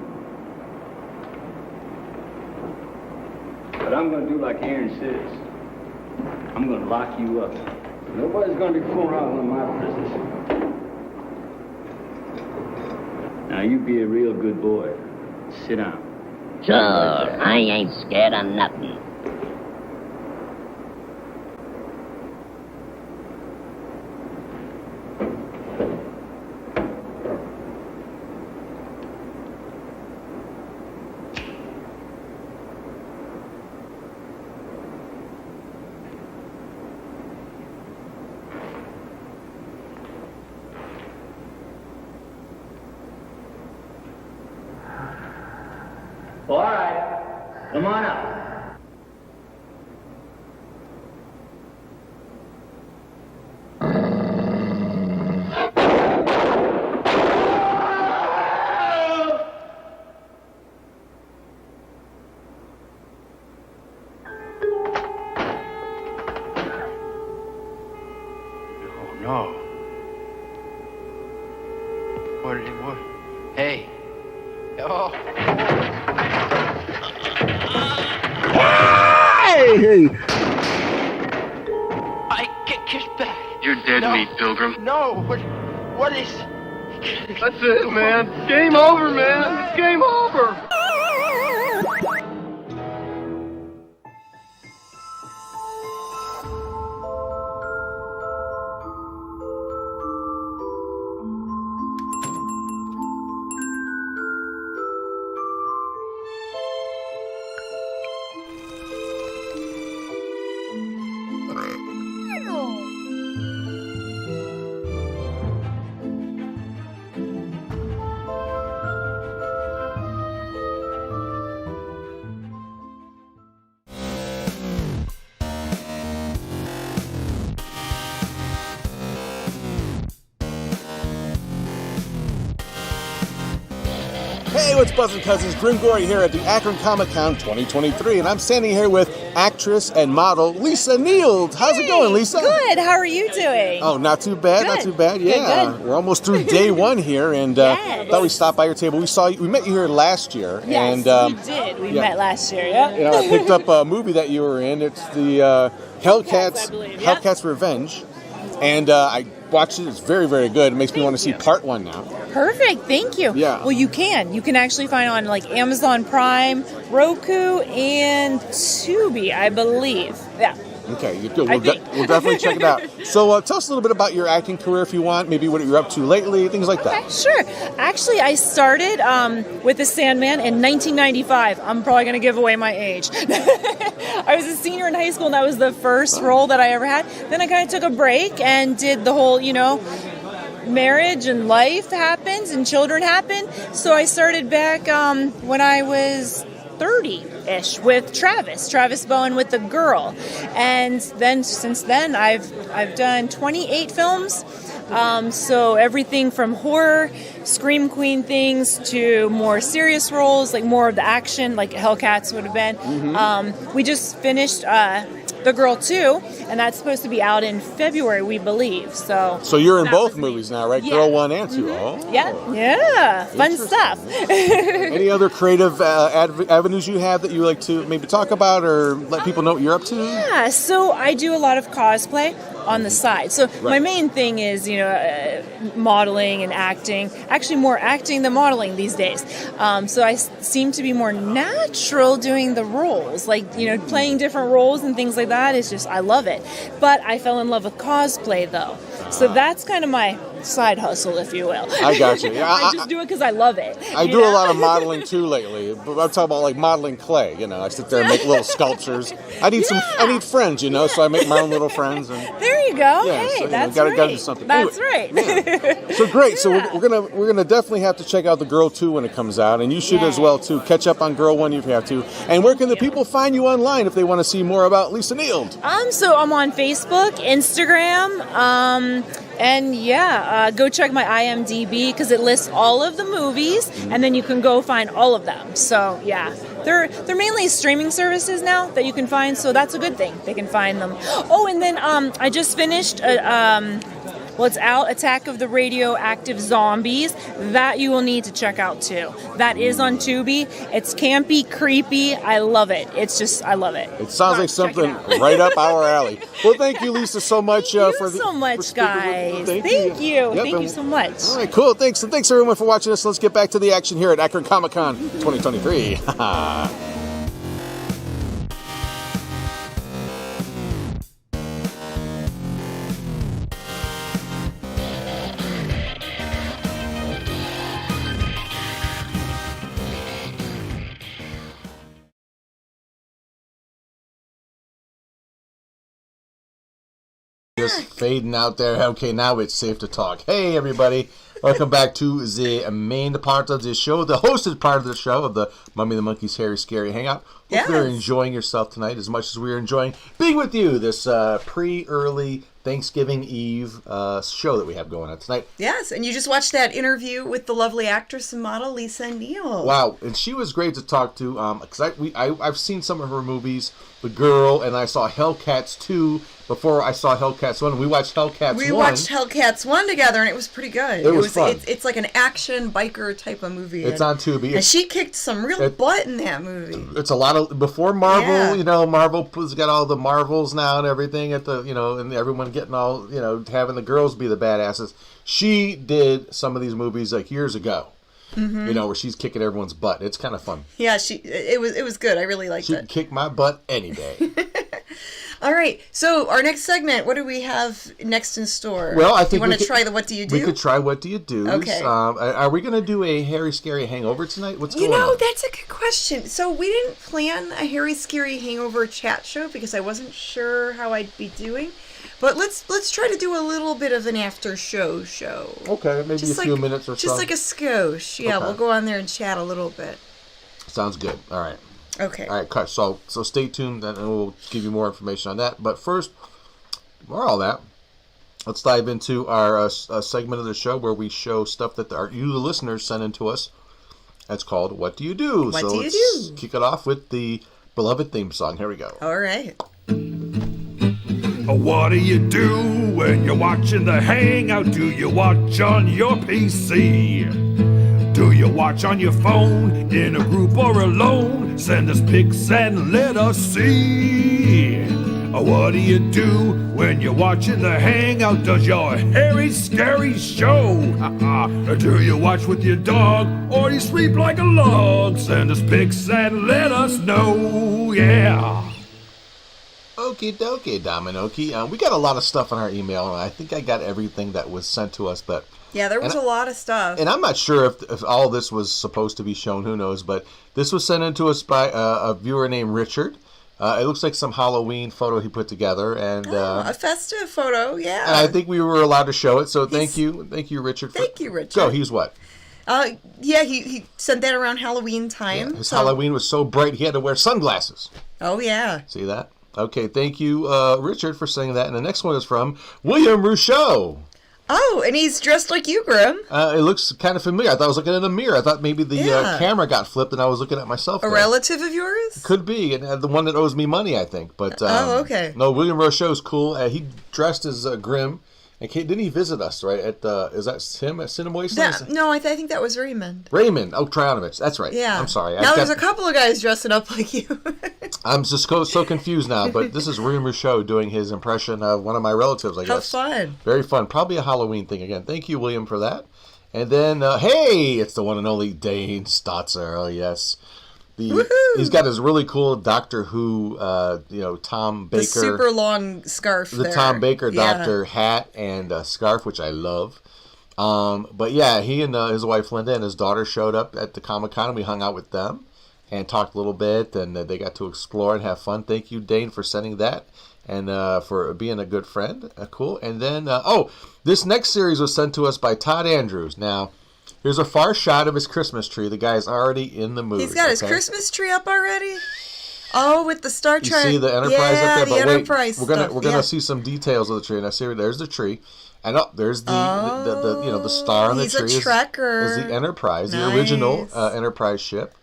But I'm going to do like Aaron says. I'm going to lock you up. Nobody's going to be fooling around with my business. Now, you be a real good boy. Sit down. Sure, I ain't scared of nothing. All right. Come on up. Oh, no. What? Hey. Oh. Hey! Kiss back. You're dead meat, Pilgrim. No. What is... That's it, man. Game over, man. It's game over. Hey, what's buzzing, cousins? Grim Gory here at the Akron Comic Con 2023, and I'm standing here with actress and model Lisa Neild. How's it going, Lisa? Good. How are you doing? Oh, not too bad, not too bad. Yeah, Good. We're almost through day one here, and thought we'd stop by your table. We met you here last year, Yes, and we did. We met last year. Yeah. You know, I picked up a movie that you were in. It's the Hellcats Revenge, and I watched it. It's very, very good. It makes me want to see part one now. Perfect. Thank you. Yeah. Well, you can actually find on like Amazon Prime, Roku, and Tubi, I believe. Yeah. Okay, good. We'll definitely check it out. So tell us a little bit about your acting career if you want, maybe what you're up to lately, things like that. Okay, sure. Actually, I started with The Sandman in 1995. I'm probably going to give away my age. I was a senior in high school, and that was the first role that I ever had. Then I kind of took a break and did the whole, marriage and life happens and children happen. So I started back when I was 30-ish with Travis Bowen with The Girl. And then since then I've done 28 films. So everything from horror, scream queen things to more serious roles, like more of the action, like Hellcats would have been. Mm-hmm. We just finished The Girl 2, and that's supposed to be out in February, we believe. So you're in both movies now, right? Yeah. Girl 1 and 2. Mm-hmm. Yeah, fun stuff. Any other creative avenues you have that you like to maybe talk about or let people know what you're up to? Yeah, so I do a lot of cosplay on the side. So my main thing is, modeling and acting. Actually, more acting than modeling these days. So I seem to be more natural doing the roles, like, playing different roles and things like that. It's just, I love it. But I fell in love with cosplay, though. So that's kind of my side hustle, if you will. I got you. Yeah, I just do it because I love it. I do a lot of modeling too lately. But I'm talking about like modeling clay. I sit there and make little sculptures. I need friends, so I make my own little friends. And there you go. Yeah, hey, so, that's gotta, right. Gotta do something. That's anyway, right. So great. So we're gonna definitely have to check out The Girl 2 when it comes out, and you should as well too. Catch up on Girl 1 if you have to. And where can the people find you online if they want to see more about Lisa Neild? So I'm on Facebook, Instagram, and go check my IMDb because it lists all of the movies, and then you can go find all of them. So they're mainly streaming services now that you can find, so that's a good thing. They can find them. Oh, and then I just finished it's out, Attack of the Radioactive Zombies. That you will need to check out too. That is on Tubi. It's campy, creepy. I love it. I love it. It sounds like something right up our alley. Well, thank you, Lisa, so much. Thank you so much, guys. Thank you. Yep, Thank you so much. All right, cool. Thanks. And thanks, everyone, for watching us. Let's get back to the action here at Akron Comic Con 2023. Just fading out there. Okay, now it's safe to talk. Hey, everybody. Welcome back to the main part of the show, the hosted part of the show of the Mummy and the Monkey's Harry Scary Hangout. Hope you're enjoying yourself tonight as much as we're enjoying being with you this pre-early Thanksgiving Eve show that we have going on tonight. Yes, and you just watched that interview with the lovely actress and model Lisa Neild. Wow, and she was great to talk to because I've seen some of her movies, The Girl, and I saw Hellcats 2 before I saw Hellcats 1. We watched Hellcats 1. We watched Hellcats 1 together, and it was pretty good. It was fun. It's like an action biker type of movie. It's on Tubi. And she kicked some real butt in that movie. It's a lot of, before Marvel, Marvel's got all the Marvels now and everything at the, and everyone getting all, having the girls be the badasses. She did some of these movies like years ago. Mm-hmm. Where she's kicking everyone's butt. It's kind of fun. Yeah, it was good. I really liked it. She can kick my butt any day. All right, so our next segment, what do we have next in store? Well, I think you want to try the What Do You Do? We could try What Do You Do? Okay. Are we going to do a Harry Scary Hangover tonight? What's going on? That's a good question. So we didn't plan a Harry Scary Hangover chat show because I wasn't sure how I'd be doing. But let's try to do a little bit of an after show. Okay, maybe just a few minutes or so. Just like a skosh. Yeah, okay. We'll go on there and chat a little bit. Sounds good. All right. Okay. All right, so stay tuned, and we'll give you more information on that. But first, for all that, let's dive into our segment of the show where we show stuff that you, the listeners, send in to us. That's called What Do You Do? What so do you let's do? kick it off with the beloved theme song. Here we go. All right. What do you do when you're watching the Hangout? Do you watch on your PC? Do you watch on your phone, in a group or alone? Send us pics and let us see. What do you do when you're watching the Hangout? Does your hairy, scary show? Do you watch with your dog, or do you sleep like a log? Send us pics and let us know, yeah. Okie dokie, Dominoki. We got a lot of stuff on our email, and I think I got everything that was sent to us, but... Yeah, there was a lot of stuff. And I'm not sure if all this was supposed to be shown, who knows, but this was sent in to us by a viewer named Richard. It looks like some Halloween photo he put together, and a festive photo, yeah. And I think we were allowed to show it, so thank you, Richard. Thank you, Richard. Go, he's what? Yeah, he sent that around Halloween time. Yeah, his Halloween was so bright he had to wear sunglasses. Oh, yeah. See that? Okay, thank you, Richard, for saying that. And the next one is from William Rousseau. Oh, and he's dressed like you, Grim. It looks kind of familiar. I thought I was looking at a mirror. I thought maybe the camera got flipped and I was looking at myself. A relative of yours? Could be, and the one that owes me money, I think. But okay. No, William Rousseau's cool. He dressed as Grim. And didn't he visit us, right? Is that him at Cinema Wasteland? No, I think that was Raymond. Raymond. Oh, Tryonovich. That's right. Yeah. I'm sorry. Now there's a couple of guys dressing up like you. I'm just so confused now, but this is William Rousseau doing his impression of one of my relatives, I guess. How fun. Very fun. Probably a Halloween thing again. Thank you, William, for that. And then, hey, it's the one and only Dane Stotzer. Oh, yes. He's got his really cool Doctor Who, Tom Baker. The super long scarf The Tom Baker Doctor hat and scarf, which I love. But yeah, he and his wife Linda and his daughter showed up at the Comic-Con, and we hung out with them and talked a little bit, and they got to explore and have fun. Thank you, Dane, for sending that and for being a good friend. Cool. And then, this next series was sent to us by Todd Andrews. Now, here's a far shot of his Christmas tree. The guy's already in the mood. He's got his Christmas tree up already? Oh, with the Star Trek. You see the Enterprise up there? The but Enterprise wait, we're gonna see some details of the tree. Now, see, there's the tree. And there's the star on the tree. He's a Trekker. Is the Enterprise, the original Enterprise ship.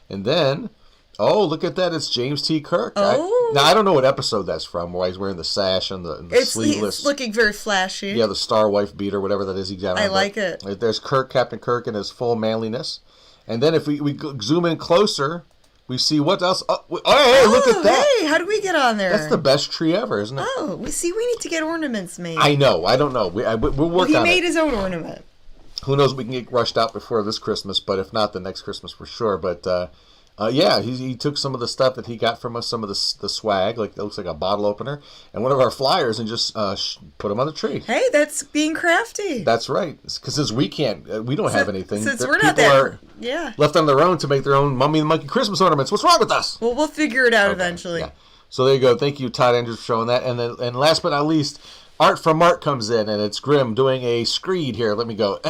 And then, look at that. It's James T. Kirk. Oh. Now, I don't know what episode that's from, where he's wearing the sash and the sleeveless. He's looking very flashy. Yeah, the Star Wife beater, whatever that is. I like it. There's Kirk, Captain Kirk, in his full manliness. And then if we zoom in closer, we see what else. Hey, look at that. Hey, how do we get on there? That's the best tree ever, isn't it? Oh, we need to get ornaments made. I know. I don't know. We'll work on it. He made his own ornament. Who knows? We can get rushed out before this Christmas, but if not, the next Christmas for sure. But he took some of the stuff that he got from us, some of the swag, like it looks like a bottle opener, and one of our flyers, and just put them on the tree. Hey, that's being crafty. That's right. Because since we don't have anything. Since we're not there. Left on their own to make their own Mummy and the Monkey Christmas ornaments. What's wrong with us? Well, we'll figure it out eventually. Yeah. So there you go. Thank you, Todd Andrews, for showing that. And last but not least, Art from Mark comes in, and it's Grim doing a screed here. Let me go.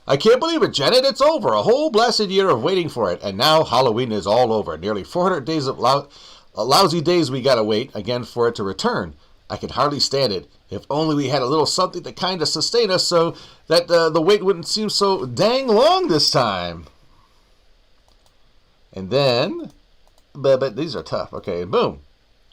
I can't believe it, Janet. It's over. A whole blasted year of waiting for it. And now Halloween is all over. Nearly 400 days of lousy days we gotta wait again for it to return. I can hardly stand it. If only we had a little something to kind of sustain us so that the wait wouldn't seem so dang long this time. And then, but these are tough. Okay, boom.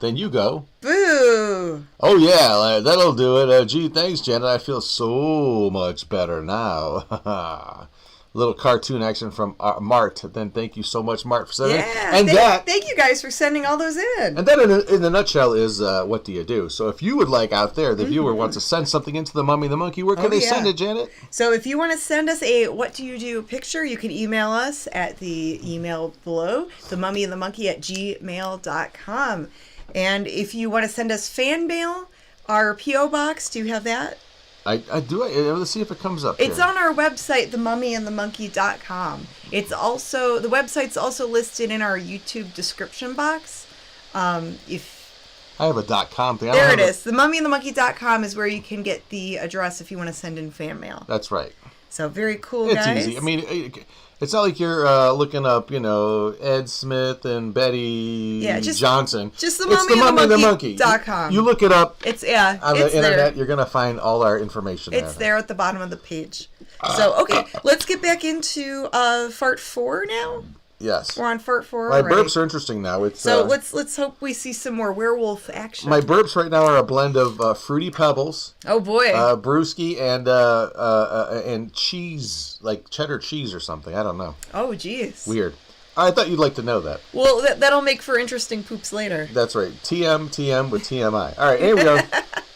Then you go. Boo! Oh, yeah, that'll do it. Gee, thanks, Janet. I feel so much better now. Little cartoon action from Mart. Then thank you so much, Mart, for sending it. And thank you guys for sending all those in. And that, in a nutshell, is what do you do? So if you would like out there, the viewer wants to send something into the Mummy and the Monkey, where can they send it, Janet? So if you want to send us a what do you do picture, you can email us at the email below, themummyandthemonkey@gmail.com. And if you want to send us fan mail, our P.O. box, do you have that? I do. Let's see if it comes up. It's on our website, themummyandthemonkey.com. It's also, the website's also listed in our YouTube description box. If I have a .com thing. There it is. Themummyandthemonkey.com is where you can get the address if you want to send in fan mail. That's right. So very cool, guys. It's easy. I mean, it's not like you're looking up, Ed Smith and Betty Johnson. Just themummyandthemonkey.com. You look it up. It's on the internet. You're gonna find all our information. It's there at the bottom of the page. So, okay, let's get back into Fart 4 now. Yes. We're on Fart 4 My already. burps are interesting now. It's So let's hope we see some more werewolf action. my burps right now are a blend of Fruity Pebbles. Oh boy. Brewski and cheese, like cheddar cheese or something. I don't know. Oh geez. Weird. I thought you'd like to know that. Well, that'll make for interesting poops later. That's right. TM with TMI. All right, here we go.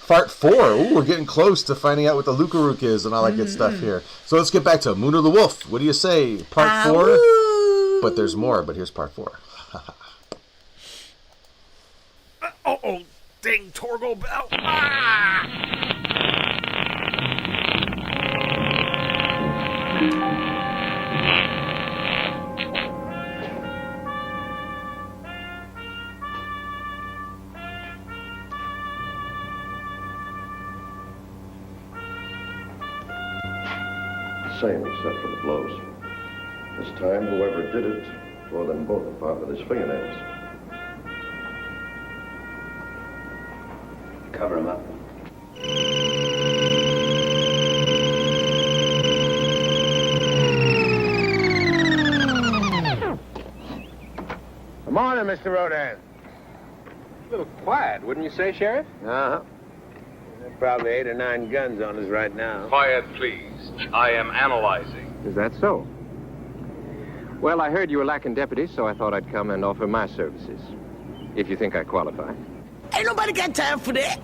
Fart 4. Ooh, we're getting close to finding out what the Lukarook is and all that good stuff here. So let's get back to Moon of the Wolf. What do you say? Part 4? But there's more, but here's part 4. Oh, dang Torgo Bell. Same except for the blows. This time, whoever did it tore them both apart with his fingernails. Cover him up. Good morning, Mr. Rodan. A little quiet, wouldn't you say, Sheriff? Uh-huh. There are probably 8 or 9 guns on us right now. Quiet, please. I am analyzing. Is that so? Well, I heard you were lacking deputies, so I thought I'd come and offer my services. If you think I qualify. Ain't nobody got time for that.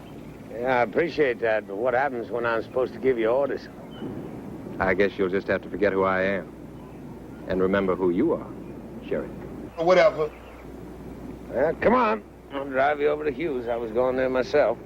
Yeah, I appreciate that, but what happens when I'm supposed to give you orders? I guess you'll just have to forget who I am. And remember who you are, Sheriff. Whatever. Well, come on. I'll drive you over to Hughes. I was going there myself.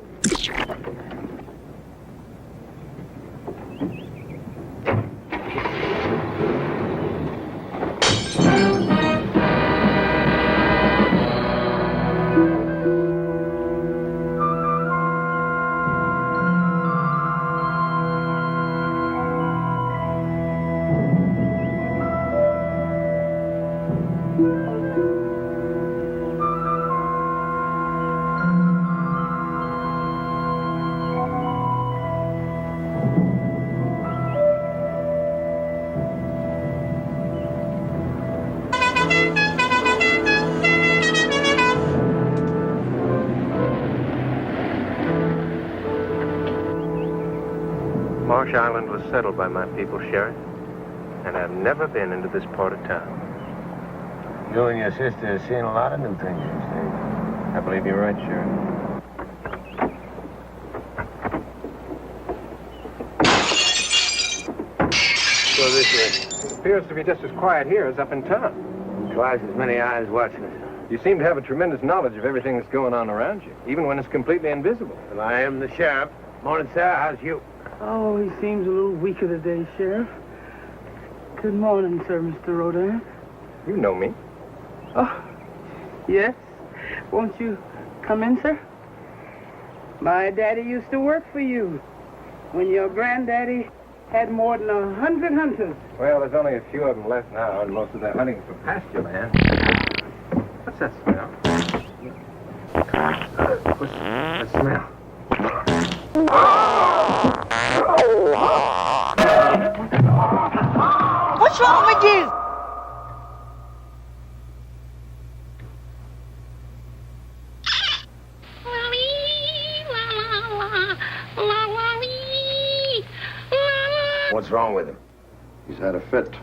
Marsh Island was settled by my people, Sheriff, and I've never been into this part of town. You and your sister have seen a lot of new things these days. I believe you're right, Sheriff. So this way. It appears to be just as quiet here as up in town. Twice as many eyes watching us. You seem to have a tremendous knowledge of everything that's going on around you, even when it's completely invisible. Well, I am the sheriff. Morning, sir. How's you? Oh, he seems a little weaker today, Sheriff. Good morning, sir, Mr. Rodan. You know me. Oh, yes. Won't you come in, sir? My daddy used to work for you when your granddaddy had more than 100 hunters. Well, there's only a few of them left now, and most of them hunting for pasture land. What's that smell? What's that smell? What's wrong with you? What's wrong with him? He's had a fit.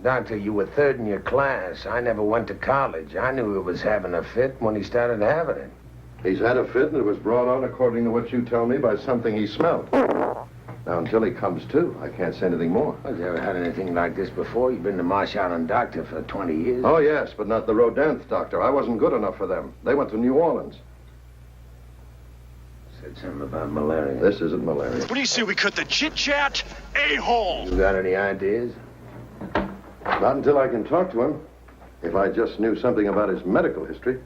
Doctor, you were 3rd in your class. I never went to college. I knew he was having a fit when he started having it. He's had a fit, and it was brought on, according to what you tell me, by something he smelled. Now, until he comes to, I can't say anything more. Have you ever had anything like this before? You've been the Marsh Island doctor for 20 years. Oh, yes, but not the Rodin doctor. I wasn't good enough for them. They went to New Orleans. Said something about malaria. This isn't malaria. What do you say we cut the chit-chat? A-hole! You got any ideas? Not until I can talk to him. If I just knew something about his medical history.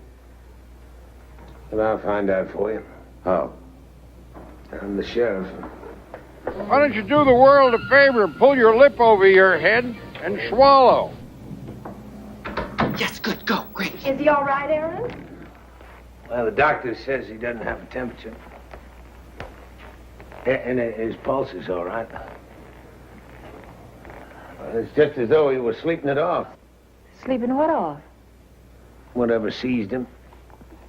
Well, I'll find out for you. How? I'm the sheriff. Why don't you do the world a favor and pull your lip over your head and swallow? Yes, good, go, great. Is he all right, Aaron? Well, the doctor says he doesn't have a temperature. And his pulse is all right. Well, it's just as though he was sleeping it off. Sleeping what off? Whatever seized him.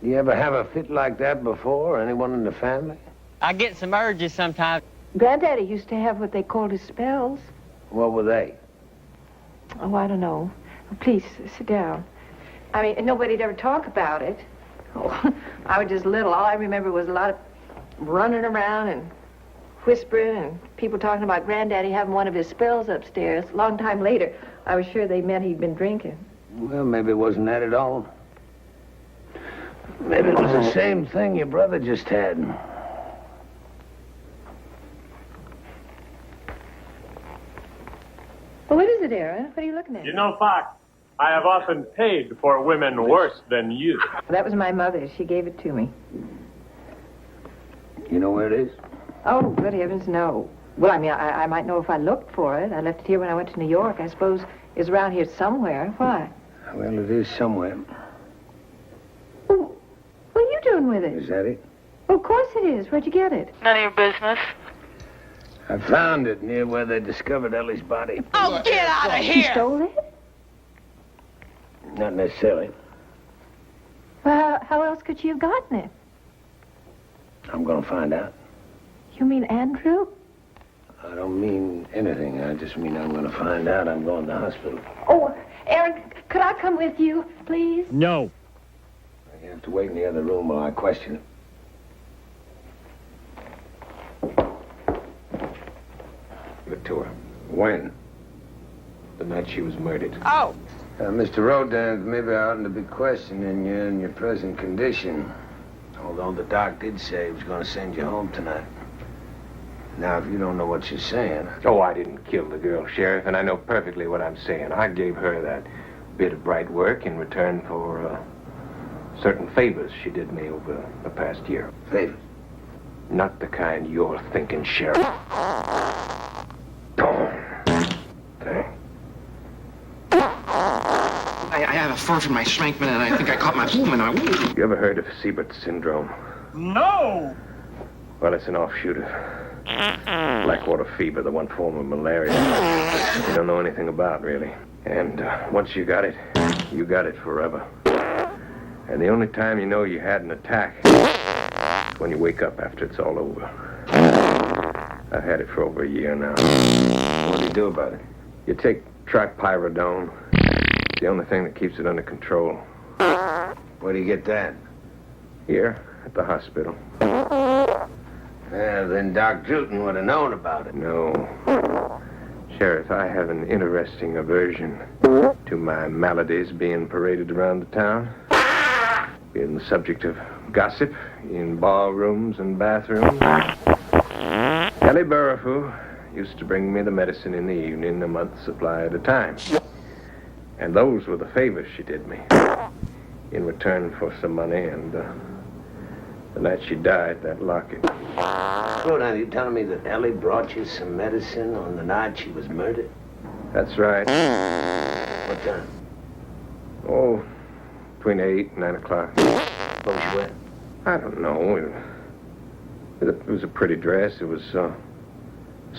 You ever have a fit like that before? Anyone in the family? I get some urges sometimes. Granddaddy used to have what they called his spells. What were they? Oh, I don't know. Please, sit down. I mean, nobody'd ever talk about it. Oh, I was just little. All I remember was a lot of running around and whispering and people talking about Granddaddy having one of his spells upstairs. A long time later, I was sure they meant he'd been drinking. Well, maybe it wasn't that at all. Maybe it was the same thing your brother just had. Well, what is it, Aaron? What are you looking at? You know, Fox, I have often paid for women worse than you. That was my mother. She gave it to me. You know where it is? Oh, good heavens, no. Well, I mean, I might know if I looked for it. I left it here when I went to New York. I suppose it's around here somewhere. Why? Well, it is somewhere. Well, what are you doing with it? Is that it? Well, of course it is. Where'd you get it? None of your business. I found it near where they discovered Ellie's body. Oh, get out of She here! stole it? Not necessarily. Well, how else could she have gotten it? I'm gonna find out. You mean Andrew? I don't mean anything. I just mean I'm gonna find out. I'm going to the hospital. Oh, Aaron, could I come with you, please? No. You have to wait in the other room while I question it. Give it to her. When? The night she was murdered. Oh. Mr. Rodin, maybe I oughtn't to be questioning you in your present condition. Although the doc did say he was going to send you home tonight. Now, if you don't know what you're saying... Oh, I didn't kill the girl, Sheriff, and I know perfectly what I'm saying. I gave her that bit of bright work in return for certain favors she did me over the past year. Favors? Not the kind you're thinking, Sheriff. I have a fur from my Schrankman, and I think I caught my woman. You ever heard of Siebert syndrome? No! Well, it's an offshoot of blackwater fever, the one form of malaria you don't know anything about, really. And once you got it forever. And the only time you know you had an attack is when you wake up after it's all over. I've had it for over a year now. What do you do about it? You take tripyridone. It's the only thing that keeps it under control. Where do you get that? Here, at the hospital. Well, then Doc Drewton would have known about it. No. Sheriff, I have an interesting aversion to my maladies being paraded around the town. Being the subject of gossip in ballrooms and bathrooms. Ellie Burrifu used to bring me the medicine in the evening, a month's supply at a time. And those were the favors she did me. In return for some money, and the night she died, that locket. Slow down, you telling me that Ellie brought you some medicine on the night she was murdered? That's right. What time? Oh, between 8 and 9 o'clock. What was she wearing? I don't know. It was a pretty dress. It was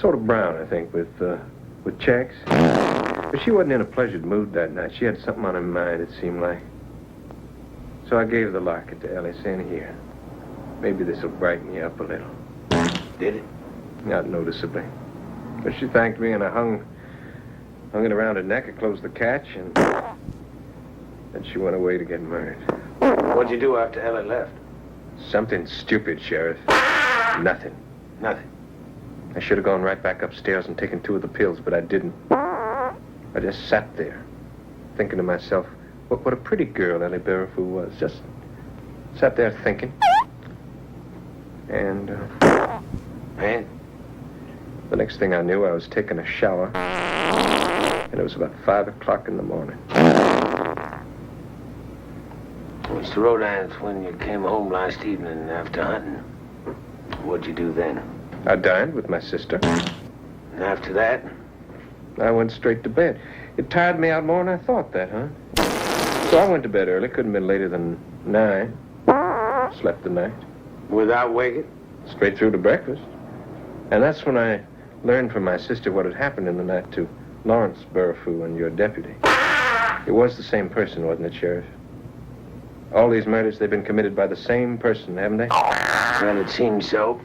sort of brown, I think, with checks. But she wasn't in a pleasured mood that night. She had something on her mind, it seemed like. So I gave the locket to Ellie, saying, here, maybe this will brighten you up a little. Did it? Not noticeably. But she thanked me, and I hung it around her neck. I closed the catch, and then she went away to get murdered. What'd you do after Ellie left? Something stupid, Sheriff. Nothing. Nothing. I should have gone right back upstairs and taken 2 of the pills, but I didn't. I just sat there, thinking to myself, what a pretty girl Ellie Burrifu was. Just sat there thinking. And the next thing I knew, I was taking a shower, and it was about 5 o'clock in the morning. Mr. Rodans, when you came home last evening after hunting, what'd you do then? I dined with my sister. And after that? I went straight to bed. It tired me out more than I thought that, huh? So I went to bed early. Couldn't have been later than 9. Slept the night. Without waking? Straight through to breakfast. And that's when I learned from my sister what had happened in the night to Lawrence Burfoo and your deputy. It was the same person, wasn't it, Sheriff? All these murders, they've been committed by the same person, haven't they? Well, it seems so.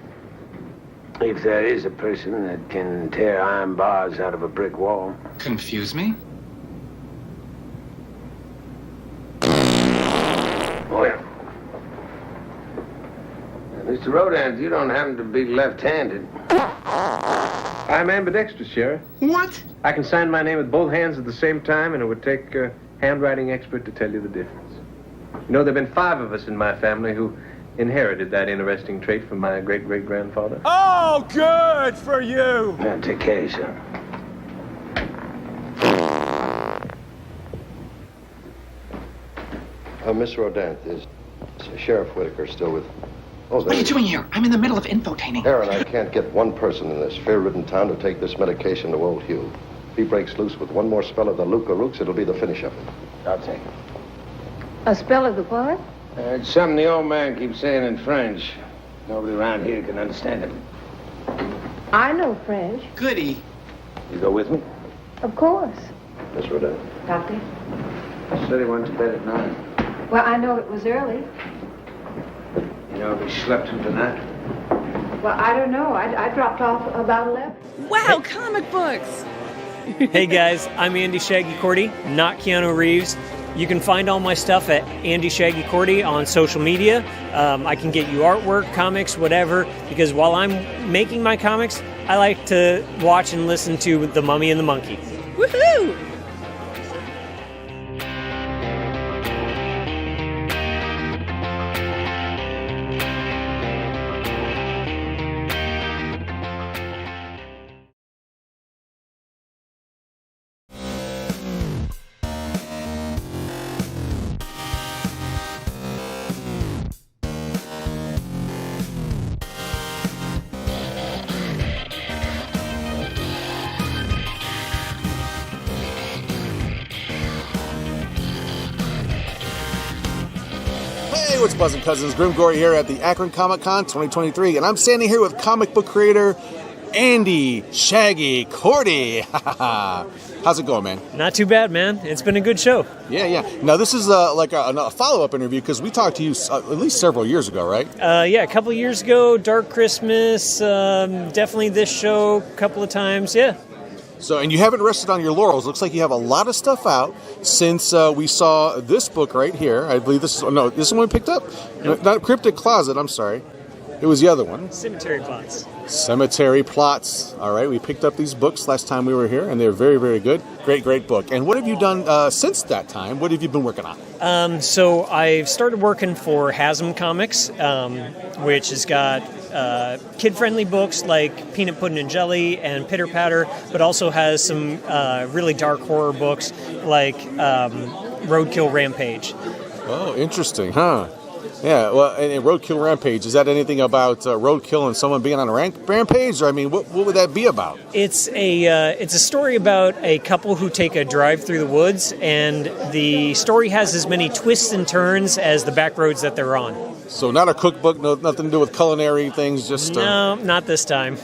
If there is a person that can tear iron bars out of a brick wall. Confuse me? Oh, yeah. Mr. Rodans, you don't happen to be left-handed. I'm ambidextrous, Sheriff. What? I can sign my name with both hands at the same time, and it would take a handwriting expert to tell you the difference. You know, there have been 5 of us in my family who inherited that interesting trait from my great-great-grandfather. Oh, good for you. Now, take care of yourself. Miss Rodant, is Sheriff Whitaker still with... Oh, What are you doing here? I'm in the middle of infotaining. Aaron, I can't get one person in this fear-ridden town to take this medication to old Hugh. If he breaks loose with one more spell of the Luca Rooks, it'll be the finish of him. I'll take it. A spell of the what? It's something the old man keeps saying in French. Nobody around here can understand it. I know French. Goody. You go with me? Of course. Miss Rodant. Doctor? He said he went to bed at 9. Well, I know it was early. You know if he slept through the night? Well, I don't know. I dropped off about 11. Wow, comic books! Hey guys, I'm Andy Shaggy Cordy, not Keanu Reeves. You can find all my stuff at Andy Shaggy Cordy on social media. I can get you artwork, comics, whatever, because while I'm making my comics, I like to watch and listen to The Mummy and the Monkey. Woohoo! Hey, what's buzzing, cousins? Grimgory here at the Akron Comic Con 2023, and I'm standing here with comic book creator Andy Shaggy Cordy. How's it going, man? Not too bad, man. It's been a good show. Yeah. Now, this is like a follow-up interview because we talked to you at least several years ago, right? Yeah, a couple of years ago, Dark Christmas, definitely this show a couple of times, yeah. So, and you haven't rested on your laurels. Looks like you have a lot of stuff out since we saw this book right here. I believe this is the one we picked up? Nope. Not Cryptic Closet, I'm sorry. It was the other one. Cemetery Plots. Cemetery Plots. All right, we picked up these books last time we were here, and they're very, very good. Great book. And what have you done since that time? What have you been working on? So I've started working for Hasm Comics, which has got kid-friendly books like Peanut Pudding and Jelly and Pitter Patter, but also has some really dark horror books like Roadkill Rampage. Oh, interesting, huh? Yeah, well, and Roadkill Rampage, is that anything about roadkill and someone being on a rampage? Or, I mean, what would that be about? It's a story about a couple who take a drive through the woods, and the story has as many twists and turns as the back roads that they're on. So not a cookbook, nothing to do with culinary things, just... No, not this time.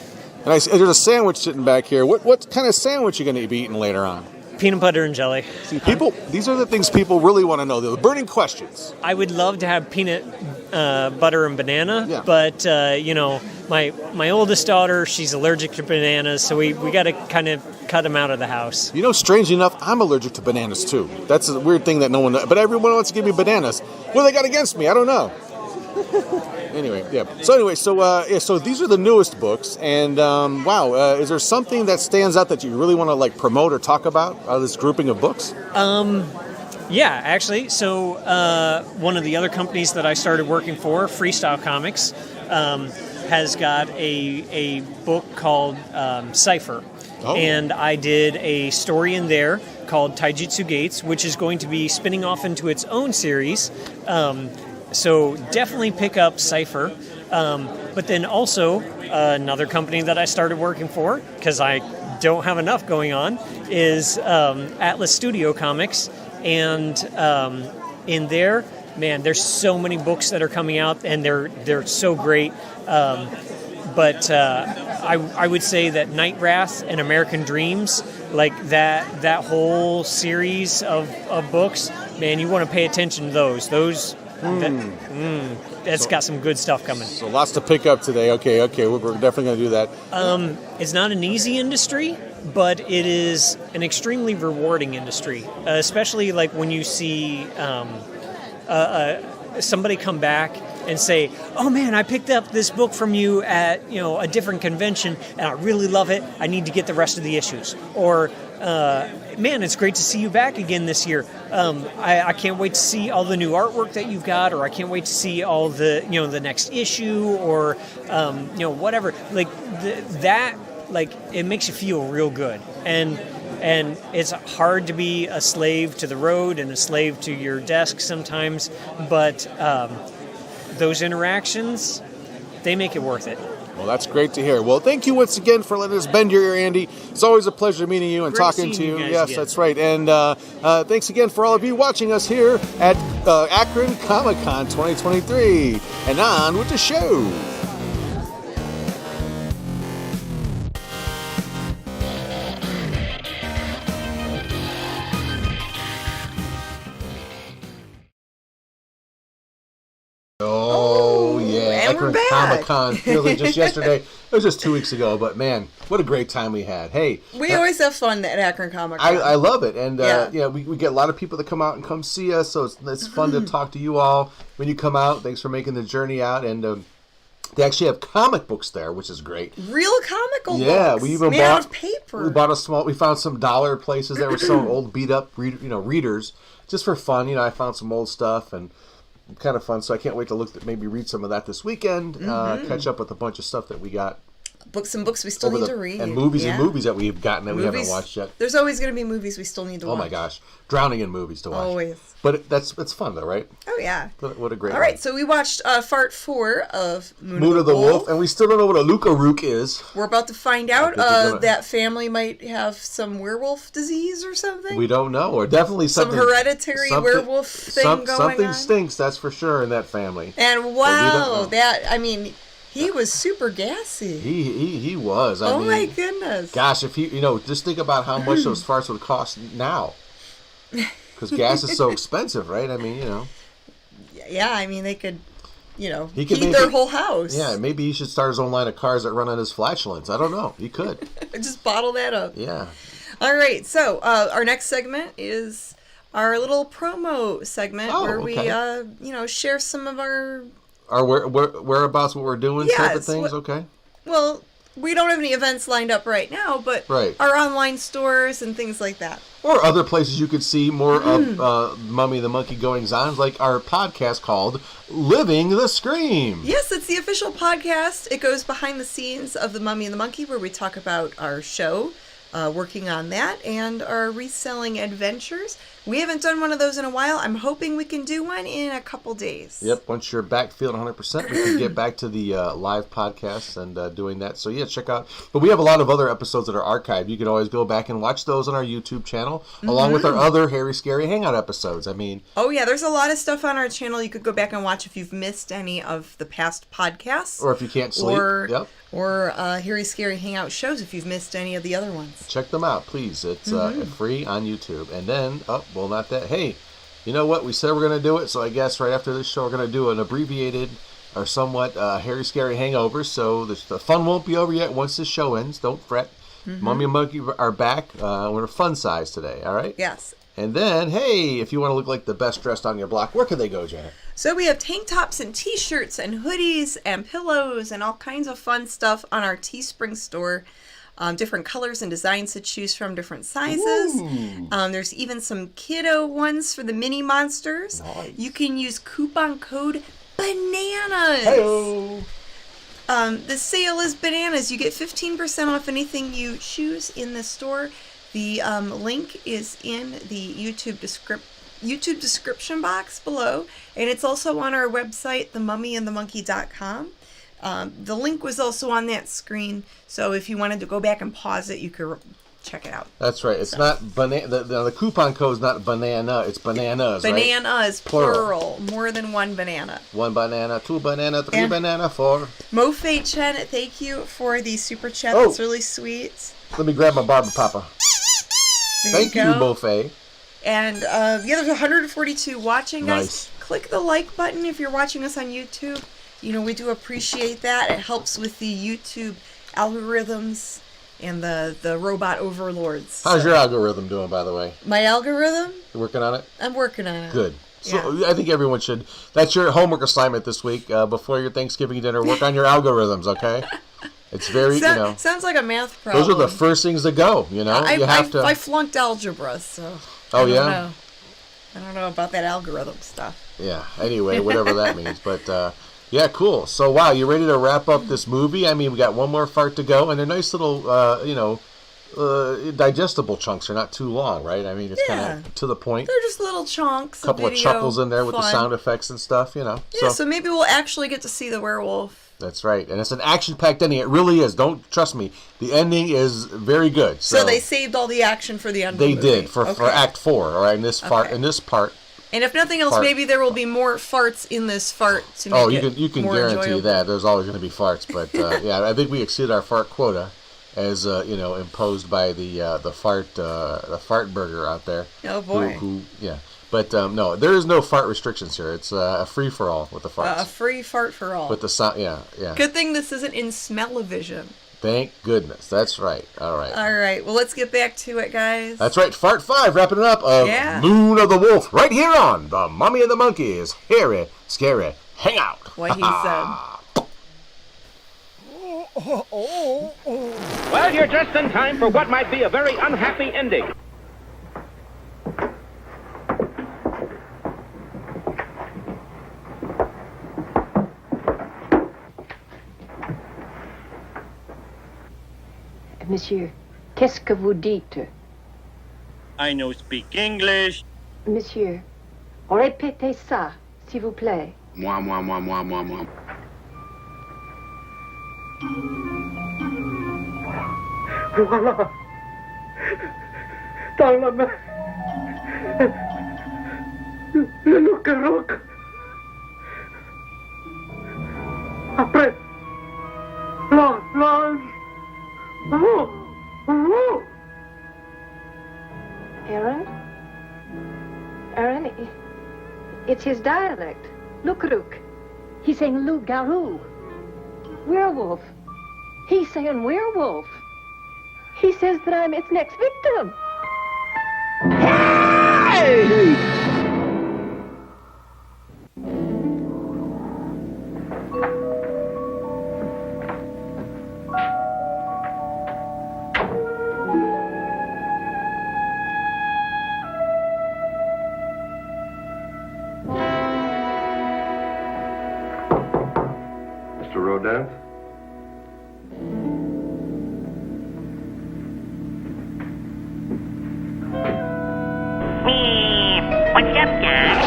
And there's a sandwich sitting back here. What kind of sandwich are you going to be eating later on? Peanut butter and jelly. See, these are the things people really want to know. The burning questions. I would love to have peanut butter and banana, but my oldest daughter, she's allergic to bananas, so we got to kind of cut them out of the house. You know, strangely enough, I'm allergic to bananas too. That's a weird thing that no one knows. But everyone wants to give me bananas. What do they got against me? I don't know. Anyway, yeah. So these are the newest books, and is there something that stands out that you really want to like promote or talk about out of this grouping of books? Yeah, actually. So one of the other companies that I started working for, Freestyle Comics, has got a book called Cypher. Oh. And I did a story in there called Taijutsu Gates, which is going to be spinning off into its own series. So definitely pick up Cypher. But then also another company that I started working for, because I don't have enough going on, is Atlas Studio Comics. And in there, man, there's so many books that are coming out, and they're so great. But I would say that Night Wrath and American Dreams like that whole series of books, man, you want to pay attention to those. That's got some good stuff coming. So lots to pick up today. Okay, we're definitely going to do that. It's not an easy industry, but it is an extremely rewarding industry, especially like when you see somebody come back and say, "Oh man, I picked up this book from you at a different convention, and I really love it. I need to get the rest of the issues." Or, "Man, it's great to see you back again this year. I can't wait to see all the new artwork that you've got," or "I can't wait to see all the the next issue," or whatever. Like that, like it makes you feel real good, and it's hard to be a slave to the road and a slave to your desk sometimes, but those interactions, they make it worth it. Well, that's great to hear. Well, thank you once again for letting us bend your ear, Andy. It's always a pleasure meeting you and talking to you. Yes, again. That's right. And thanks again for all of you watching us here at Akron Comic-Con 2023. And on with the show. Oh, yeah. Akron Comic-Con feels like just yesterday. It was just 2 weeks ago, but man, what a great time we had. Hey. We always have fun at Akron Comic-Con. I love it. And, we get a lot of people that come out and come see us, so it's fun to talk to you all when you come out. Thanks for making the journey out. And they actually have comic books there, which is great. Real comical books. Yeah, we even made out of paper. We bought we found some dollar places that were selling old beat up readers just for fun. I found some old stuff and kind of fun, so I can't wait to maybe read some of that this weekend. Catch up with a bunch of stuff that we got. Books and books we still need to read. And movies and movies that we've gotten that we haven't watched yet. There's always going to be movies we still need to watch. Oh my gosh. Drowning in movies to watch. Always. But it's fun though, right? Oh yeah. What a great All right, so we watched Part 4 of Moon of the Wolf. And we still don't know what a Luca-Rook is. We're about to find out that family might have some werewolf disease or something. We don't know. Or definitely something. Some hereditary werewolf thing going on. Something stinks, that's for sure, in that family. And wow, he was super gassy. He was. I mean, my goodness. Gosh, if he, just think about how much those farts would cost now. Because gas is so expensive, right? I mean, Yeah, I mean, they could, heat their whole house. Yeah, maybe he should start his own line of cars that run on his flatulence. I don't know. He could. Just bottle that up. Yeah. All right, so our next segment is our little promo segment where we, share some of our whereabouts, what we're doing, type of things. Okay. Well, we don't have any events lined up right now, but our online stores and things like that. Or other places you could see more of Mummy and the Monkey goings-on, like our podcast called Living the Scream. Yes, it's the official podcast. It goes behind the scenes of the Mummy and the Monkey, where we talk about our show, working on that, and our reselling adventures. We haven't done one of those in a while. I'm hoping we can do one in a couple days. Yep, once you're back feeling 100%, we can get back to the live podcasts and doing that. So yeah, check out. But we have a lot of other episodes that are archived. You can always go back and watch those on our YouTube channel, along with our other Harry Scary Hangout episodes. I mean... Oh yeah, there's a lot of stuff on our channel you could go back and watch if you've missed any of the past podcasts. Or if you can't sleep. Or Harry Scary Hangout shows if you've missed any of the other ones. Check them out, please. It's free on YouTube. And then, well, not that. Hey, you know what? We said we're going to do it, so I guess right after this show we're going to do an abbreviated or somewhat Harry Scary Hangover. So the fun won't be over yet once this show ends. Don't fret. Mummy and Monkey are back. We're fun size today, all right? Yes. And then, hey, if you want to look like the best dressed on your block, where can they go, Janet? So we have tank tops and t-shirts and hoodies and pillows and all kinds of fun stuff on our Teespring store. Different colors and designs to choose from, different sizes. There's even some kiddo ones for the mini monsters. Nice. You can use coupon code BANANAS. Hey-o. The sale is bananas. You get 15% off anything you choose in the store. The link is in the YouTube description box below, and it's also on our website, themummyandthemonkey.com. The link was also on that screen, so if you wanted to go back and pause it, you could check it out. That's right. It's not banana. The coupon code is not banana. It's bananas. Banana right? is plural. More than one banana. One banana, two banana, three banana, four. Mofei Chen, thank you for the super chat. That's really sweet. Let me grab my barber papa. Thank you, Buffet. And yeah, there's 142 watching, guys. Nice. Click the like button if you're watching us on YouTube. You know, we do appreciate that. It helps with the YouTube algorithms and the robot overlords. How's your algorithm doing, by the way? My algorithm? You working on it? I'm working on it. Good. So I think everyone should. That's your homework assignment this week. Before your Thanksgiving dinner, work on your algorithms, okay? It's very, Sounds like a math problem. Those are the first things to go, you know? I flunked algebra, so... Oh, yeah? I don't know about that algorithm stuff. Yeah, anyway, whatever that means. But, yeah, cool. So, wow, you ready to wrap up this movie? I mean, we got one more fart to go, and they're nice little, digestible chunks. They're not too long, right? I mean, it's kind of to the point. They're just little chunks. A couple of chuckles in there with the sound effects and stuff, you know. Yeah, so maybe we'll actually get to see the werewolf. That's right. And it's an action-packed ending. It really is. Don't trust me. The ending is very good. So they saved all the action for the end of the movie. They did for Act 4, all right, in this part. And if nothing else, maybe there will be more farts in this fart to make you can more guarantee enjoyable. that. There's always going to be farts. But, yeah, I think we exceeded our fart quota as, imposed by the fart burger out there. Oh, boy. Yeah. But, no, there is no fart restrictions here. It's a free-for-all with the farts. A free fart for all. With the sound, yeah. Good thing this isn't in smell-o-vision. Thank goodness. That's right. All right. All right. Well, let's get back to it, guys. That's right. Fart 5, wrapping it up. Moon of the Wolf, right here on The Mummy and the Monkey's Hairy, Scary Hangout. What he said. Well, you're just in time for what might be a very unhappy ending. Monsieur, qu'est-ce que vous dites? I know speak English. Monsieur, répétez ça, s'il vous plaît. Moi. Voilà. Dans la main. Le loup-roc. Après. L'ange. Aaron, it's his dialect. Loup-rook. He's saying loup-garou. Werewolf. He's saying werewolf. He says that I'm its next victim. Hey! Mr. Rodin? What's up, guys?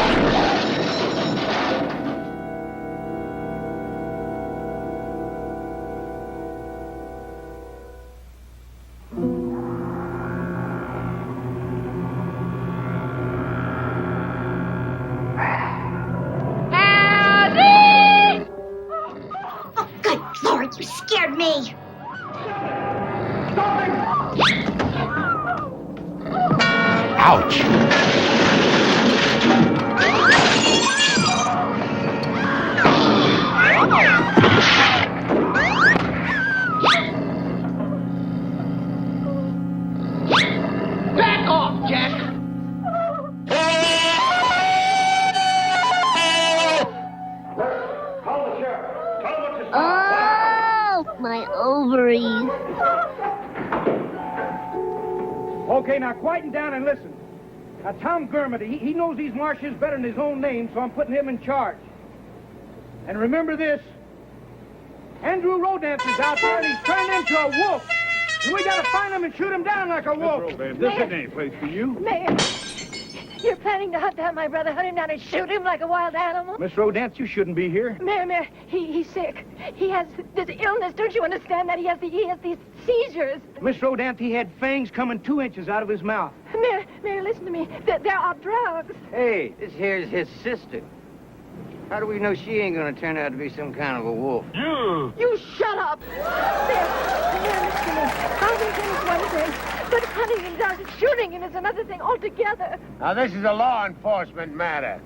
Oh, good Lord, you scared me. Ouch. Back off, Jack! Oh, my ovaries. Okay, now quieten down and listen. Now, Tom Gurmity, he knows these marshes better than his own name, so I'm putting him in charge. And remember this, Andrew Rodance is out there, and he's turned into a wolf. And we gotta find him and shoot him down like a wolf. This isn't any place for you. Mayor, you're planning to hunt down my brother, hunt him down and shoot him like a wild animal? Miss Rodance, you shouldn't be here. Mayor, he's sick. He has this illness. Don't you understand that? He has these seizures. Miss Rodance, he had fangs coming 2 inches out of his mouth. Mayor, listen to me. There are drugs. Hey, this here's his sister. How do we know she ain't gonna turn out to be some kind of a wolf? You shut up! Huntington is one thing, but hunting him down to shooting him is another thing altogether. Now, this is a law enforcement matter.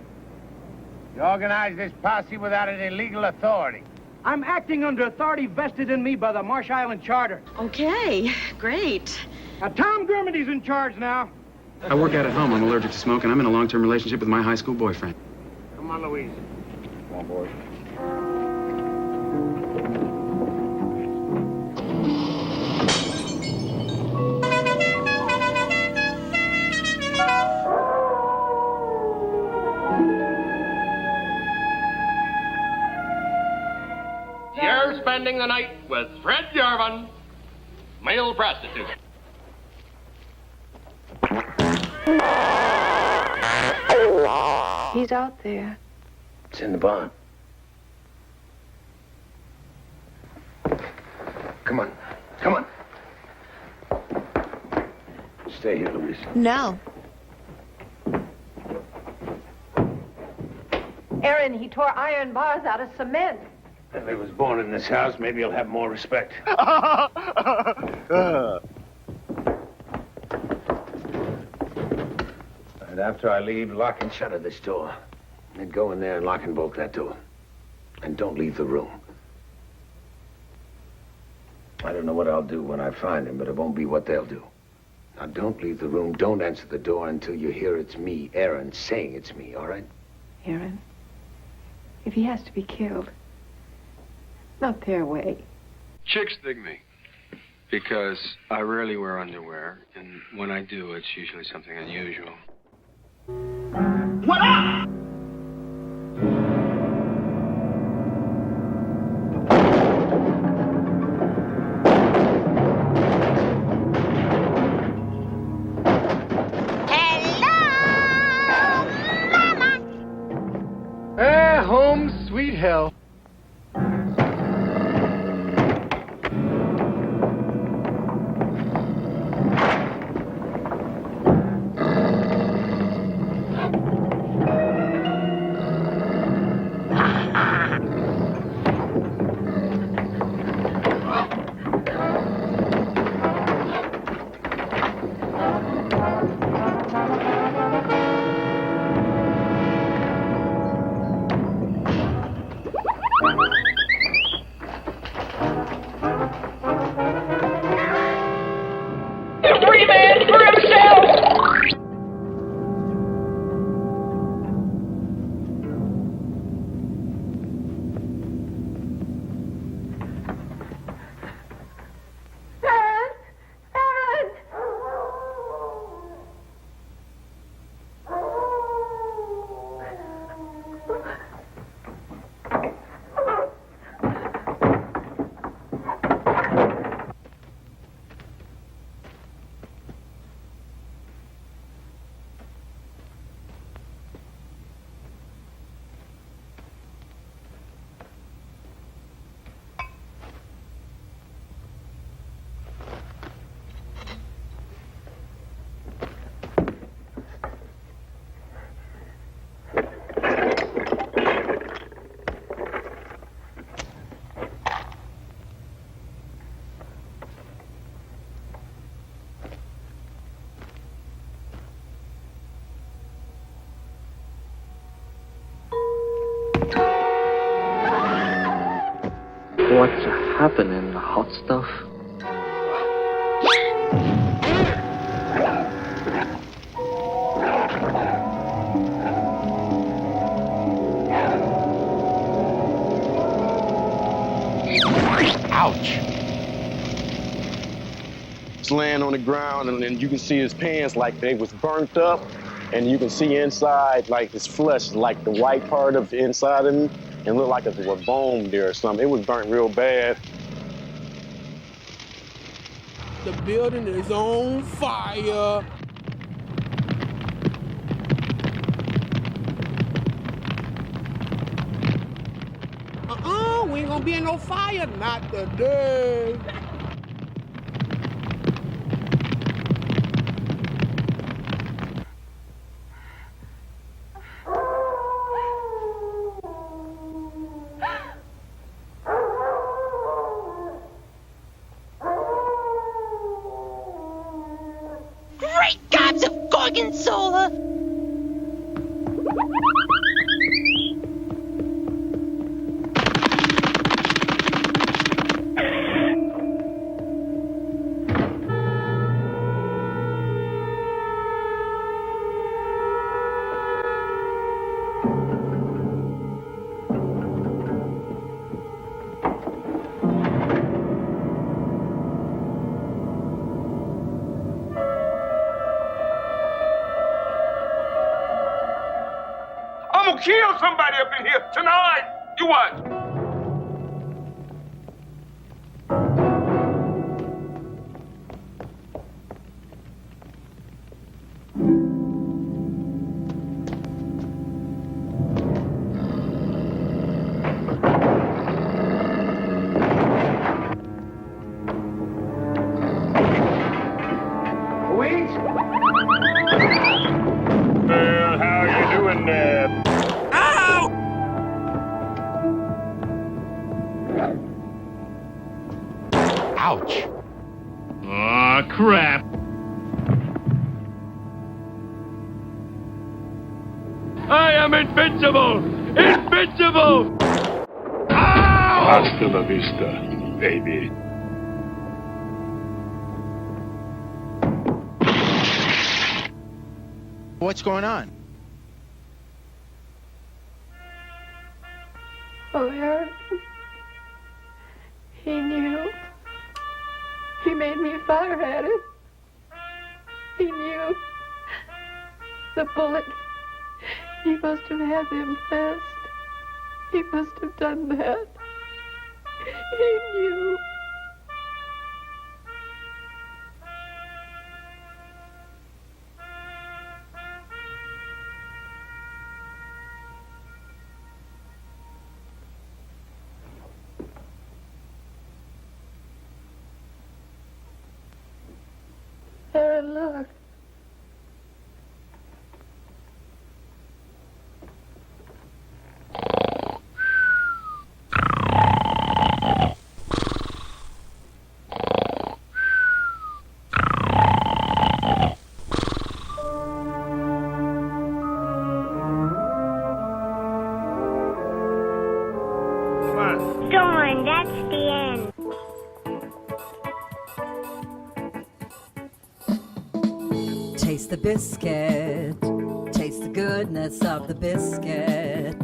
You organized this posse without any legal authority. I'm acting under authority vested in me by the Marsh Island Charter. Okay, great. Now, Tom Germandy's in charge now. I work out at home. I'm allergic to smoke, and I'm in a long-term relationship with my high school boyfriend. Come on, Louise. Come on, boys. You're spending the night with Fred Jarvin, male prostitute. He's out there. It's in the barn. Come on. Come on. Stay here, Louise. No. Aaron, he tore iron bars out of cement. If he was born in this house, maybe he'll have more respect. And after I leave, lock and shutter this door. Then go in there and lock and bolt that door. And don't leave the room. I don't know what I'll do when I find him, but it won't be what they'll do. Now, don't leave the room. Don't answer the door until you hear it's me, Aaron, saying it's me, all right? Aaron, if he has to be killed, not their way. Chicks dig me because I rarely wear underwear, and when I do, it's usually something unusual. What up? Home sweet hell. What's happening, hot stuff? Ouch. He's laying on the ground, and then you can see his pants like they was burnt up, and you can see inside like his flesh, like the white part of the inside of him, and looked like it was bone there or something. It was burnt real bad. The building is on fire. We ain't gonna be in no fire, not today. gonna kill somebody up in here tonight. You watch. Well, how you doing there? Ow! Ouch. Aw, crap. I am invincible! Invincible! Ow! Hasta la vista, baby. What's going on? Oh, Aaron. He knew. He made me fire at it. He knew. The bullet. He must have had them fast. He must have done that. He knew. Aaron, look. Darn, that's the end. Taste the biscuit. Taste the goodness of the biscuit.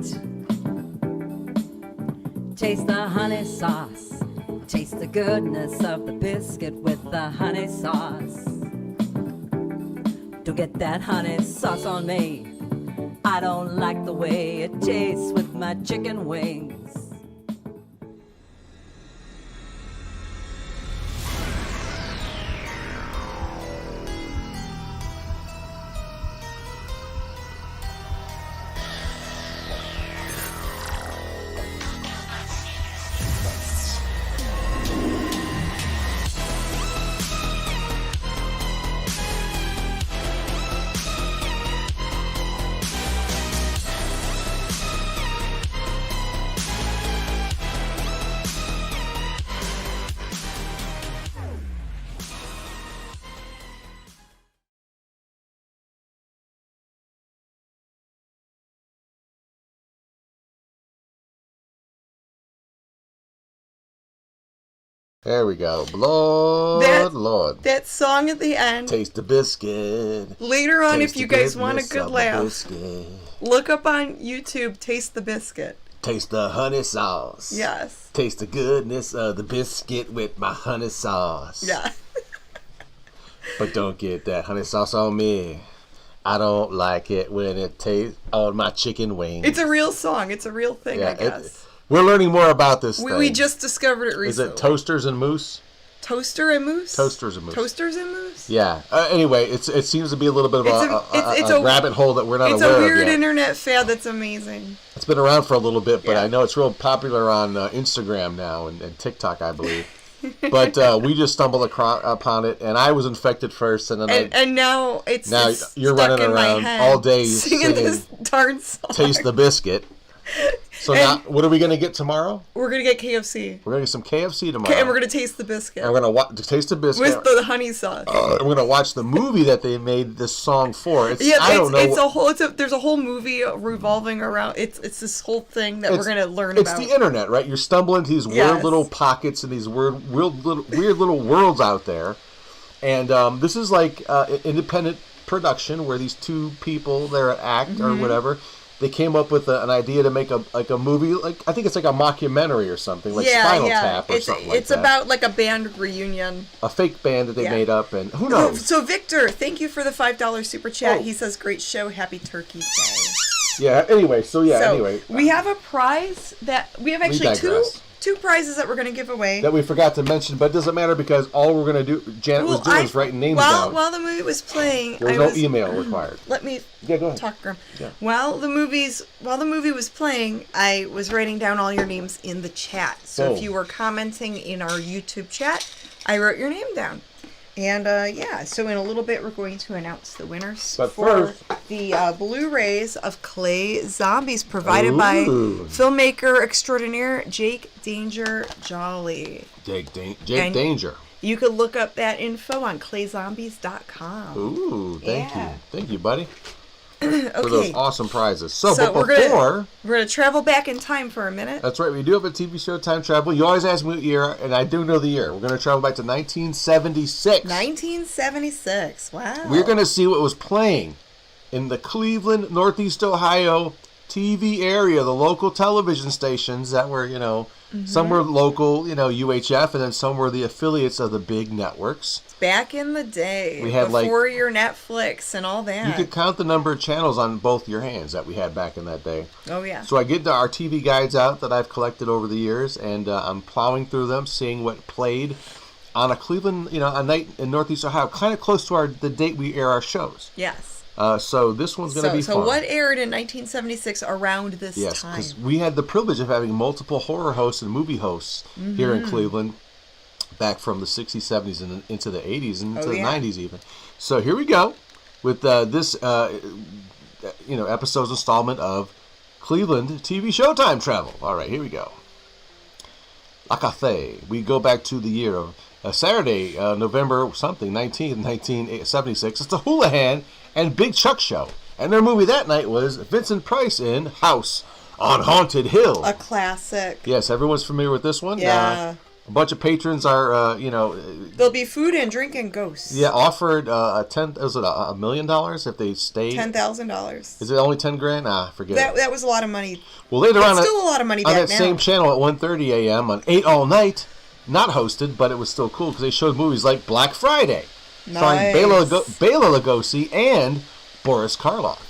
Taste the honey sauce. Taste the goodness of the biscuit with the honey sauce. Don't get that honey sauce on me. I don't like the way it tastes with my chicken wings. There we go. Lord. That song at the end. Taste the biscuit. Later on, Taste if you the guys want a goodness good of the laugh, biscuit. look up on YouTube, Taste the Biscuit. Taste the honey sauce. Yes. Taste the goodness of the biscuit with my honey sauce. Yeah. But don't get that honey sauce on me. I don't like it when it tastes on my chicken wings. It's a real song. It's a real thing, I guess. We're learning more about this thing. We just discovered it recently. Is it Toasters and Moose? Toaster and Moose? Toasters and Moose. Toasters and Moose? Yeah. Anyway, it seems to be a little bit of a rabbit hole that we're not aware of yet. It's a weird internet fad that's amazing. It's been around for a little bit, but I know it's real popular on Instagram now and TikTok, I believe. But we just stumbled upon it, and I was infected first, and then and now it's you're stuck running in my around head all day singing this darn song. Taste the biscuit. So now, what are we going to get tomorrow? We're going to get KFC. We're going to get some KFC tomorrow. And we're going to taste the biscuit. And we're going to taste the biscuit. With the honey sauce. We're going to watch the movie that they made this song for. There's a whole movie revolving around, it's this whole thing that we're going to learn about. It's the internet, right? You're stumbling into these weird little pockets and these weird little worlds out there. And this is like an independent production where these two people, they're an act or whatever, they came up with an idea to make a movie, like I think it's like a mockumentary or something, like Spinal Tap or something like that. It's about like a band reunion. A fake band that they made up, and who knows? So Victor, thank you for the $5 super chat. He says, great show, happy Turkey Day. Yeah. Anyway, anyway, we have a prize that we have actually digress. two prizes that we're going to give away. That we forgot to mention, but it doesn't matter because all we're going to do, Janet was doing was writing names down. While the movie was playing, there was no email required. Let me go ahead. talk, Grim. Yeah. While the movie was playing, I was writing down all your names in the chat. So if you were commenting in our YouTube chat, I wrote your name down. And so in a little bit we're going to announce the winners for the Blu-rays of Clay Zombies provided by filmmaker extraordinaire Jake Danger Jolly. Jake Danger. You could look up that info on clayzombies.com. Ooh, thank you. Thank you, buddy. Okay. For those awesome prizes. So but we're gonna travel back in time for a minute. That's right. We do have a TV show time travel. You always ask me what year, and I do know the year. We're gonna travel back to 1976. 1976. Wow. We're gonna see what was playing in the Cleveland, Northeast Ohio TV area, the local television stations that were, some were local, UHF, and then some were the affiliates of the big networks. Back in the day, we had before your Netflix and all that. You could count the number of channels on both your hands that we had back in that day. Oh, yeah. So I get our TV guides out that I've collected over the years, and I'm plowing through them, seeing what played on a Cleveland, a night in Northeast Ohio, kind of close to the date we air our shows. Yes. So this one's going to be fun. So what aired in 1976 around this time? Yes, because we had the privilege of having multiple horror hosts and movie hosts here in Cleveland back from the 60s, 70s, and into the 80s, and into the 90s even. So here we go with this, episode's installment of Cleveland TV show time travel. All right, here we go. La Cathay. We go back to the year of Saturday, November something, 19th, 1976. It's the Houlihan and Big Chuck show. And their movie that night was Vincent Price in House on Haunted Hill. A classic. Yes, everyone's familiar with this one. Yeah. A bunch of patrons are, There'll be food and drink and ghosts. Yeah, offered $1 million if they stayed? $10,000. Is it only $10,000? Forget it. That was a lot of money. Well, later on, still a lot of money on back that now. same channel at 1:30 a.m. on 8 All Night, not hosted, but it was still cool because they showed movies like Black Friday, starring Bela Lugosi and Boris Karloff.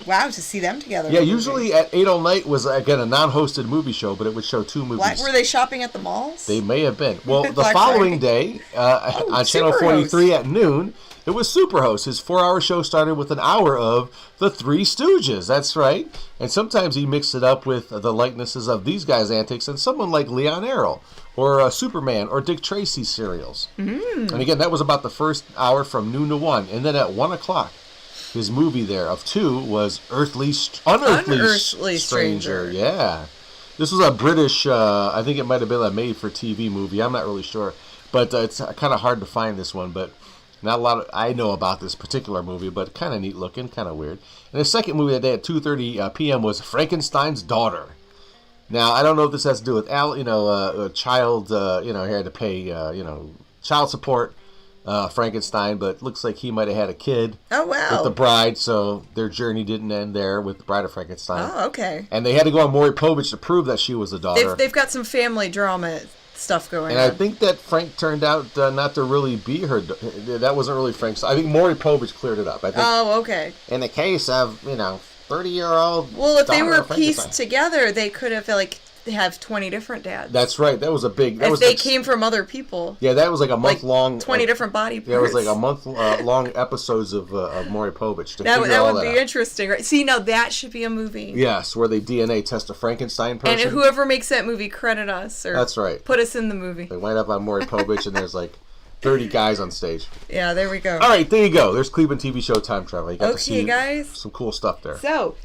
Wow, to see them together. Yeah, usually at 8 All Night was, again, a non-hosted movie show, but it would show two movies. Were they shopping at the malls? They may have been. Well, the following day, on Channel 43 at noon, it was Superhost. His 4-hour show started with an hour of The Three Stooges. That's right. And sometimes he mixed it up with the likenesses of these guys' antics and someone like Leon Errol or Superman or Dick Tracy serials. And again, that was about the first hour from noon to 1. And then at 1 o'clock, his movie there of 2 was Unearthly Stranger. Yeah. This was a British, I think it might have been a made-for-TV movie. I'm not really sure. But it's kind of hard to find this one. But not a lot I know about this particular movie, but kind of neat looking, kind of weird. And the second movie that day at 2:30 p.m. was Frankenstein's Daughter. Now, I don't know if this has to do with, a child, he had to pay, child support. Frankenstein, but looks like he might have had a kid with the bride, so their journey didn't end there with the Bride of Frankenstein. Oh, okay. And they had to go on Maury Povich to prove that she was the daughter. They've got some family drama stuff going on. And I think that Frank turned out not to really be her. That wasn't really Frank's. I think Maury Povich cleared it up. I think, okay. In the case of, 30-year-old. Well, if they were pieced together, they could have have 20 different dads. That's right. That was a big. If they came from other people. Yeah, that was like a month long. 20 different body parts. Yeah, it was like a month long episodes of Maury Povich. That would be interesting, right? See, now that should be a movie. Yes, where they DNA test a Frankenstein person. And whoever makes that movie, credit us. Or that's right. Put us in the movie. They wind up on Maury Povich, and there's like 30 guys on stage. Yeah, there we go. All right, there you go. There's Cleveland TV show time travel. You got to see guys. Some cool stuff there. So,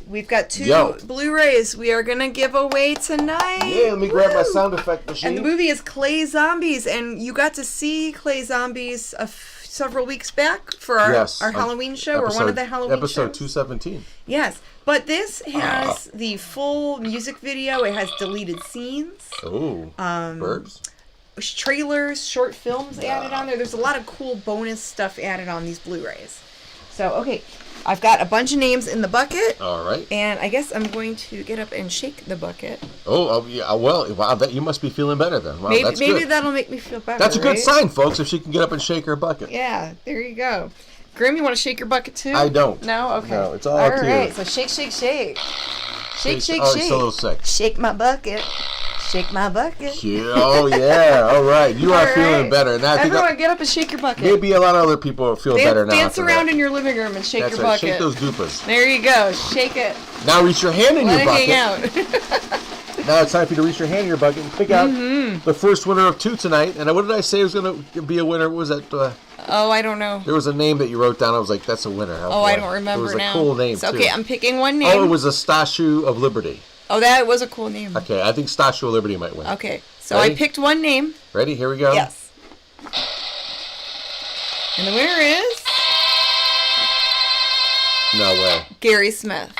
we've got 2 Blu-rays we are going to give away tonight. Yeah, let me grab my sound effect machine. And the movie is Clay Zombies, and you got to see Clay Zombies several weeks back for our Halloween show, or one of the Halloween shows. Episode 217. Yes, but this has the full music video. It has deleted scenes. Oh, verbs. Trailers, short films added on there. There's a lot of cool bonus stuff added on these Blu-rays. So, okay. I've got a bunch of names in the bucket. All right. And I guess I'm going to get up and shake the bucket. Oh yeah. Well, wow. You must be feeling better then. Wow, maybe that'll make me feel better. That's a good sign, folks. If she can get up and shake her bucket. Yeah. There you go. Grim, you want to shake your bucket too? I don't. No? Okay. No, it's all up to you. All right, so shake, shake, shake. Shake, shake, oh, shake. It's a little sick. Shake my bucket. Shake my bucket. Yeah, oh, yeah. All right. You are feeling better. Now, Everyone, get up and shake your bucket. Maybe a lot of other people feel better now. Dance around in your living room and shake That's your right. bucket. Shake those dupas. There you go. Shake it. Now reach your hand in your bucket. Let it hang out. Now it's time for you to reach your hand in your bucket and pick out the first winner of 2 tonight. And what did I say was going to be a winner? What was that? Oh, I don't know. There was a name that you wrote down. I was like, that's a winner. Oh, I don't remember now. It was a cool name, so, too. Okay, I'm picking one name. Oh, it was a Statue of Liberty. Oh, that was a cool name. Okay, I think Statue of Liberty might win. Okay, so Ready? I picked one name. Ready? Here we go. Yes. And the winner is... No way. Gary Smith.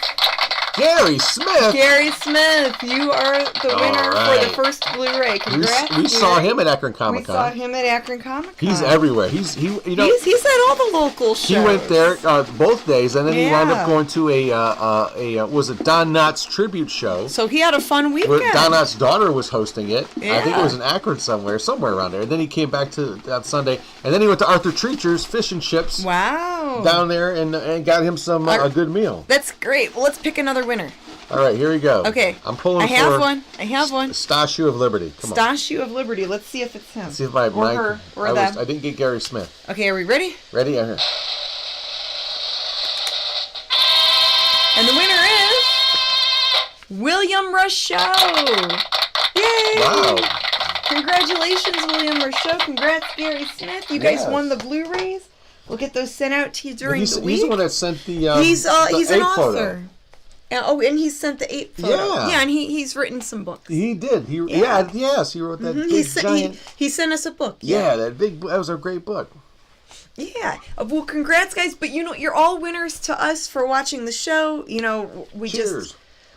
Gary Smith? Gary Smith, you are the winner for the first Blu-ray. Congrats. We saw him at Akron Comic Con. We saw him at Akron Comic Con. He's everywhere. He's at all the local shows. He went there both days, and then he wound up going to was it Don Knotts tribute show. So he had a fun weekend. Where Don Knotts' daughter was hosting it. Yeah. I think it was in Akron somewhere around there. And then he came back on Sunday, and then he went to Arthur Treacher's Fish and Chips. Wow. Down there and got him some a good meal. That's great. Well, let's pick another winner. All right, here we go. Okay. I'm pulling I have one. Statue of Liberty. Come on. Statue of Liberty. Let's see if it's him. Let's see if I her or them. I didn't get Gary Smith. Okay, are we ready? Ready? I'm here. And the winner is William Rochelle. Yay! Wow. Congratulations, William Rochelle. Congrats, Gary Smith. You guys won the Blu-rays. We'll get those sent out to you during the week. He's the one that sent the he's an author. Photo. And he sent the 8 photo. Yeah, and he's written some books. He did. He wrote that big giant. He sent us a book. Yeah, that was a great book. Yeah. Well, congrats, guys. But you're all winners to us for watching the show.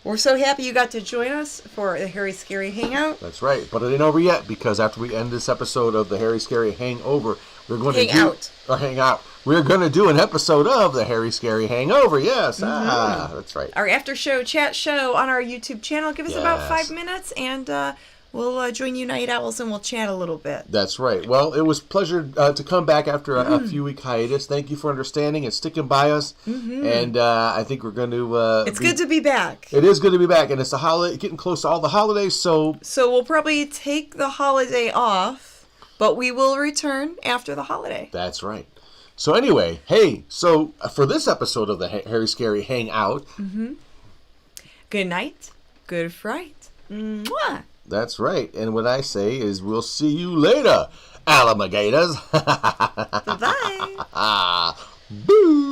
We're so happy you got to join us for the Harry Scary Hangout. That's right. But it ain't over yet, because after we end this episode of the Harry Scary Hangover, we're going to hang out. We're going to do an episode of the Harry Scary Hangover. Yes. That's right. Our after show chat show on our YouTube channel. Give us about 5 minutes, and we'll join you Night Owls, and we'll chat a little bit. That's right. Well, it was a pleasure to come back after a few-week hiatus. Thank you for understanding and sticking by us. And I think we're going to... it's good to be back. It is good to be back, and it's the holiday, getting close to all the holidays, so we'll probably take the holiday off, but we will return after the holiday. That's right. So anyway, so for this episode of the Harry Scary Hangout... Good night. Good fright. Mwah. That's right. And what I say is we'll see you later, alligators. Bye-bye. Boo.